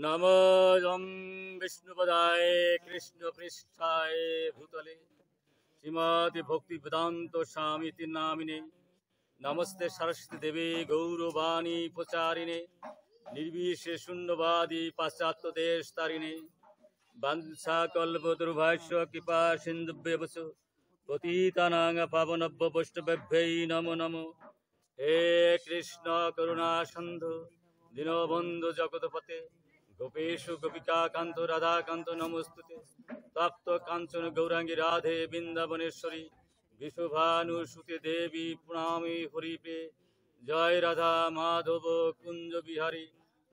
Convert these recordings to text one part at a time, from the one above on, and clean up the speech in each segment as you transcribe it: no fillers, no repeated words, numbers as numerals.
नमोऽयं विष्णुपदाय कृष्णपृष्ठाय भूतले श्रीमति भक्तिवेदान्त स्वामीति नामिने नमस्ते सरस्वती देवी गौरवाणी प्रचारिणे निर्विशेष शून्यवादी पाश्चात्य देश तारिणे वंशाकल्पतरुभ्यश्च कृपा सिन्धुभ्यश्च पतितानां पावनेभ्यो वैष्णवेभ्यो नमो नमो। हे कृष्ण करुणा सिन्धु दीनबन्धु जगत्पते गोपेश गोपिका कांत राधा कांत नमोस्तुते। तप्त कांचन गौरांगी राधे वृंदावनेश्वरी विश्वभानुसुते देवी प्रणामी हरिप्रे। जय राधा माधव कुंज बिहारी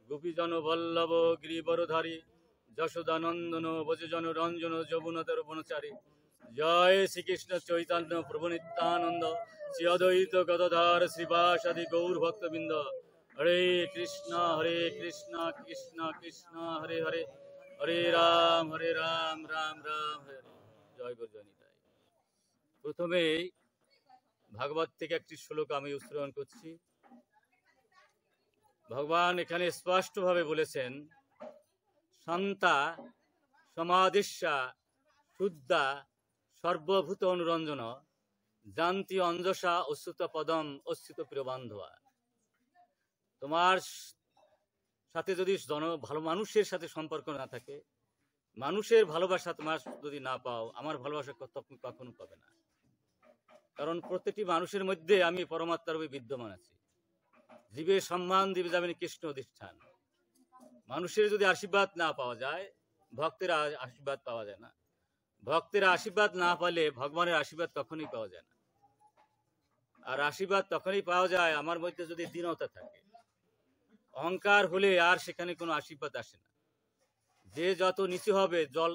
गोपीजन वल्लभ गिरिवरधारी যশোদানন্দন ব্রজজন রঞ্জন যমুনাধর বনচারী। জয় শ্রীকৃষ্ণ চৈতন্য প্রভু নিত্যানন্দ শ্রী অদ্বৈত গদাধর শ্রীবাসাদি গৌর ভক্তবৃন্দ। হরে কৃষ্ণ কৃষ্ণ কৃষ্ণ হরে হরে হরে রাম রাম রাম হরে হরে। জয় গুরু জয় নিতাই। প্রথমেই ভাগবত থেকে একটি শ্লোক আমি উচ্চারণ করছি। ভগবান এখানে স্পষ্টভাবে বলেছেন, শান্তা সমাধিস্যা শুদ্ধা সর্বভূত অনুরঞ্জন জানতি অঞ্জসা অচ্যুত পদম অচ্যুত প্রিয় বান্ধবা। তোমার সাথে যদি ভালো মানুষের সাথে সম্পর্ক না থাকে, মানুষের ভালোবাসা তোমার যদি না পাও, আমার ভালোবাসা কখনো পাবে না। কারণ প্রত্যেকটি মানুষের মধ্যে আমি পরমাত্মার রূপে বিদ্যমান আছি। জীবের সম্মান দিবে যাবেন কৃষ্ণ অধিষ্ঠান। মানুষের যদি আশীর্বাদ না পাওয়া যায়, ভক্তের আশীর্বাদ পাওয়া যায় না। ভক্তের আশীর্বাদ না পেলে ভগবানের আশীর্বাদ কখনোই পাওয়া যায় না। আর আশীর্বাদ তখনই পাওয়া যায় আমার মধ্যে যদি দীনতা থাকে। অহংকার হলে আর সেখানে কোনো আশীর্বাদ আসে না। যে যত নিচু হবে, জল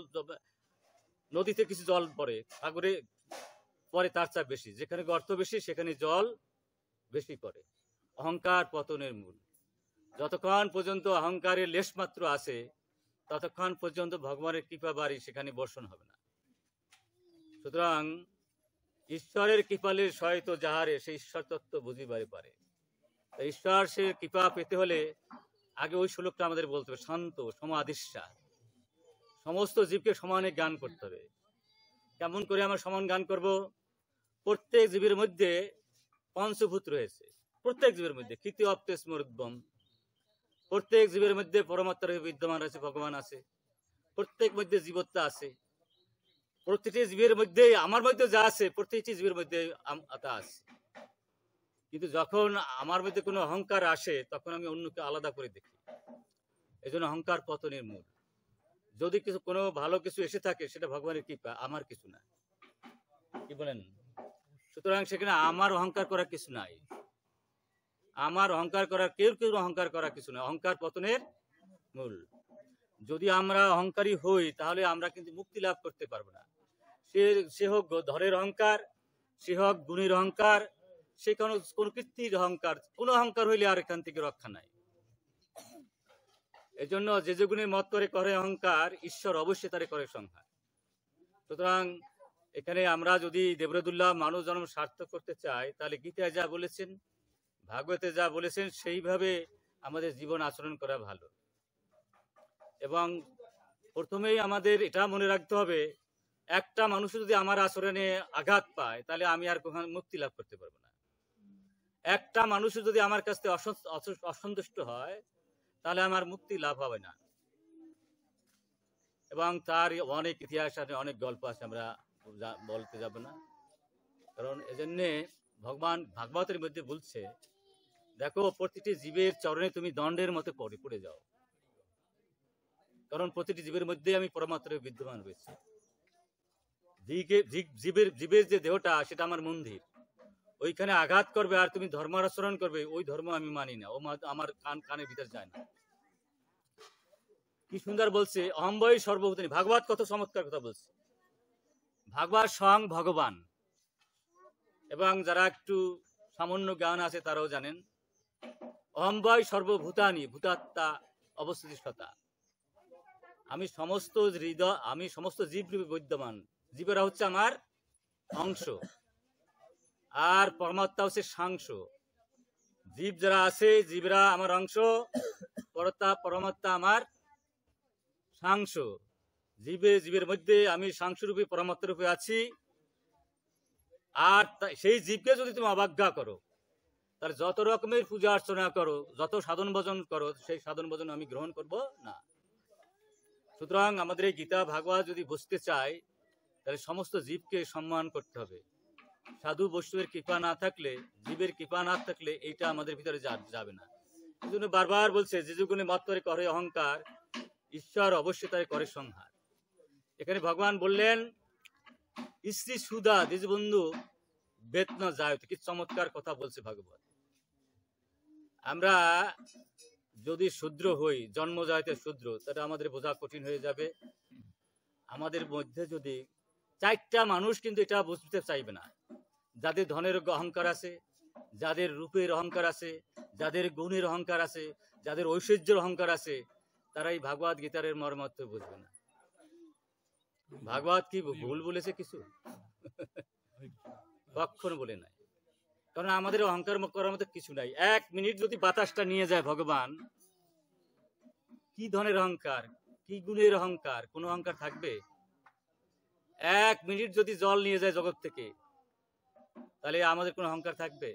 নদীতে কিছু জল পড়ে, সাগরে পরে তার চাপ বেশি। যেখানে গর্ত বেশি সেখানে জল বেশি পড়ে। অহংকার পতনের মূল। যতক্ষণ পর্যন্ত অহংকারের লেশ মাত্র আছে, ততক্ষণ পর্যন্ত ভগবানের কৃপা বাড়ি সেখানে বর্ষণ হবে না। সুতরাং ঈশ্বরের কৃপালের সহিত যাহারে সেই ঈশ্বর তত্ত্ব বুঝিবারে পারে। ঈশ্বর সে কৃপা পেতে হলে আগে ওই শ্লোকটা আমাদের বলতে হবে, শান্ত সমাধিস্যা। সমস্ত জীবকে সমানে জ্ঞান করতে হবে। কেমন করে আমরা সমান জ্ঞান করব? প্রত্যেক জীবের মধ্যে পঞ্চভূত রয়েছে। প্রত্যেক জীবের মধ্যে কৃতি অপ্তেস মরুদ্বম। প্রত্যেক জীবের মধ্যে পরমাত্মার বিদ্যমান আছে, ভগবান আছে। প্রত্যেক মধ্যে জীবত্তা আছে। প্রত্যেকটি জীবের মধ্যে আমার মধ্যে যা আছে, প্রত্যেকটি জীবের মধ্যে তা আছে। কিন্তু যখন আমার মধ্যে কোনো অহংকার আসে, তখন আমি অন্যকে আলাদা করে দেখি। এই জন্য অহংকার পতনের মূল। যদি কোনো ভালো কিছু এসে থাকে, সেটা ভগবানের কৃপা, আমার কিছু না। কি বলেন? সুতরাং সেখানে আমার অহংকার করার কিছু নাই। আমার অহংকার করার কেউ অহংকার করার কিছু নয়। অহংকার পতনের মূল। যদি আমরা অহংকারী হই, তাহলে আমরা কিন্তু মুক্তি লাভ করতে পারবো না। সে হোক ধরের অহংকার, সে হোক গুণের অহংকার, সে কোন কৃত্রির অহংকার, কোন অহংকার হইলে আর এখান থেকে রক্ষা নাই। এই জন্য যে গুণে মত করে অহংকার, ঈশ্বর অবশ্যই তারে করে সংহার। সুতরাং এখানে আমরা যদি দেবরদুল্লাহ মানুষ জন্ম সার্থক করতে চাই, তাহলে গীতায় যা বলেছেন, ভাগবতে যা বলেছেন, সেইভাবে আমাদের জীবন আচরণ করা ভালো। এবং প্রথমেই আমাদের এটা মনে রাখতে হবে, একটা মানুষ যদি আমার আচরণে আঘাত পায়, তাহলে আমি আর কখনো মুক্তি লাভ করতে পারবো না। একটা মানুষ যদি আমার কাছ থেকে অসন্তুষ্ট হয়, তাহলে আমার মুক্তি লাভ হবে না। এবং তার অনেক ইতিহাস আছে, অনেক গল্প আছে, আমরা বলতে যাব না। কারণ এজন্যে ভগবান ভাগবতের মধ্যে বলছে, দেখো প্রতিটি জীবের চরণে তুমি দণ্ডের মতো পড়ে যাও। কারণ প্রতিটি জীবের মধ্যে আমি পরমাত্মার বিদ্যমান রয়েছে। জীবের যে দেহটা, সেটা আমার মন্দির। ওইখানে আঘাত করবে আর তুমি ধর্ম আচরণ করবে, ওই ধর্ম আমি মানি না। ও আমার কানের ভিতর যায় না। কি সুন্দর বলছে, অহম্বয় সর্বভূতানি। ভাগবত কত চমৎকার কথা বলছে। ভাগবত স্বয়ং ভগবান। এবং যারা একটু সামান্য জ্ঞান আছে তারাও জানেন, অহম্বয় সর্বভূতানি ভূতাত্মা অবস্থিতি সতা। আমি সমস্ত জীব রূপে বিদ্যমান। জীবেরা হচ্ছে আমার অংশ, আর পরমাত্মা হচ্ছে সাংশ। জীব যারা আছে, জীবরা আমার অংশ, পরমাত্মা আমার সাংস, জীবের মধ্যে আমি সাংসরূপে পরমাত্ম রূপে আছি। আর সেই জীবকে যদি তুমি অবজ্ঞা করো, তাহলে যত রকমের পূজা অর্চনা করো, যত সাধন ভজন করো, সেই সাধন ভজন আমি গ্রহণ করব না। সুতরাং আমাদের এই গীতা ভাগবত যদি বুঝতে চাই, তাহলে সমস্ত জীবকে সম্মান করতে হবে। সাধু বৈষ্ণবের কৃপা না থাকলে, জীবের কৃপা না থাকলে এইটা আমাদের ভিতরে যাবে না। এই জন্য বারবার বলছে, যে যুগুণে মাত্রে করে অহংকার, ঈশ্বর অবশ্যই তাই করে সংহার। এখানে ভগবান বললেন স্ত্রী সুধা দ্বিজবন্ধু বেতনা যায়, কি চমৎকার কথা বলছে ভাগবত। আমরা যদি শূদ্র হই, জন্ম যাইতে শূদ্র, তাহলে আমাদের বোঝা কঠিন হয়ে যাবে। আমাদের মধ্যে যদি 4টা মানুষ কিন্তু এটা বুঝতে চাইবে না, যাদের ধনের অহংকার আছে, যাদের রূপের অহংকার আছে, যাদের গুণের অহংকার আছে, যাদের ঐশ্বর্যের অহংকার আছে, তারাই ভাগবত গীতার মর্মার্থ বুঝবে না। ভাগবত কি ভুল বলেছে কিছু? কখনো বলে নাই। কারণ আমাদের অহংকার করার মতো কিছু নাই। 1 মিনিট যদি বাতাসটা নিয়ে যায় ভগবান, কি ধনের অহংকার, কি গুণের অহংকার, কোন অহংকার থাকবে? 1 মিনিট যদি জল নিয়ে যায় জগৎ থেকে, তাহলে আমাদের কোনো অহংকার থাকবে?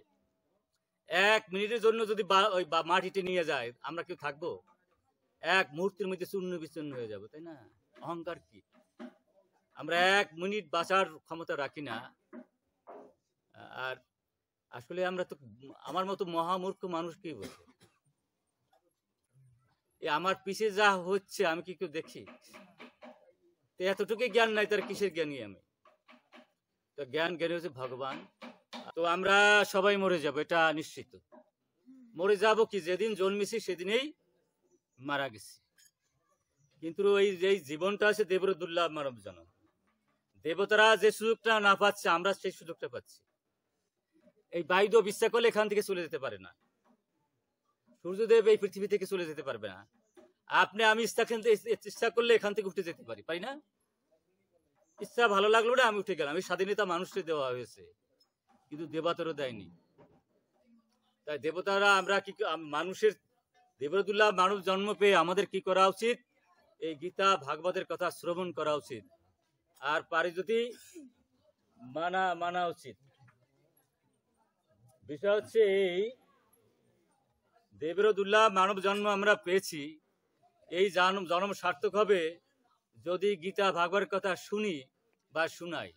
1 মিনিটের জন্য যদি ওই মাটিতে নিয়ে যায়, আমরা কেউ থাকবো? 1 মুহূর্তের মধ্যে চূর্ণ বিচূর্ণ হয়ে যাবো, তাই না? অহংকার কি? আমরা 1 মিনিট বাঁচার ক্ষমতা রাখি না। আর আসলে আমরা তো, আমার মতো মহামূর্খ মানুষ কি বলছে, আমার পিছে যা হচ্ছে আমি কি কেউ দেখি? এতটুকু জ্ঞান নাই, তার কিসের জ্ঞানী আমি? তো জ্ঞানী হচ্ছে ভগবান। তো আমরা সবাই মরে যাব, এটা নিশ্চিত। মরে যাব কি, যেদিন জন্মেছি সেদিনেই মারা গেছি। কিন্তু এই জীবনটা আছে দেবর দুর্লভ মানব জনম। দেবতারা যে সুযোগটা না পাচ্ছে, আমরা সেই সুযোগটা পাচ্ছি। এই বায়ু ইচ্ছা করলে এখান থেকে চলে যেতে পারে না, সূর্যদেব এই পৃথিবী থেকে চলে যেতে পারবে না। আপনি আমি ইচ্ছা করলে এখান থেকে উঠে যেতে পারি না? ইচ্ছা ভালো লাগলো না, আমি উঠে গেলাম। এই স্বাধীনতা মানুষকে দেওয়া হয়েছে, কিন্তু দেবতারও দেয়নি। তাই দেবতারা, আমরা কি মানুষের দেবদুল্লাহ মানব জন্ম পেয়ে আমাদের কি করা উচিত? এই গীতা ভাগবতের কথা শ্রবণ করা উচিত, আর পারি যদি মানা উচিত। বিষয় হচ্ছে এই দেবরদুল্লাহ মানব জন্ম আমরা পেয়েছি, এই জন্ম সার্থক হবে যদি গীতা ভাগবতের কথা শুনি বা শুনাই।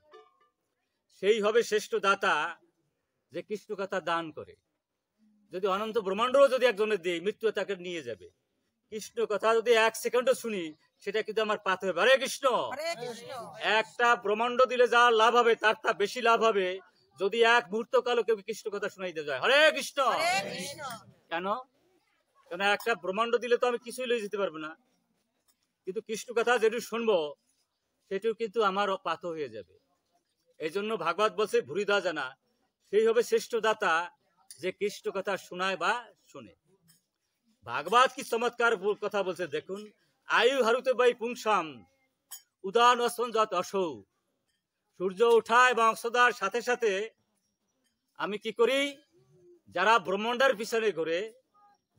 সেই হবে শ্রেষ্ঠ দাতা যে কৃষ্ণ কথা দান করে। যদি অনন্ত ব্রহ্মাণ্ডও যদি একজনের দেই, মৃত্যু তাকে নিয়ে যাবে। কৃষ্ণ কথা যদি 1 সেকেন্ডও শুনি, সেটা কিন্তু আমার পাতে হবে। হরে কৃষ্ণ। একটা ব্রহ্মাণ্ড দিলে যা লাভ হবে, তার তা বেশি লাভ হবে যদি 1 মুহূর্ত কালও কেউ কৃষ্ণ কথা শুনাই দিয়ে যায়। হরে কৃষ্ণ। কেন? কারণ একটা ব্রহ্মাণ্ড দিলে তো আমি কিছুই লয়ে যেতে পারবো না, কিন্তু কৃষ্ণ কথা যেটু শুনবো সেটিও কিন্তু আমার পাথ হয়ে যাবে। এই জন্য ভাগবত বলছে ভুরিদা জানা, সেই হবে শ্রেষ্ঠ দাতা যে কৃষ্ণ কথা শোনায় বা শুনে। ভাগবত কি চমৎকার কথা বলছে দেখুন। আয়ু হারুতে বাই পুংসাম উদান অসঞ্জত অসৌ। সূর্য ওঠা এবং অস্তদার সাথে সাথে আমি কি করি? যারা ব্রহ্মাণ্ডের পিছনে ঘুরে,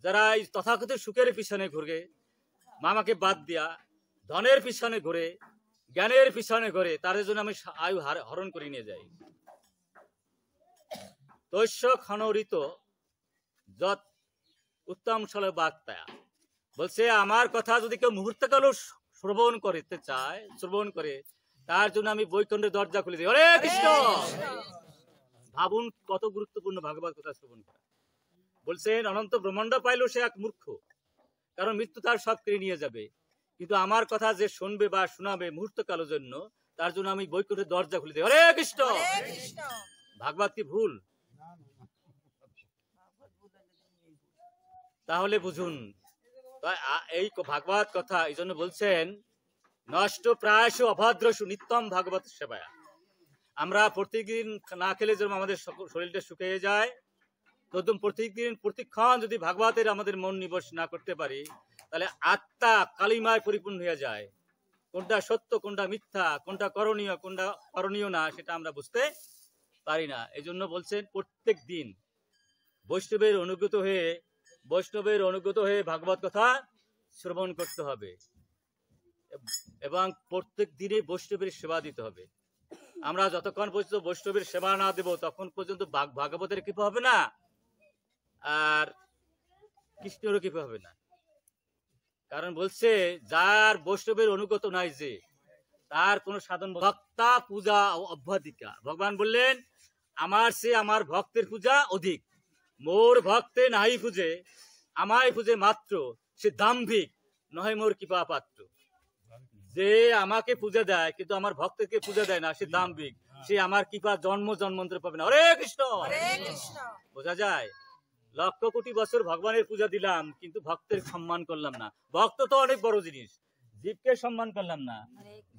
যারা এই তথাকথিত সুখের পিছনে ঘুরে, মামাকে বাদ দিয়া ধনের পিছনে ঘুরে, জ্ঞানের পিছনে ঘুরে, তাদের জন্য আমি আয়ু হরণ করে নিয়ে যাই। তৈশ্য ক্ষণরিত যত উত্তম সলে বাক্তায়া বলছে, আমার কথা যদি কেউ মুহূর্তকালও শ্রবণ করতে চায়, শ্রবণ করে, তার জন্য আমি বৈকুণ্ঠের দরজা খুলে দিই। হরে কৃষ্ণ। ভাবুন কত গুরুত্বপূর্ণ ভাগবত কথা শ্রবণ করা। বলছেন অনন্ত ব্রহ্মাণ্ড পাইলেও সে এক মূর্খ, কারণ মৃত্যু তার সব কেড়ে নিয়ে যাবে। কিন্তু আমার কথা যে শুনবে বা শোনাবে মুহূর্তকালের জন্য, তার জন্য আমি বৈকুণ্ঠের দরজা খুলে দিই। হরে কৃষ্ণ। ভাগবত কি ভুল? তাহলে বুঝুন, এই ভাগবত কথা এই জন্য বলছেন নষ্ট প্রায়শ অভদ্রসু নিত্যম ভাগবত সেবায়া। আমরা প্রত্যেকদিন না খেলে যেরকম আমাদের শরীরটা শুকিয়ে যায়, তদ্রুপ প্রত্যেকদিন প্রতিক্ষণ যদি ভাগবতের আমাদের মন নিবস না করতে পারি, তাহলে আত্মা কালিমায় পরিপূর্ণ হয়ে যায়। কোনটা সত্য, কোনটা মিথ্যা, কোনটা করণীয়, কোনটা করণীয় না, সেটা আমরা বুঝতে পারি না। এই জন্য বলছেন প্রত্যেক দিন বৈষ্ণবের অনুগত হয়ে ভাগবত কথা শ্রবণ করতে হবে। এবং প্রত্যেক দিনে বৈষ্ণবের সেবা দিতে হবে। আমরা যতক্ষণ পর্যন্ত বৈষ্ণবের সেবা না দেব তখন পর্যন্ত ভাগবতের কৃপা হবে না, আর কৃষ্ণেরও কৃপা হবে না। কারণ বলছে যার বৈষ্ণবের অনুগত নাই যে, তার কোন সাধন ভক্তা পূজা অভ্যাধিকা। ভগবান বললেন আমার সে আমার ভক্তের পূজা অধিক, মোর ভক্তে নাই পূজে, আমায় পূজে মাত্র, সে দাম্ভিক নয় মোর কৃপা পাত্র। যে আমাকে পূজা দেয় কিন্তু আমার ভক্তকে পূজা দেয় না, সে দাম্ভিক, সে আমার কৃপা জন্ম জন্মান্তর পাবে না। হরে কৃষ্ণ। বোঝা যায় লক্ষ কোটি বছর ভগবানের পূজা দিলাম কিন্তু ভক্তের সম্মান করলাম না। ভক্ত তো অনেক বড় জিনিস, জীবকে সম্মান করলাম না।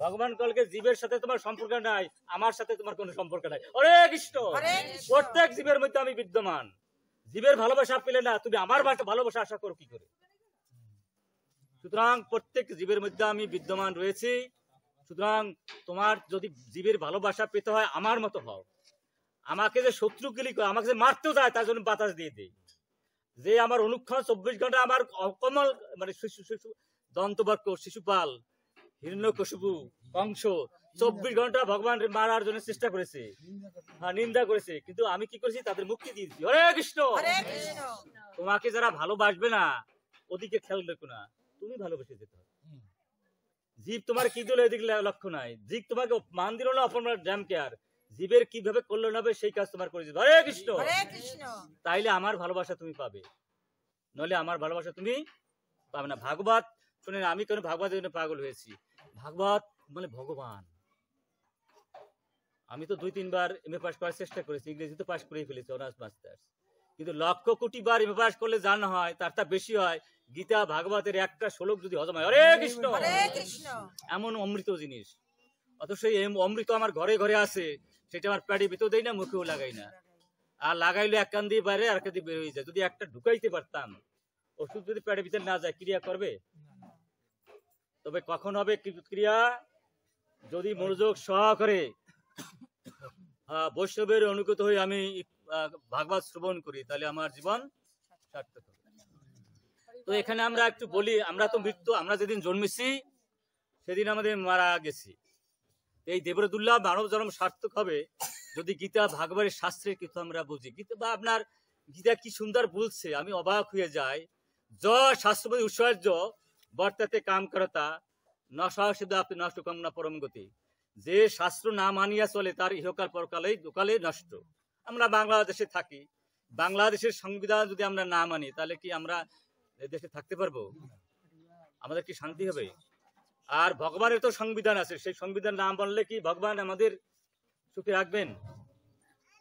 ভগবান কলকে জীবের সাথে তোমার সম্পর্ক নাই, আমার সাথে তোমার কোনো সম্পর্ক নাই। হরে কৃষ্ণ। প্রত্যেক জীবের মধ্যে আমি বিদ্যমান, জীবের ভালোবাসা পেলে না তুমি আমার ভালোবাসা আশা করো কি করে? সুতরাং প্রত্যেক জীবের মধ্যে আমি বিদ্যমান রয়েছি। সুতরাং তোমার যদি জীবের ভালোবাসা পেতে হয় আমার মতো হও। আমাকে যে শত্রু গিলি করে, আমাকে যে মারতেও যায় তার জন্য বাতাস দিয়ে দেই। যে আমার অনুক্ষণ 24 ঘন্টা আমার কমল মানে দন্তবক্র, শিশুপাল, হিরণ্যকশিপু, কংস 24 ঘন্টা ভগবান মারার জন্য চেষ্টা করেছে, নিন্দা করেছে, কিন্তু আমি কি করেছি? তাদের মুক্তি দিয়েছি। হরে কৃষ্ণ। তোমাকে যারা ভালোবাসবে না ওদিকে খেয়াল রেখো না, তুমি ভালোবেসে যেতে হবে। জীব তোমার কি দিল এদিকে লক্ষ্য নাই, জীব তোমাকে মান দিল না অপমান ড্যাম কেয়ার, জীবের কিভাবে কল্যাণ হবে সেই কাজ তোমার করে দিবে। হরে কৃষ্ণ। তাইলে আমার ভালোবাসা তুমি পাবে, নইলে আমার ভালোবাসা তুমি পাবে না। ভাগবত শুনে আমি কেন ভাগবতের জন্য পাগল হয়েছি? ভাগবত মানে ভগবান। আমি তো 2-3 বার এমএ পাস করার চেষ্টা করেছি, ইংরেজি তো পাস করেই ফেলেছি, অনার্স মাস্টার্স, কিন্তু লক্ষ কোটি বার এমএ পাস করলে যা না হয় তার তা বেশি হয় গীতা ভাগবতের একটা শ্লোক যদি হজম হয়। হরে কৃষ্ণ। এমন অমৃত জিনিস, অথচ এই অমৃত আমার ঘরে ঘরে আছে, সেটা আমার পেটে ভিতর দেই না, মুখেও লাগাই না। আর লাগাইলে এক কান দিয়ে বাইরে আর কান দিয়ে বের হয়ে যায়। যদি একটা ঢুকাইতে পারতাম, ওষুধ যদি পেটের ভিতরে না যায় ক্রিয়া করবে? তবে কখন হবে ক্রিয়া? যদি মনোযোগ সহকারে বৈষ্ণবের অনুগত হয়ে আমি ভাগবত শ্রবণ করি, তাহলে আমার জীবন সার্থক হবে। তো এখানে আমরা একটু বলি, আমরা তো মৃত্যু, আমরা যেদিন জন্মেছি সেদিন আমাদের মারা গেছি। এই দেবরদুল্লাহ মানব জন্ম সার্থক হবে যদি গীতা ভাগবতের শাস্ত্রের কিছু আমরা বুঝি। গীতা বা আপনার গীতা কি সুন্দর বলছে, আমি অবাক হয়ে যাই। য শাস্ত্রপতি ঐশ্বর্য বর্তাতে কাম করতা নশিদ্ধ আপনি নষ্ট কামনা পরম গতি। যে শাস্ত্র না মানিয়া চলে তার ইহকাল পরকালে দোকালে নষ্ট। আমরা বাংলাদেশে থাকি, বাংলাদেশের সংবিধান যদি আমরা না মানি তাহলে কি আমরা দেশে থাকতে পারবো? আমাদের কি শান্তি হবে? আর ভগবানের তো সংবিধান আছে, সেই সংবিধান না মানলে কি ভগবান আমাদের সুখে রাখবেন?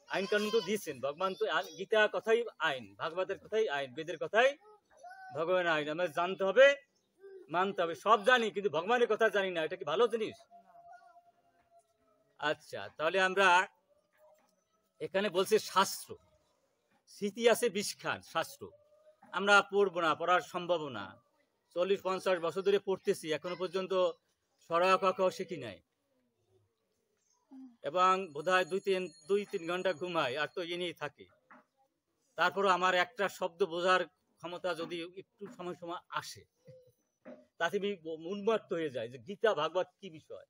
আইন কানুন তো দিয়েছেন ভগবান, তো গীতা কথাই আইন, ভাগবতের কথাই আইন, বেদের কথাই ভগবান আইন। আমাদের জানতে হবে, মানতে হবে। সব জানি কিন্তু ভগবানের কথা জানি না, এটা কি ভালো জিনিস? আচ্ছা, তাহলে আমরা এখানে বলছে শাস্ত্র, স্মৃতি আছে 20 খান শাস্ত্র, আমরা পড়বো না, পড়ার সম্ভব না। 40-50 বছর ধরে পড়তেছি, এখনো পর্যন্ত সরা ক শিখি নাই, এবং বোধহয় 2-3 ঘন্টা ঘুমাই, আর তো এ নিয়েই থাকি। তারপরও আমার একটা শব্দ বোঝার ক্ষমতা যদি একটু সময় সময় আসে, তাতে আমি উন্মত্ত হয়ে যায় যে গীতা ভাগবত কি বিষয়।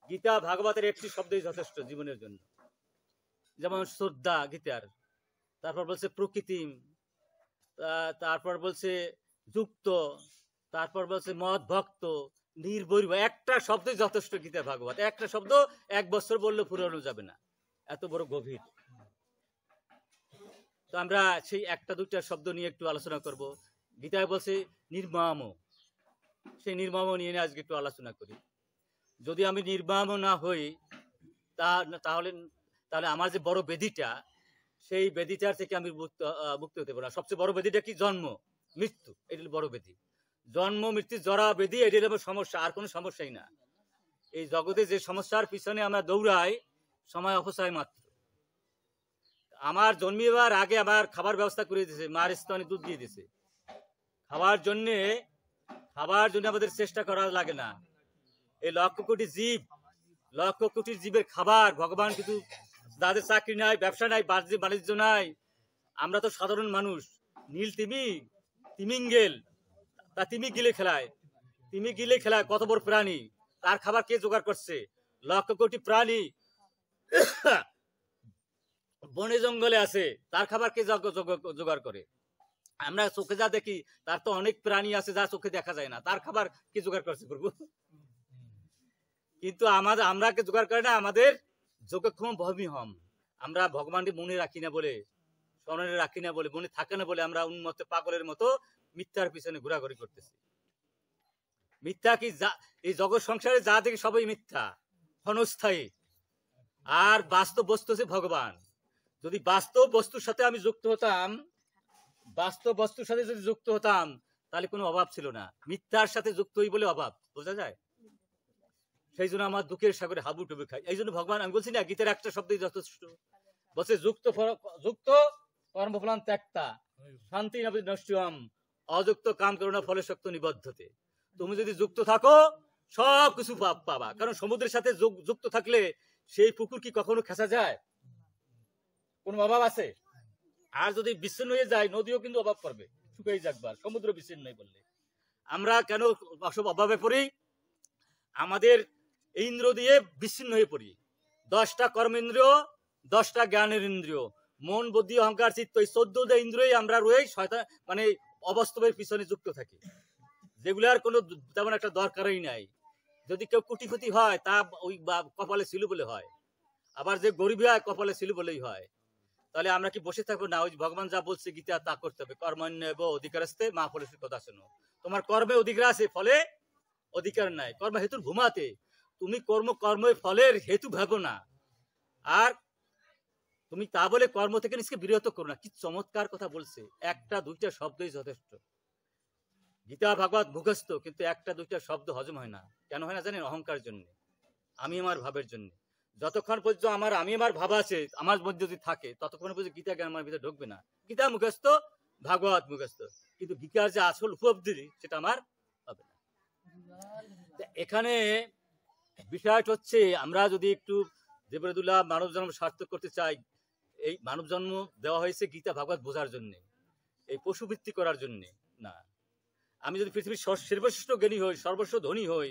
গীতা ভাগবতের একটি শব্দই যথেষ্ট জীবনের জন্য। যেমন শ্রদ্ধা গীতার, তারপর বলছে প্রকৃতি, তারপর বলছে যুক্ত, তারপর বলছে মদ ভক্ত, নির্বৈর, একটা শব্দই যথেষ্ট গীতা ভাগবত। একটা শব্দ 1 বছর বললে পুরানো যাবে না, এত বড় গভীর। তো আমরা সেই 1-2টা শব্দ নিয়ে একটু আলোচনা করব। গীতায় বলছে নির্মম, সেই নির্মম নিয়ে আজকে একটু আলোচনা করি। যদি আমি নির্মম না হই তাহলে তাহলে আমার যে বড় বেদিটা, সেই বেদিটার থেকে আমি মুক্ত হতে পারবো না। সবচেয়ে বড় বেদিটা কি? জন্ম মৃত্যু, এটা বড় বেদি। জন্ম মৃত্যু জরা বেদি, এটা হলো সমস্যা, আর কোনো সমস্যাই না। এই জগতে যে সমস্যার পিছনে আমরা দৌড়াই, সময় অপচয় মাত্র। আমার জন্মিবার আগে আমার খাবার ব্যবস্থা করে দিয়েছে, মার স্তনে দুধ দিয়ে দিয়েছে। খাবার জন্য আমাদের চেষ্টা করা লাগে না। এই লক্ষ কোটি জীবের খাবার ভগবান, কিন্তু যাদের চাকরি নাই, ব্যবসা নাই, বাণিজ্য নাই, আমরা তো সাধারণ মানুষ। নীল তিমিঙ্গেল তা তিমি গিলে খেলায়, তিমি গিলে খেলা কত বড় প্রাণী, তার খাবার কে জোগাড় করছে? লক্ষ কোটি প্রাণী বনে জঙ্গলে আছে, তার খাবার কে জোগাড় করে? আমরা চোখে যা দেখি তার তো অনেক প্রাণী আছে যা চোখে দেখা যায় না, তার খাবার কে জোগাড় করছে করবো? কিন্তু আমরা কে জোগাড় করে না, আমাদের যোগক্ষম ভূমি হম। আমরা ভগবানকে মনে রাখি না বলে, স্মরণে রাখি না বলে, মনে থাকে না বলে আমরা উন্মত্ত পাগলের মতো মিথ্যার পিছনে ঘোরাঘুরি করতেছি। মিথ্যা কি? এই জগৎ সংসারে যা দেখি সবই মিথ্যা, ক্ষণস্থায়ী। আর বাস্তব বস্তু হচ্ছে ভগবান। যদি বাস্তব বস্তুর সাথে আমি যুক্ত হতাম, বাস্তব বস্তুর সাথে যদি যুক্ত হতাম, তাহলে কোনো অভাব ছিল না। মিথ্যার সাথে যুক্ত হই বলে অভাব, বোঝা যায়? সেই জন্য আমার দুঃখের সাগরে হাবুডুবু খাই। এই জন্য ভগবান, আমি বলছি না গীতার একটা শব্দই যথেষ্ট, বলছে যুক্ত কর্মফলান ত্যাক্তা শান্তি নষ্টম অযুক্ত কাম করো না ফলে শক্ত নিবদ্ধতে। তুমি যদি যুক্ত থাকো সব কিছু পাবা। কারণ সমুদ্রের সাথে যুক্ত থাকলে সেই পুকুর কি কখনো খেসা যায়? কোন অভাব আছে? আর যদি বিচ্ছিন্ন হয়ে যায় নদীও কিন্তু অভাব করবে, শুকিয়ে যাকবার, সমুদ্র বিচ্ছিন্ন নেই বললে। আমরা কেন অসব অভাবে পড়ি? আমাদের ইন্দ্র দিয়ে বিচ্ছিন্ন হয়ে পড়ি। 10টা কর্মেন্দ্রিয়, 10টা জ্ঞানের ইন্দ্রিয়, মন বুদ্ধি অহংকার চিত্ত, এই 14টা ইন্দ্রিয়ই আমরা রয়ে শয়তান মানে অবাস্তবের পিছনে যুক্ত থাকি, যেগুলার কোনো তেমন একটা দরকারই নাই। যদি কেউ কোটিপতি হয় তা ওই কপালে ছিল বলে হয়, আবার যে গরিব হয় কপালে ছিল বলেই হয়। তাহলে আমরা কি বসে থাকবো না? ওই ভগবান যা বলছে গীতা তা করতে হবে। কর্মণ্যেব অধিকার আসতে মা ফলে কথা শোনো। তোমার কর্মে অধিকার আছে, ফলে অধিকার নাই। কর্ম হেতুর ঘুমাতে, তুমি কর্মের ফলের হেতু ভাবো না। আর তুমি তা বলে কর্ম থেকে নিজকে বিরত করো না। কি চমৎকার কথা বলছে! একটা দুইটা শব্দই যথেষ্ট। গীতা ভাগবত মুখস্থ, কিন্তু একটা দুইটা শব্দ হজম হয় না। কেন হয় না জানেন? অহংকার জন্য, আমি আমার ভাবের জন্য। যতক্ষণ পর্যন্ত আমি আমার ভাব আছে আমার মধ্যে যদি থাকে, ততক্ষণ পর্যন্ত গীতা জ্ঞান আমার ভিতরে ঢুকবে না। গীতা মুখস্থ, ভাগবত মুখস্থ, কিন্তু গীতার যে আসল উপলব্ধি সেটা আমার হবে না। এখানে বিষয়টা হচ্ছে, আমরা যদি একটু দেবরদুল্লাহ মানব জন্ম সার্থক করতে চাই, এই মানব জন্ম দেওয়া হয়েছে গীতা ভাগবত বোঝার জন্য, এই পশুবৃত্তি করার জন্য না। আমি যদি পৃথিবীর সর্বশ্রেষ্ঠ জ্ঞানী হই, সর্বস্ব ধনী হই,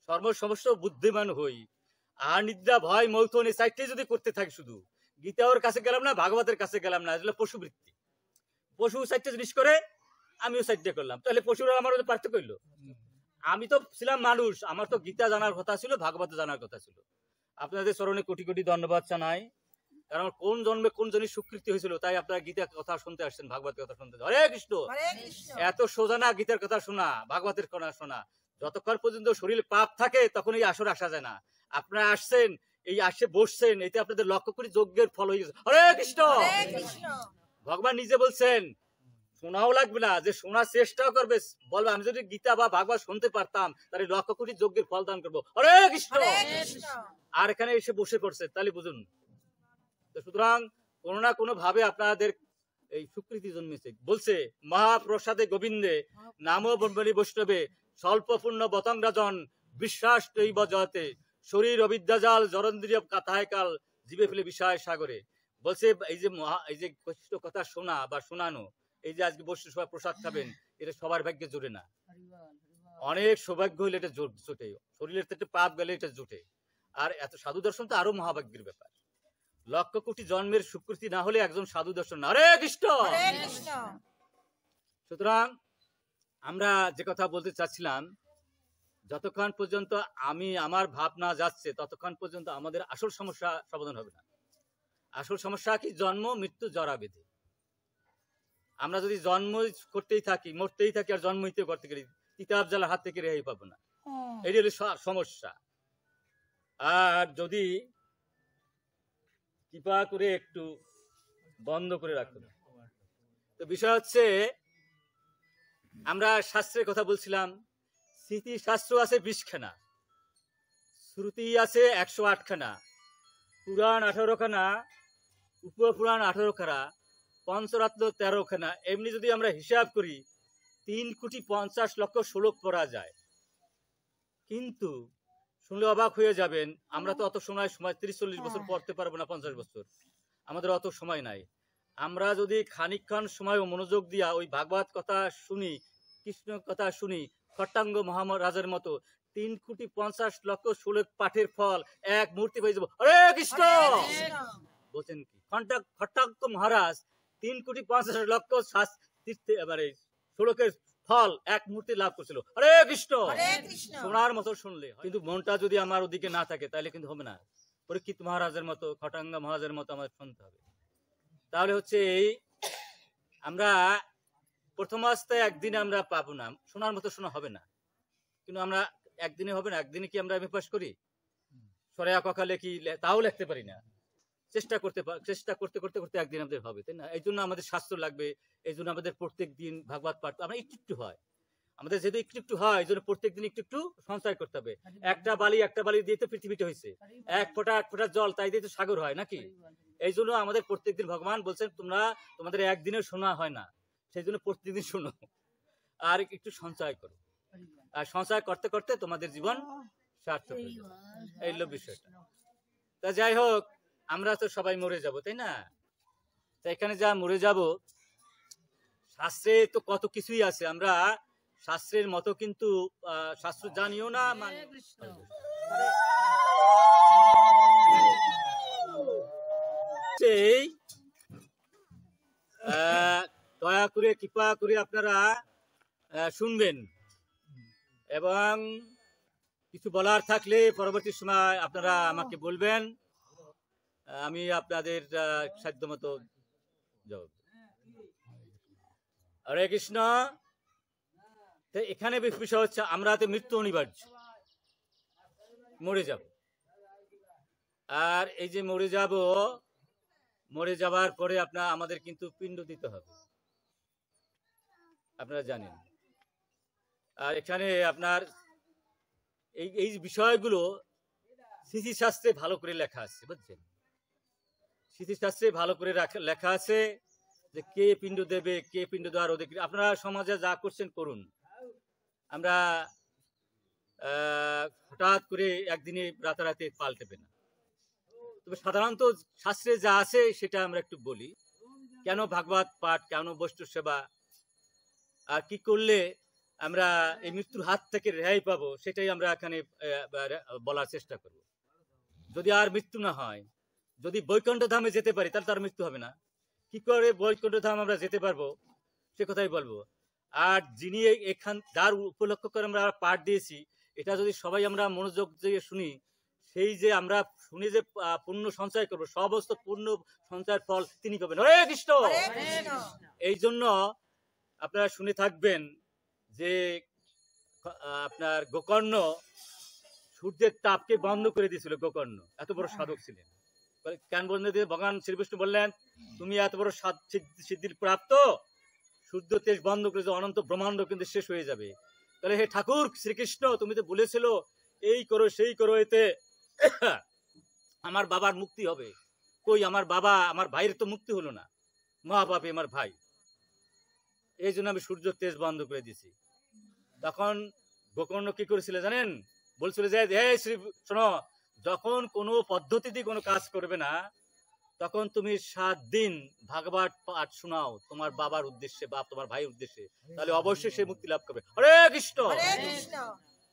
সর্বসমস্ত বুদ্ধিমান হই, আর নিদ্রা ভয় মৌথন এই সাইডটি যদি করতে থাকি, শুধু গীতা ওর কাছে গেলাম না, ভাগবতের কাছে গেলাম না, এগুলো পশুবৃত্তি। পশু সাইডটা জিনিস করে, আমিও সাইডটা করলাম, তাহলে পশুরা আমার পার্থক্য হইলো। আমি তো ছিলাম মানুষ, আমার তো গীতা জানার কথা ছিল, ভাগবত জানার কথা ছিল। আপনাদের চরণে কোটি কোটি ধন্যবাদ জানাই, কারণ কোন জন্মে কোন জনের স্বীকৃতি হয়েছিল, তাই আপনারা গীতার কথা শুনতে আসছেন, ভাগবতের কথা শুনতে। হরে কৃষ্ণ। এত সোজা না গীতার কথা শোনা, ভাগবতের কথা শোনা। যতক্ষণ পর্যন্ত শরীরে পাপ থাকে তখন এই আসর আসা যায় না। আপনারা আসছেন, এই আসে বসছেন, এতে আপনাদের লক্ষ্য কোটি যজ্ঞের ফল হয়ে গেছে। হরে কৃষ্ণ। ভগবান নিজে বলছেন, শোনাও লাগবে না, যে শোনার চেষ্টাও করবে, বলবে আমি যদি গীতা বা ভাগবত শুনতে পারতাম তাহলে লক্ষ কোটি যজ্ঞের ফল দান করবো। হরে কৃষ্ণ। আর এখানে এসে বসে পড়ছে, তাহলে বুঝুন। সুতরাং কোনো না কোনো ভাবে আপনাদের এই স্বীকৃতি জন্মেছে। বলছে, মহাপ্রসাদে গোবিন্দে নাম ব্রহ্মণী বৈষ্ণবে স্বল্প পূর্ণ বতং রাজন বিশ্বাস তৈব জয়তে শরীর অবিদ্যাজাল জরন্দ্রিয় কাথায় কাল জীবে ফেলে বিষয় সাগরে। বলছে এই যে কষ্ট কথা শোনা বা শোনানো, এই যে আজকে বসে সবাই প্রসাদ খাবেন, এটা সবার ভাগ্যে জোটে না। অনেক সৌভাগ্য হলে এটা জোটে, শরীরের থেকে পাপ গেলে এটা জোটে। আর এত সাধু দর্শন তো আরো মহাভাগ্যের ব্যাপার। লক্ষ কোটি জন্মের স্বীকৃতি না হলে একজন সাধু দর্শন না। হরে কৃষ্ণ। সুতরাং আমরা যে কথা বলতে চাচ্ছিলাম, যতক্ষণ পর্যন্ত আমি আমার ভাব না যাচ্ছে ততক্ষণ পর্যন্ত আমাদের আসল সমস্যা সমাধান হবে না। আসল সমস্যা কি? জন্ম মৃত্যু জরা ব্যাধি। আমরা যদি জন্ম করতেই থাকি, মরতেই থাকি, আর জন্ম হইতে করতে গেলে কিতাব জ্বালার হাত থেকে রেহাই পাবো না। এটি হলো সমস্যা। আর যদি কৃপা করে একটু বন্ধ করে রাখুন। তো বিষয় হচ্ছে, আমরা শাস্ত্রের কথা বলছিলাম। স্মৃতি শাস্ত্র আছে 20 খানা, শ্রুতি আছে 108 খানা, পুরাণ 18 খানা, উপপুরাণ 18 খানা, পঞ্চরত্ন 13 খানা। এমনি যদি আমরা হিসাব করি 3,50,00,000 শ্লোক পড়া যায়। কিন্তু শুনলে অবাক হয়ে যাবেন, আমরা তো অত সময় 30-40 বছর পড়তে পারবো না, 50 বছর, আমাদের অত সময় নাই। আমরা যদি খানিকক্ষণ সময় ও মনোযোগ দিয়া ওই ভাগবত কথা শুনি, কৃষ্ণ কথা শুনি, খট্টাঙ্গ মহারাজের মতো 3,50,00,000 ষোলক পাঠের ফল এক মূর্তি পেয়ে যাবো। হরে কৃষ্ণ বলছেন কি খট্টাঙ্গ মহারাজ 3,50,00,000 ষোলকের ফল এক মূর্তি লাভ করছিল। হরে কৃষ্ণ শোনার মতো শুনলে, কিন্তু মনটা যদি আমার ওদিকে না থাকে তাহলে কিন্তু হবে না। পরীক্ষিত মহারাজের মতো খট্টাঙ্গ মহারাজের মতো আমাদের শুনতে হবে। তাহলে হচ্ছে এই আমরা প্রথমাবস্থায় একদিনে আমরা পাবো না, শোনার মতো শোনা হবে না। কিন্তু আমরা একদিনে হবে না, একদিনে কি আমরা পাস করি? সরেয়া কখা লেখি তাও লিখতে পারি না। চেষ্টা করতে করতে করতে একদিন আমাদের হবে, তাই না? এই জন্য আমাদের শাস্ত্র লাগবে, এই জন্য আমাদের প্রত্যেক দিন ভাগবত পাঠ আমরা একটু হয়, আমাদের যেহেতু একটু হয় এই জন্য প্রত্যেক দিন একটু সঞ্চয় করতে হবে। একটা বালি দিয়ে তো পৃথিবীটা হয়েছে, এক ফোঁটা জল তাই দিয়ে তো সাগর হয় নাকি? এই জন্য আমাদের প্রত্যেকদিন ভগবান বলছেন তোমাদের একদিনে শোনা হয় না, সেই জন্য প্রত্যেকদিন শোনো আর একটু সঞ্চয় করো, আর সঞ্চয় করতে করতে তোমাদের জীবন সার্থক হয়ে যাবে। এই হলো বিষয়টা। তা যাই হোক, আমরা তো সবাই মরে যাব, তাই না? তা এখানে যা মরে যাব, শাস্ত্রে তো কত কিছুই আছে, আমরা শাস্ত্রের মতো কিন্তু শাস্ত্র জানিও না দয়া করে কৃপা করে আপনারা শুনবেন, এবং কিছু বলার থাকলে পরবর্তী সময় আপনারা আমাকে বলবেন, আমি আপনাদের সাধ্য মতো জবাব। হরে কৃষ্ণ। এখানে বিষয় হচ্ছে আমরা তো মৃত্যু অনিবার্য, মরে যাব। আর এই যে মরে যাবার পরে আমাদের কিন্তু পিণ্ড দিতে হবে, আপনারা জানেন। আর এখানে আপনার এই বিষয়গুলো স্মৃতিশাস্ত্রে ভালো করে লেখা আছে, বুঝছেন? স্মৃতিশাস্ত্রে ভালো করে লেখা আছে যে কে পিণ্ড দেবে, কে পিণ্ড দেওয়ার অধিকারী। আপনারা সমাজে যা করছেন করুন, আমরা হঠাৎ করে একদিনে রাতারাতি পাল্টেবে না। তবে সাধারণত শাস্ত্রে যা আছে সেটা আমরা একটু বলি, কেন ভাগবত পাঠ, কেন বৈষ্ণব সেবা, আর কি করলে আমরা এই মৃত্যুর হাত থেকে রেহাই পাবো, সেটাই আমরা এখানে বলার চেষ্টা করব। যদি আর মৃত্যু না হয়, যদি বৈকুণ্ঠ ধামে যেতে পারি, তাহলে তার মৃত্যু হবে না। কি করে বৈকুণ্ঠ ধাম আমরা যেতে পারবো সে কথাই বলবো। আর যিনি যার উপলক্ষ করে আমরা পাঠ দিয়েছি, এটা যদি সবাই আমরা মনোযোগ দিয়ে শুনি, সেই যে আমরা শুনি যে পুণ্য সঞ্চয় করবো, সমস্ত পুণ্য সঞ্চয়ের ফল তিনি পাবেন। হরে কৃষ্ণ। এই জন্য আপনারা শুনে থাকবেন যে আপনার গোকর্ণ সূর্যের তাপকে বন্ধ করে দিয়েছিল। গোকর্ণ এত বড় সাধক ছিলেন, কেন বললেন? ভগবান শ্রীবিষ্ণু বললেন, তুমি এত বড় সিদ্ধির প্রাপ্ত, সূর্য তেজ বন্ধ করে অনন্ত ব্রহ্মাণ্ড কিন্তু শেষ হয়ে যাবে। তাহলে হে ঠাকুর শ্রীকৃষ্ণ, তুমি তো বলেছিল এই করো সেই করো, এতে আমার বাবার মুক্তি হবে। কই আমার বাবা, আমার ভাইয়ের তো মুক্তি হলো না, মহাপাপী আমার ভাই, এই জন্য আমি সূর্য তেজ বন্ধ করে দিয়েছি। তখন গোকর্ণ কি করেছিল জানেন? বলছিল যে হে শ্রী শোনো, যখন কোনো পদ্ধতিতে কোনো কাজ করবে না, তখন তুমি 7 দিন ভাগবত পাঠ শোনাও তোমার বাবার উদ্দেশ্যে বা তোমার ভাইয়ের উদ্দেশ্যে, তাহলে অবশ্যই সে মুক্তি লাভ করবে। হরে কৃষ্ণ।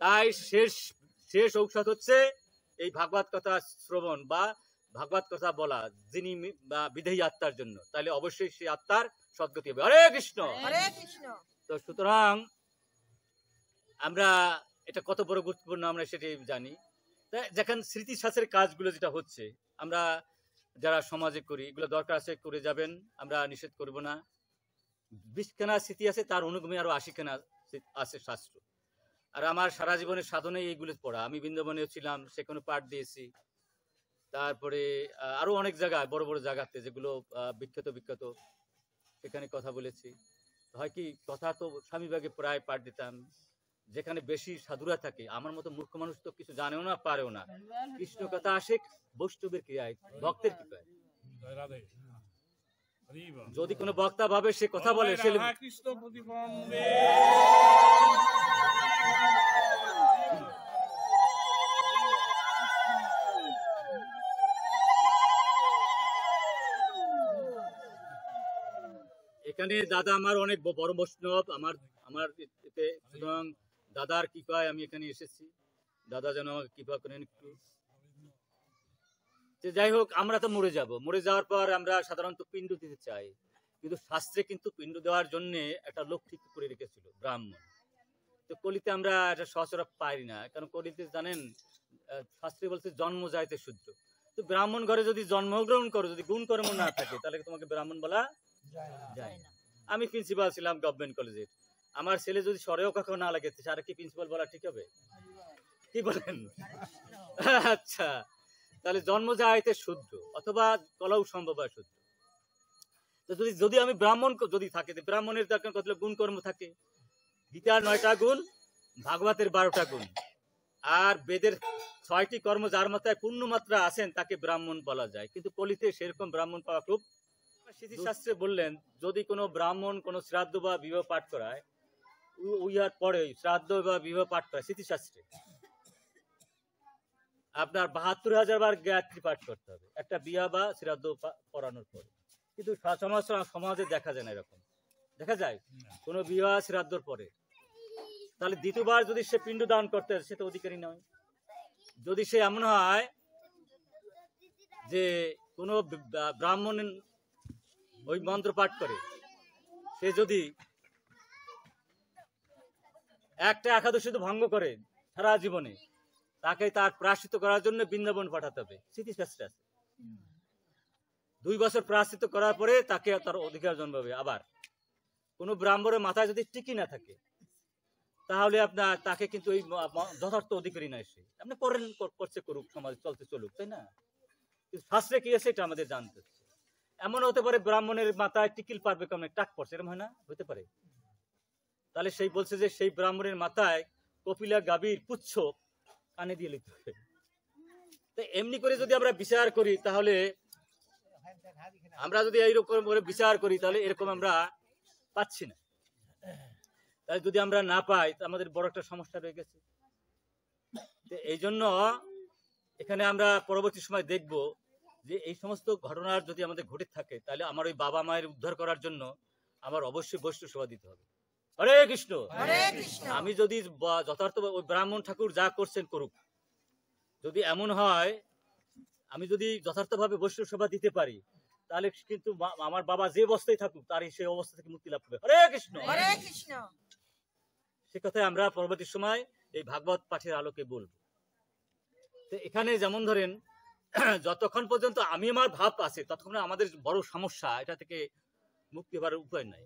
তাই শেষ ঔষধ হচ্ছে এই ভাগবত কথা শ্রবণ বা ভাগবত কথা বলা, যিনি বিদেহী আত্মার জন্য, তাহলে অবশ্যই সেই আত্মার সদ্গতি হবে। হরে কৃষ্ণ। তো সুতরাং আমরা এটা কত বড় গুরুত্বপূর্ণ আমরা সেটাই জানি। যেখানে স্মৃতিশাস্ত্রের কাজগুলো যেটা হচ্ছে, আমরা যারা সমাজে করি, এগুলো দরকার আছে, করে যাবেন, আমরা নিষেধ করব না। 20খানা স্মৃতি আছে, তার অনুগামী আরো 80খানা আছে শাস্ত্র। আর আমার সারা জীবনের সাধনে এইগুলো পড়া। আমি বৃন্দাবনেও ছিলাম, সেখানে পাঠ দিয়েছি। তারপরে আরো অনেক জায়গায়, বড় বড় জায়গাতে যেগুলো বিখ্যাত, সেখানে কথা বলেছি। হয় কি, কথা তো স্বামীবাগে প্রায় পাঠ দিতাম। যেখানে বেশি সাধুরা থাকে, আমার মতো মূর্খ মানুষ তো কিছু জানেও না, পারেও না। কৃষ্ণ কথা আসে বৈষ্ণবের ক্রিয়ায়, ভক্তের কৃপায়। যদি কোনো বক্তা ভাবে সে কথা বলে, সে এখানে দাদা আমার অনেক বড় বৈষ্ণব, আমার এতে সুতরাং দাদার কৃপায় আমি এখানে এসেছি, দাদা যেন আমাকে কৃপা করেন একটু। যাই হোক, আমরা তো মরে যাব, মরে যাওয়ার পর আমরা সাধারণত পিণ্ড দিতে চাই, কিন্তু শাস্ত্রে কিন্তু পিণ্ড দেওয়ার জন্য একটা লোক ঠিক করে রেখেছিল, ব্রাহ্মণ। তো কলিতে আমরা এটা সচরাচর পাই না, কারণ কলিতে জানেন শাস্ত্রে বলছে জন্ম যাইতে শুদ্ধ। তো ব্রাহ্মণ ঘরে যদি জন্মগ্রহণ করো, যদি গুণ কর্ম না থাকে, তাহলে তোমাকে ব্রাহ্মণ বলা যায় না। আমি প্রিন্সিপাল ছিলাম গভর্নমেন্ট কলেজের, আমার ছেলে যদি সরেও কখনো না লাগে, তার কি প্রিন্সিপাল বলা ঠিক হবে? কি বলেন? আচ্ছা, তাহলে জন্ম যাইতে শুদ্ধ অথবা কলৌ সম্ভব শুদ্ধ। তো যদি আমি ব্রাহ্মণ যদি থাকে, ব্রাহ্মণের কত গুণ কর্ম থাকে, গীতার 9টা গুণ, ভাগবতের 12টা গুণ, আর বেদের 6টি কর্ম যার মাথায় পূর্ণ মাত্রা আছেন তাকে ব্রাহ্মণ বলা যায়। কিন্তু কলিতে সেরকম ব্রাহ্মণ পাওয়া খুব। স্মৃতিশাস্ত্রে বললেন, যদি কোনো ব্রাহ্মণ কোনো শ্রাদ্ধ বা বিবাহ পাঠ করায়, উইয়ার পরে শ্রাদ্ধ বা বিবাহ পাঠ করায় স্মৃতিশাস্ত্রে আপনার 72,000 বার গায়ত্রী পাঠ করতে হবে একটা বিয়া বা শ্রাদ্ধ পড়ানোর পরে। কিন্তু সমাজে দেখা যায় না, এরকম দেখা যায় কোনো বিবাহ শ্রাদ্ধর পরে। তাহলে দ্বিতীয়বার যদি সে পিণ্ড দান করতে হয়, সে তো অধিকারী নয়। যদি সে এমন হয় যে কোনো ব্রাহ্মণ ওই মন্ত্র পাঠ করে, সে যদি একটা একাদশী ভঙ্গ করে সারা জীবনে, তাকে তার প্রায়শ্চিত্ত করার জন্য বৃন্দাবন পাঠাতে হবে, স্মৃতিশাস্ত্রে আছে। 2 বছর প্রায়শ্চিত্ত করার পরে তাকে তার অধিকার জন্মাবে। আবার কোন ব্রাহ্মণের মাথায় যদি টিকি না থাকে, তাহলে আপনার তাকে কিন্তু ওই যথার্থ অধিকারী নয়। সে আপনি করেন, করছে করুক, সমাজ চলতে চলুক, তাই না? কিন্তু শাস্ত্রে কি আছে এটা আমাদের জানতে হচ্ছে। এমন হতে পারে ব্রাহ্মণের মাথায় টিকিল পারবে কেমন, টাক পড়ছে, এরকম হয় না? হতে পারে। তাহলে সেই বলছে যে সেই ব্রাহ্মণের মাথায় কপিলা গাভীর পুচ্ছ কানে দিয়ে লিখতে হবে। তো এমনি করে যদি আমরা বিচার করি, তাহলে আমরা যদি এইরকম করে বিচার করি, তাহলে এরকম আমরা পাচ্ছি না। তাই যদি আমরা না পাই, আমাদের বড় একটা সমস্যা রয়ে গেছে। এই জন্য এখানে আমরা পরবর্তী সময় দেখব যে এই সমস্ত ঘটনার যদি আমাদের ঘটে থাকে, তাহলে আমার ওই বাবা মায়ের উদ্ধার করার জন্য আমার অবশ্যই বৈষ্ণব সেবা দিতে হবে। হরে কৃষ্ণ। আমি যদি যথার্থ ওই ব্রাহ্মণ ঠাকুর যা করছেন করুক, যদি এমন হয় আমি যদি যথার্থভাবে বৈষ্ণব সেবা দিতে পারি, তাহলে কিন্তু আমার বাবা যে অবস্থায় থাকুক, তার সেই অবস্থা থেকে মুক্তি লাভ করবে। হরে কৃষ্ণ। সে কথায় আমরা পরবর্তী সময় এই ভাগবত পাঠের আলোকে বলবো। তো এখানে যেমন ধরেন, যতক্ষণ পর্যন্ত আমি আমার ভাব আছে, ততক্ষণ আমাদের বড় সমস্যা, এটা থেকে মুক্তি হবার উপায় নাই।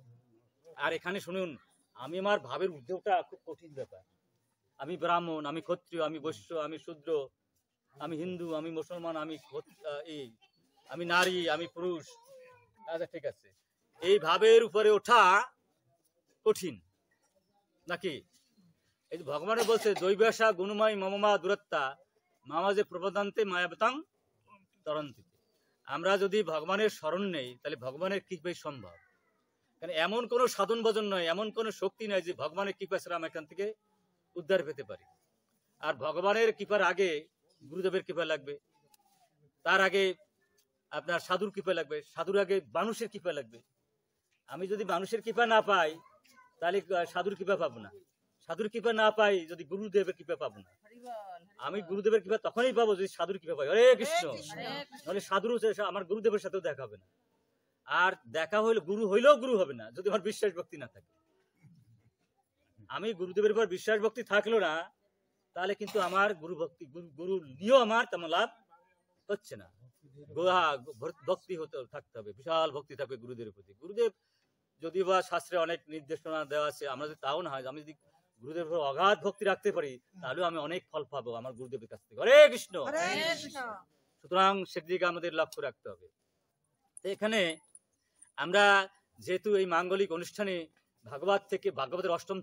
আর এখানে শুনুন, আমি আমার ভাবের উদ্যোগটা খুব কঠিন ব্যাপার। আমি ব্রাহ্মণ, আমি ক্ষত্রিয়, আমি বৈশ্য, আমি শূদ্র, আমি হিন্দু, আমি মুসলমান, আমি নারী, আমি পুরুষ। আচ্ছা, ঠিক আছে, এই ভাবের উপরে ওঠা কঠিন নাকি? এই যে ভগবানে বলছে, দৈবাসা গুণময় মমমা দূরত্বা মামাজে প্রবদান্তে মায়াবতাং তরন্তি। আমরা যদি ভগবানের শরণ নেই, তাহলে ভগবানের কৃপাই সম্ভব। কারণ এমন কোন সাধন ভজন নয়, এমন কোন শক্তি নয় যে ভগবানের কৃপা ছাড়া আমরা এখান থেকে উদ্ধার পেতে পারি। আর ভগবানের কৃপার আগে গুরুদেবের কৃপা লাগবে, তার আগে আপনার সাধুর কৃপা লাগবে, সাধুর আগে মানুষের কৃপা লাগবে। আমি যদি মানুষের কৃপা না পাই, তাহলে সাধুর কৃপা পাবো না। সাধুর কৃপা না পাই যদি গুরুদেবের কৃপা পাবো না। আমি গুরুদেবের কৃপা তখনই পাবো যদি সাধুর কৃপা পাই। হরে কৃষ্ণ। তাহলে সাধুর আমার গুরুদেবের সাথেও দেখা হবে না। আর দেখা হইলে গুরু হইলেও গুরু হবে না যদি আমার বিশ্বাস ভক্তি না থাকে। আমি গুরুদেবের উপর বিশ্বাস ভক্তি থাকলো না, তাহলে কিন্তু আমার গুরু নিয়েও আমার তেমন লাভ হচ্ছে না। ভক্তি হতে থাকতে হবে, বিশাল ভক্তি থাকবে গুরুদেবের প্রতি। গুরুদেব যদি বা শাস্ত্রে অনেক নির্দেশনা দেওয়া আছে, আমরা যদি তাও না হয়, আমি যদি গুরুদেবের উপর অগাধ ভক্তি রাখতে পারি, তাহলেও আমি অনেক ফল পাবো আমার গুরুদেবের কাছ থেকে। হরে কৃষ্ণ। সুতরাং সেদিকে আমাদের লক্ষ্য রাখতে হবে। এখানে আমরা যেহেতু এই মাঙ্গলিক অনুষ্ঠানে ভাগবত থেকে, ভাগবতের অষ্টম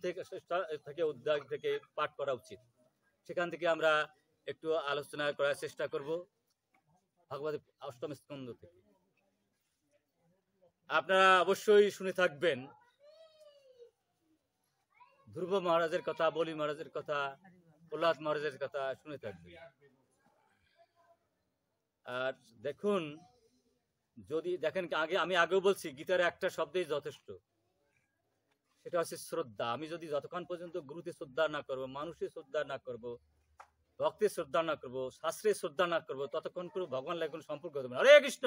থেকে অধ্যায় থেকে পাঠ করা উচিত, সেখান থেকে আমরা একটু আলোচনা করার চেষ্টা করব। ভাগবতের অষ্টম স্কন্ধ থেকে আপনারা অবশ্যই শুনে থাকবেন ধ্রুব মহারাজের কথা, বলি মহারাজের কথা, প্রহ্লাদ মহারাজের কথা শুনে থাকবেন। আর দেখুন, যদি দেখেন, আমি আগেও বলছি, গীতার একটা শব্দেই যথেষ্ট। সেটা হচ্ছে শ্রদ্ধা। আমি যদি যতক্ষণ পর্যন্ত গুরুতে শ্রদ্ধা না করবো, মানুষের শ্রদ্ধা না করবো, ভক্তের শ্রদ্ধা না করবো, শাস্ত্রের শ্রদ্ধা না করবো, ততক্ষণ করে ভগবান লাগে কোনো সম্পর্ক হবে না। হরে কৃষ্ণ।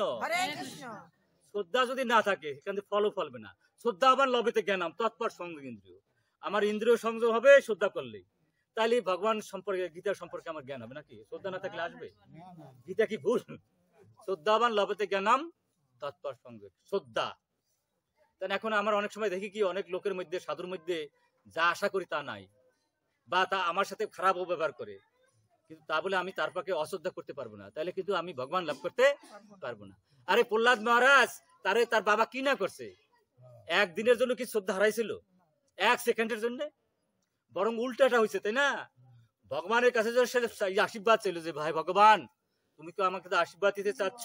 শ্রদ্ধা যদি না থাকে সেখানে ফলও ফলবে না। শ্রদ্ধা আবার লবেতে জ্ঞানাম তৎপর সংযোগ ইন্দ্রিয়। আমার ইন্দ্রিয় সংযোগ হবে শ্রদ্ধা করলেই, তাহলে ভগবান সম্পর্কে, গীতার সম্পর্কে আমার জ্ঞান হবে নাকি? শ্রদ্ধা না থাকলে আসবে? গীতা কি ভুল? শ্রদ্ধাবান লবেতে জ্ঞানাম তৎপর সংযোগ, শ্রদ্ধা। তাই এখন আমার অনেক সময় দেখি কি, অনেক লোকের মধ্যে, সাধুর মধ্যে যা আশা করি তা নাই, বা তা আমার সাথে খারাপ ব্যবহার করে, কিন্তু তা বলে আমি তার পাকে অশ্রদ্ধা করতে পারবো না, তাহলে কিন্তু আমি ভগবান লাভ করতে পারবো না। আরে প্রহ্লাদ মহারাজ তার বাবা কি না করছে? একদিনের জন্য কি শ্রদ্ধা হারাইছিল? এক সেকেন্ডের জন্য? বরং উল্টাটা হয়েছে, তাই না? ভগবানের কাছে আশীর্বাদ ছিল যে ভাই ভগবান, তুমি তো আমাকে আশীর্বাদ দিতে চাচ্ছ,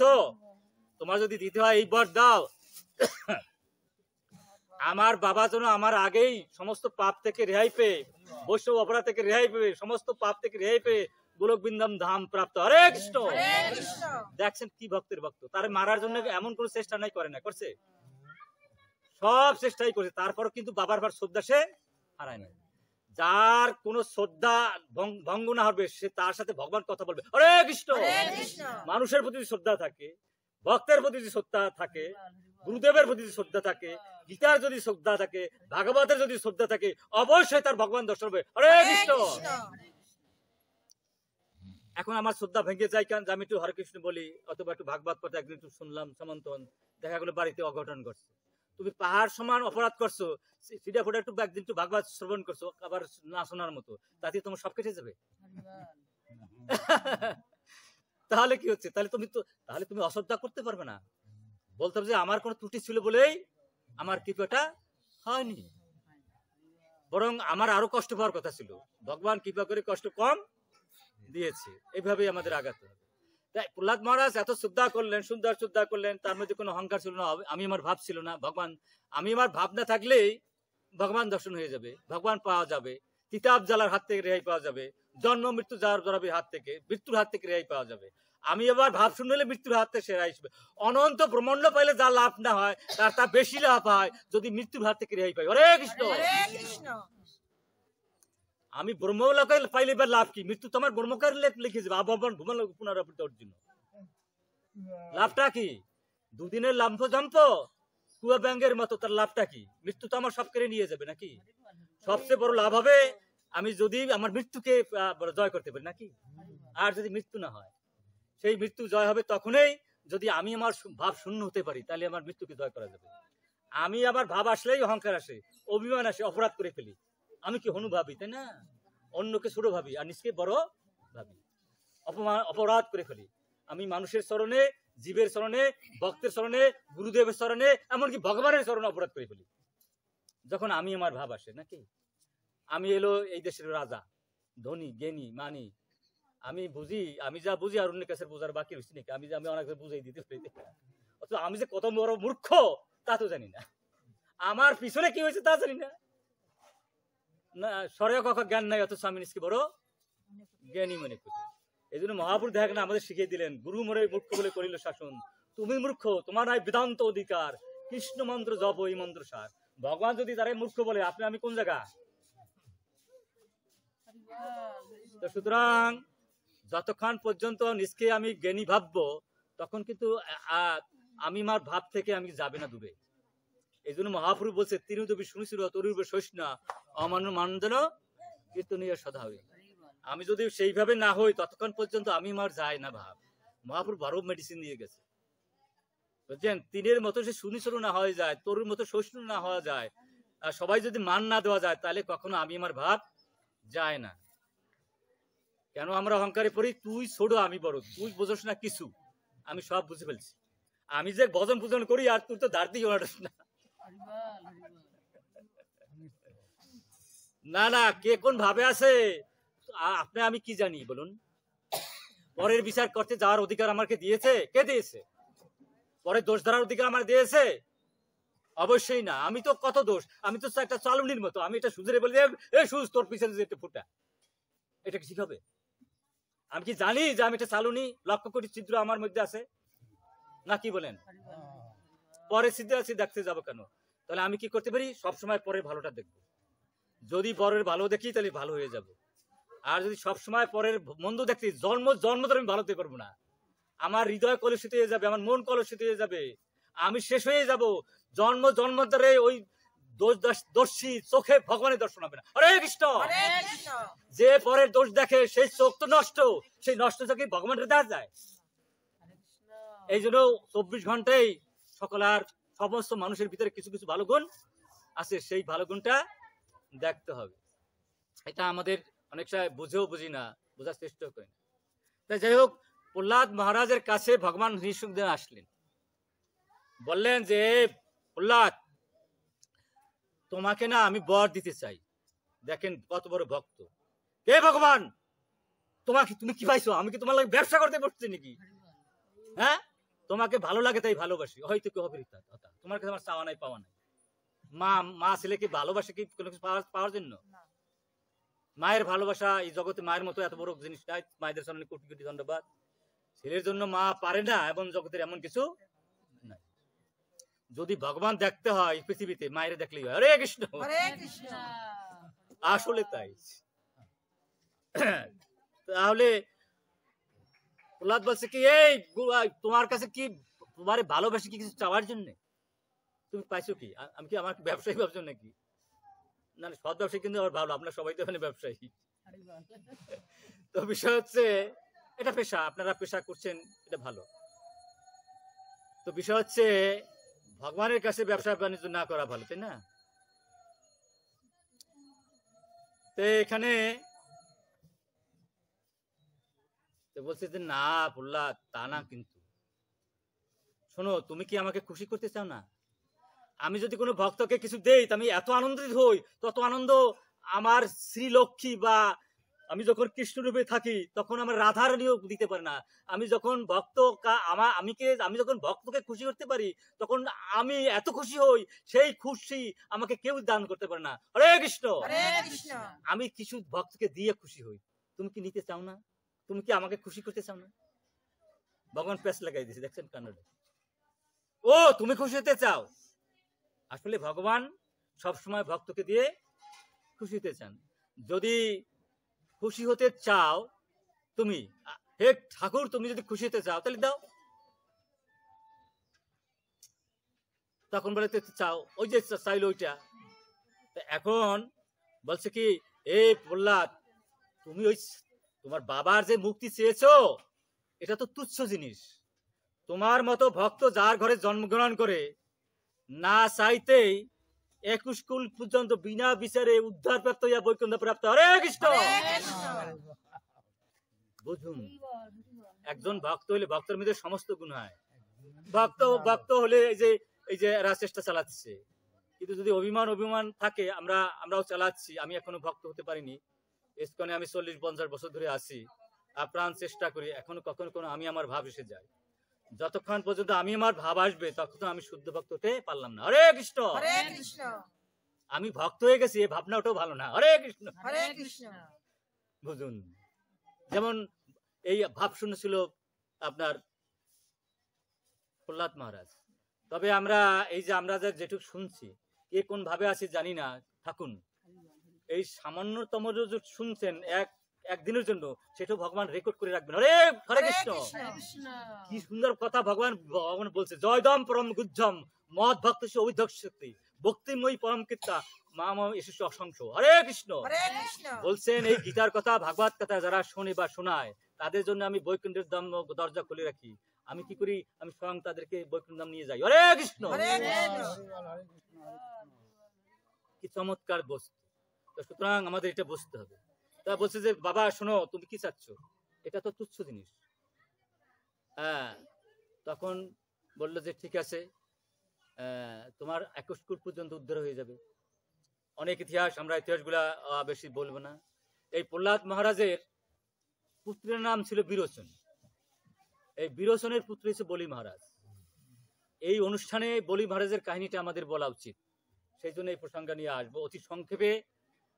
তোমার যদি দিতে হয় এই বর দাও, আমার বাবা যেন আমার আগেই সমস্ত পাপ থেকে রেহাই পেয়ে, বৈষ্ণব অপরাধ থেকে রেহাই পেয়ে, সমস্ত পাপ থেকে রেহাই পেয়ে গোলক বৃন্দাবন ধাম প্রাপ্ত। হরে কৃষ্ণ। দেখছেন কি ভক্তের ভক্ত, তার মারার জন্য এমন কোন চেষ্টা নাই, করে না, করছে? সব চেষ্টাই করছে, তারপর কিন্তু বাবার ভার শ্রদ্ধা সে হারায় না। যার কোন শ্রদ্ধা ভঙ্গ না হবে, সে তার সাথে ভগবান কথা বলবে। হরে কৃষ্ণ। মানুষের প্রতি শ্রদ্ধা থাকে, ভক্তের প্রতি শ্রদ্ধা থাকে, গুরুদেবের প্রতি শ্রদ্ধা থাকে, গীতার যদি শ্রদ্ধা থাকে, ভাগবতের যদি শ্রদ্ধা থাকে, অবশ্যই তার ভগবান দর্শন হবে। হরে কৃষ্ণ। এখন আমার শ্রদ্ধা ভেঙে যায় কেন? আমি একটু হরে কৃষ্ণ বলি অথবা একটু ভাগবত কথা একদিন একটু শুনলাম, সমন্তন দেখা গেলো বাড়িতে অঘটন ঘটছে। তুমি পাহাড় সমান অপরাধ করছো, সিধা ফোটা একটু একদিন একটু ভাগবত শ্রবণ করছো, আবার না শোনার মতো, তাতে তোমার সব কেটে যাবে। তাহলে কি হচ্ছে? তাহলে তুমি অশ্রদ্ধা করতে পারবে না। বলতে হবে যে আমার কোনো ত্রুটি ছিল বলেই আমার কৃপাটা হয়নি, বরং আমার আরো কষ্ট পাওয়ার কথা ছিল, ভগবান কৃপা করে কষ্ট কম দিয়েছে। এইভাবেই আমাদের আগাতে হবে। তাই প্রহ্লাদ মহারাজ এত শ্রদ্ধা করলেন, সুন্দর শ্রদ্ধা করলেন, তার মধ্যে কোনো অহংকার ছিল না, আমি আমার ভাব ছিল না। ভগবান, আমি আমার ভাব না থাকলেই ভগবান দর্শন হয়ে যাবে, ভগবান পাওয়া যাবে, তিতাব জ্বালার হাত থেকে রেহাই পাওয়া যাবে, জন্ম মৃত্যু জরাবির হাত থেকে, মৃত্যুর হাত থেকে রেহাই পাওয়া যাবে। আমি এবার ভাব শুনলে মৃত্যুর হাত থেকে রেহাই আসবে। অনন্ত ব্রহ্মাণ্ড পাইলে যা লাভ না হয় তার তা বেশি লাভ হয় যদি মৃত্যুর হাত থেকে রেহাই পাই। হরে কৃষ্ণ। আমি ব্রহ্মলোকে পাইলে এবার লাভ কি? মৃত্যু তো আমার ব্রহ্মকার লিখে যাবে, আবহাওয়ান ভূমান পুনরাবৃত্ত অর্জুন। লাভটা কি? দুদিনের লাম্প জম্প কুয়া ব্যাঙ্গের মতো, তার লাভটা কি? মৃত্যু তো আমার সব কেড়ে নিয়ে যাবে নাকি? সবচেয়ে বড় লাভ হবে আমি যদি আমার মৃত্যুকে জয় করতে পারি নাকি? আর যদি মৃত্যু না হয়, সেই মৃত্যু জয় হবে তখনই যদি আমি আমার ভাব শূন্য হতে পারি, তাহলে আমার মৃত্যুকে জয় করা যাবে। আমি আবার ভাব আসলেই অহংকার আসে, অভিমান আসে, অপরাধ করে ফেলি। আমি কি হনু ভাবি, তাই না? অন্যকে ছোট ভাবি আর নিজকে বড় ভাবি, অপরাধ করে ফেলি। আমি মানুষের চরণে, জীবের চরণে, ভক্তের চরণে, গুরুদেবের চরণে, এমনকি ভগবানের চরণে অপরাধ করে ফেলি যখন আমি আমার ভাব আসে নাকি? আমি এলো এই দেশের রাজা, ধনী, জ্ঞানী, মানি, আমি বুঝি, আমি যা বুঝি আর অন্য কাছে বোঝার বাকি হচ্ছে নাকি? আমি অনেক বুঝাই দিতে পারি, অথচ আমি যে কত বড় মূর্খ তা তো জানি না, আমার পিছনে কি হয়েছে তা জানি না। সরে কথা জ্ঞান নাই, অথচ আমি নিজকে বড় জ্ঞানী মনে করি। এই জন্য মহাপুরুষ দেখা না আমাদের শিখিয়ে দিলেন, গুরু মরে মূর্খ বলে করিল শাসন, তুমি মূর্খ, তোমার নাই বেদান্ত অধিকার, কৃষ্ণ মন্ত্র জপ এই মন্ত্র সার। ভগবান যদি তারাই মূর্খ বলে, আপনি আমি কোন জায়গা? সুতরাং যতক্ষণ পর্যন্ত নিজকে আমি জ্ঞানী ভাববো, তখন কিন্তু আমি আমার ভাব থেকে আমি যাবে না দূরে। এই জন্য মহাপুরুষ বলছে, তিনুদবি শুনিছিল তরুবে সৈষ্ণা অমান্য মানদন কীর্তনীয় সদা হই। আমি যদি সেইভাবে না হই ততক্ষণ পর্যন্ত আমি আমার যায় না ভাব। মহাপুরুষ বড় মেডিসিন দিয়ে গেছে, বুঝছেন? তিনের মতো সে শুনিছিল না হয়ে যায়, তরুর মতো সৈষ্ণু না হওয়া যায়, আর সবাই যদি মান না দেওয়া যায়, তাহলে কখনো আমি আমার ভাব যায় না। কেন আমরা অহংকারে পড়ি? তুই ছোট আমি বড়, তুই বোঝস না কিছু, আমি সব বুঝে ফেলছি। আমি যে ভজন পূজন করি আর তুই তো ধার দিয়ে না। না না, কে কোন ভাবে আছে আপনি আমি কি জানি বলুন? পরের বিচার করতে যাওয়ার অধিকার আমাকে দিয়েছে কে? দিয়েছে। পরের দোষ ধরার অধিকার আমার দিয়েছে? অবশ্যই না। আমি তো কত দোষ, আমি তো একটা চালুনির মতো, আমি এটা সুজরে বলি এই সুজ তোর পিছনে যে ফুটা, এটা কি ঠিক হবে? আমি কি জানি যে আমি একটা চালুনি, লক্ষ্য কোটি ছিদ্র আমার মধ্যে আছে না? কি বলেন? পরে সিদ্ধে আছে দেখতে যাবো কেন? তাহলে আমি কি করতে পারি, সবসময় পরের ভালোটা দেখবো। যদি পরের ভালো দেখি তাহলে ভালো হয়ে যাব, আর যদি সবসময় পরের মন্দ দেখি জন্ম ধরে আমি ভালো হতে পারবো না। আমার হৃদয় কলুষিত হয়ে যাবে, আমার মন কলুষিত হয়ে যাবে, আমি শেষ হয়ে যাব। জন্ম ধরে ওই দোষী চোখে ভগবানের দর্শন হবে না। হরে কৃষ্ণ। যে পরের দোষ দেখে সেই চোখ তো নষ্ট, সেই নষ্ট চোখে ভগবানের দেখা যায়। এই জন্য 24 ঘন্টায় সকলার সমস্ত মানুষের ভিতরে কিছু কিছু ভালো গুণ আছে, সেই ভালো গুণটা দেখতে হবে। এটা আমাদের অনেক সময় বুঝেও বুঝি না, বোঝার চেষ্টা করি না। তাই যাই হোক, প্রহ্লাদ মহারাজের কাছে ভগবান নৃসিংহদেব আসলেন, বললেন যে প্রহ্লাদ, তোমাকে না আমি বর দিতে চাই। দেখেন কত বড় ভক্ত। হে ভগবান, তুমি কি পাইছো? আমি কি তোমার লাগে ব্যবসা করতে বসছি নাকি? হ্যাঁ, তোমাকে ভালো লাগে তাই ভালোবাসি, হয়তো কেউ হবে তোমার কাছে আমার চাওয়া নাই পাওয়া নাই। মা ছেলেকে ভালোবাসে কি কোনো কিছু পাওয়ার জন্য? মায়ের ভালোবাসা এই জগতে মায়ের মতো এত বড় জিনিস নাই। মায়েদের সামনে কোটি কোটি ধন্যবাদ। ছেলের জন্য মা পারে না, এবং জগতের এমন কিছু নাই। যদি ভগবান দেখতে হয় পৃথিবীতে, মায়ের দেখলেই হয়। হরে কৃষ্ণ। আসলে তাই। তাহলে প্রহ্লাদ বলছে কি, এই তোমার কাছে কি তোমার ভালোবাসি কি কিছু চাওয়ার জন্য? তুমি পাইছো কি? আমি কি আমার ব্যবসায়ী ভাবছো নাকি? না, সৎ ব্যবসায়ী কিন্তু আবার ভালো, আপনার সবাই তো এখানে ব্যবসায়ী। তো বিষয় হচ্ছে, এটা পেশা, আপনারা পেশা করছেন, এটা ভালো। তো বিষয় হচ্ছে, ভগবানের কাছে ব্যবসা বাণিজ্য না করা ভালো, তাই না? তো এখানে বলছে যে না প্রহ্লাদ, তা না, কিন্তু শোনো, তুমি কি আমাকে খুশি করতে চাও না? আমি যদি কোনো ভক্তকে কিছু দেই, আমি এত আনন্দিত হই, তত আনন্দ আমার শ্রীলক্ষ্মী বা আমি যখন কৃষ্ণ রূপে থাকি তখন আমার রাধার নিয়োগ দিতে পারে না। আমি যখন আমি যখন ভক্তকে খুশি করতে পারি, তখন আমি এত খুশি হই, সেই খুশি আমাকে কেউ দান করতে পারে না। হরে কৃষ্ণ। আমি কিছু ভক্তকে দিয়ে খুশি হই, তুমি কি নিতে চাও না? তুমি কি আমাকে খুশি করতে চাও না? ভগবান পেস লাগাই দিয়েছে, দেখছেন কান্নাটা। ও, তুমি খুশি হতে চাও? আসলে ভগবান সবসময় ভক্তকে দিয়ে খুশি হতে চান। যদি খুশি হতে চাও তুমি, হে ঠাকুর, তুমি যদি খুশি হতে চাও তাহলে দাও। তখন বলে চাও, ওই যে চাইলো ওইটা। এখন বলছে কি, এই প্রহ্লাদ, তুমি ওই তোমার বাবার যে মুক্তি চেয়েছো, এটা তো তুচ্ছ জিনিস। তোমার মতো ভক্ত যার ঘরে জন্মগ্রহণ করে, না চাইতেই 21 কুল পর্যন্ত বিনা বিচারে উদ্ধার প্রাপ্ত হইয়া বৈকুণ্ঠ প্রাপ্ত। হরে কৃষ্ণ। বুঝুন, একজন ভক্ত হলে ভক্তের মধ্যে সমস্ত গুণ হয়। ভক্ত হলে এই যে এরা চেষ্টা চালাচ্ছে, কিন্তু যদি অভিমান থাকে, আমরাও চালাচ্ছি। আমি এখনো ভক্ত হতে পারিনি, ইসকনে আমি 40-50 বছর ধরে আছি, আপ্রাণ চেষ্টা করি, এখনো কখনো আমি আমার ভাব এসে যায়। যতক্ষণ পর্যন্ত আমি আমার ভাব আসবে, তখন আমি শুদ্ধ ভক্ত হতে পারলাম না। হরে কৃষ্ণ। আমি ভক্ত হয়ে গেছি, এই ভাবনা ওটাও ভালো না। হরে কৃষ্ণ। বুঝুন, যেমন এই ভাব শুনেছিল আপনার প্রহ্লাদ মহারাজ। তবে আমরা যেটুকু শুনছি, কে কোন ভাবে আছি জানি না, থাকুন। এই সামান্যতম যে শুনছেন একদিনের জন্য, সেটা ভগবান রেকর্ড করে রাখবেন। হরে কৃষ্ণ। কি সুন্দর কথা ভগবান বলছে, জয়দম পরম গুজ্জম মদ ভক্ত অভিধক শক্তি ভক্তিময়ী পরম কীর্তা মাম এসে অসংখ্য। হরে কৃষ্ণ। বলছেন এই গীতার কথা, ভাগবত কথা যারা শোনে বা শোনায়, তাদের জন্য আমি বৈকুণ্ঠের দরজা খুলে রাখি। আমি কি করি? আমি স্বয়ং তাদেরকে বৈকুণ্ঠ ধাম নিয়ে যাই। হরে কৃষ্ণ। কি চমৎকার বস্তু। সুতরাং আমাদের এটা বুঝতে হবে। তা বলছে যে বাবা শোনো, তুমি কি চাচ্ছ? এটা তো তুচ্ছ জিনিস। হ্যাঁ, তখন বললো যে ঠিক আছে, তোমার 21 কুল পর্যন্ত উদ্ধার হয়ে যাবে। অনেক ইতিহাস, আমরা ইতিহাসগুলা বেশি বলবো না। এই প্রহ্লাদ মহারাজের পুত্রের নাম ছিল বিরোচন। এই বিরোচনের পুত্র হচ্ছে বলি মহারাজ। এই অনুষ্ঠানে বলি মহারাজের কাহিনীটা আমাদের বলা উচিত, সেই জন্য এই প্রসঙ্গ নিয়ে আসবো অতি সংক্ষেপে।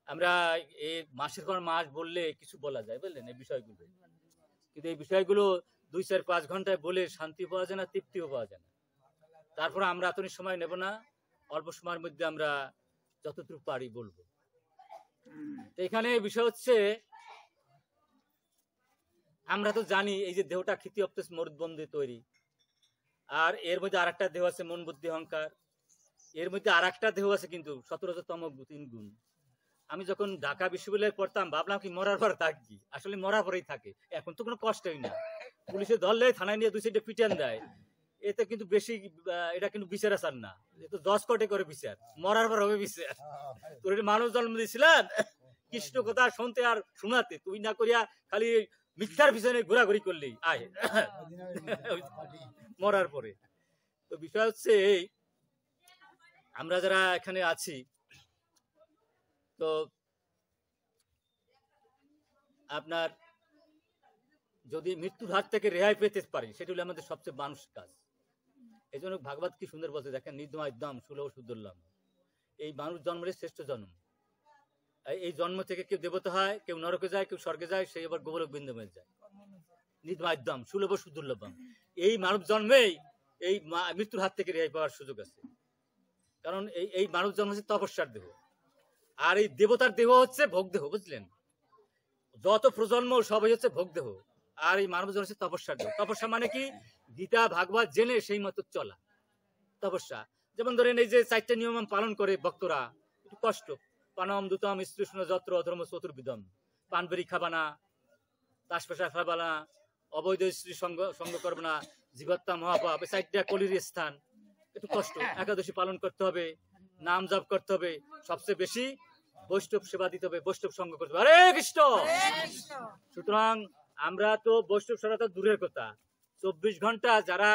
আমরা এই মাসের পর মাস বললে কিছু বলা যায়, বুঝলেন, এই বিষয়গুলো। কিন্তু এই বিষয়গুলো 2-4-5 ঘন্টায় বলে শান্তি পাওয়া যায় না, তৃপ্তিও পাওয়া যায় না। তারপর আমরা এতদিন সময় নেব না, অল্প সময়ের মধ্যে আমরা যতটুকু পারি বলবো। তো এখানে বিষয় হচ্ছে, আমরা তো জানি এই যে দেহটা ক্ষিতি অপ্তেস মরুদ্বন্দ্বে তৈরি, আর এর মধ্যে আর একটা দেহ আছে মন বুদ্ধি অহংকার, এর মধ্যে আর একটা দেহ আছে কিন্তু 17তম 3 গুণ। আমি যখন ঢাকা বিশ্ববিদ্যালয়ে পড়তাম ভাবলাম কি মরার পর থাকি, আসলে মরার পরেই থাকে। এখন তো কোনো কষ্টই না, পুলিশে ধরলে থানায় নিয়ে 2 সাইডে পিটান দেয়, এতে কিন্তু বেশি এটা কিন্তু বিচার আসার না, এ তো 10 কোটি করে বিচার, মরার পর হবে বিচার। তোর মানুষ জন্ম দিয়েছিলেন কৃষ্ণ কথা শুনতে আর শোনাতে, তুই না করিয়া খালি মিথ্যার পিছনে ঘোরাঘুরি করলি আয় মরার পরে। তো বিষয় হচ্ছে এই, আমরা যারা এখানে আছি, তো আপনার যদি মৃত্যুর হাত থেকে রেহাই পেতে পারি সেটা হলো আমাদের সবচেয়ে মানুষ কাজ। এই জন্য ভাগবত কি সুন্দর বলছে দেখেন, নির্দমা একদম সুলভ সুদুর্লভ, এই মানুষ জন্মের শ্রেষ্ঠ জন্ম। এই জন্ম থেকে কেউ দেবতা হয়, কেউ নরকে যায়, কেউ স্বর্গে যায়, সেই আবার গোবলক বৃন্দাবনে যায়। নির্দমা একদম সুলভ সুদুর্লভম, এই মানব জন্মেই এই মৃত্যুর হাত থেকে রেহাই পাওয়ার সুযোগ আছে। কারণ এই মানব জন্ম হচ্ছে তপস্যার দেহ, আর এই দেবতার দেহ হচ্ছে ভোগ দেহ, বুঝলেন? যত প্রজন্ম সবই হচ্ছে ভোগ দেহ, আর এই মানব জন্ম হচ্ছে তপস্যার দেহ। তপস্যা মানে কি? গীতা ভাগবত জেনে সেই মতো চলা তপস্যা। যেমন ধরেন এই যে 4টা নিয়ম পালন করে ভক্তরা, একটু কষ্ট, পানম দুতম স্পৃষ্ণ যত্র অধর্ম চতুর্বিধম, পানবেরি খাবা না, তাস পেশা খাবা না, অবৈধ স্ত্রী সঙ্গ করবে না, জীবত্তা মহাপাপ, 4টা কলির স্থান, একটু কষ্ট। একাদশী পালন করতে হবে, নাম জপ করতে হবে, সবচেয়ে বেশি বৈষ্ণব সেবা দিতে হবে, বৈষ্ণব সঙ্গ করতে হবে। হরে কৃষ্ণ। সুতরাং আমরা তো বৈষ্ণব সেবা তো দূরের কথা, 24 ঘন্টা যারা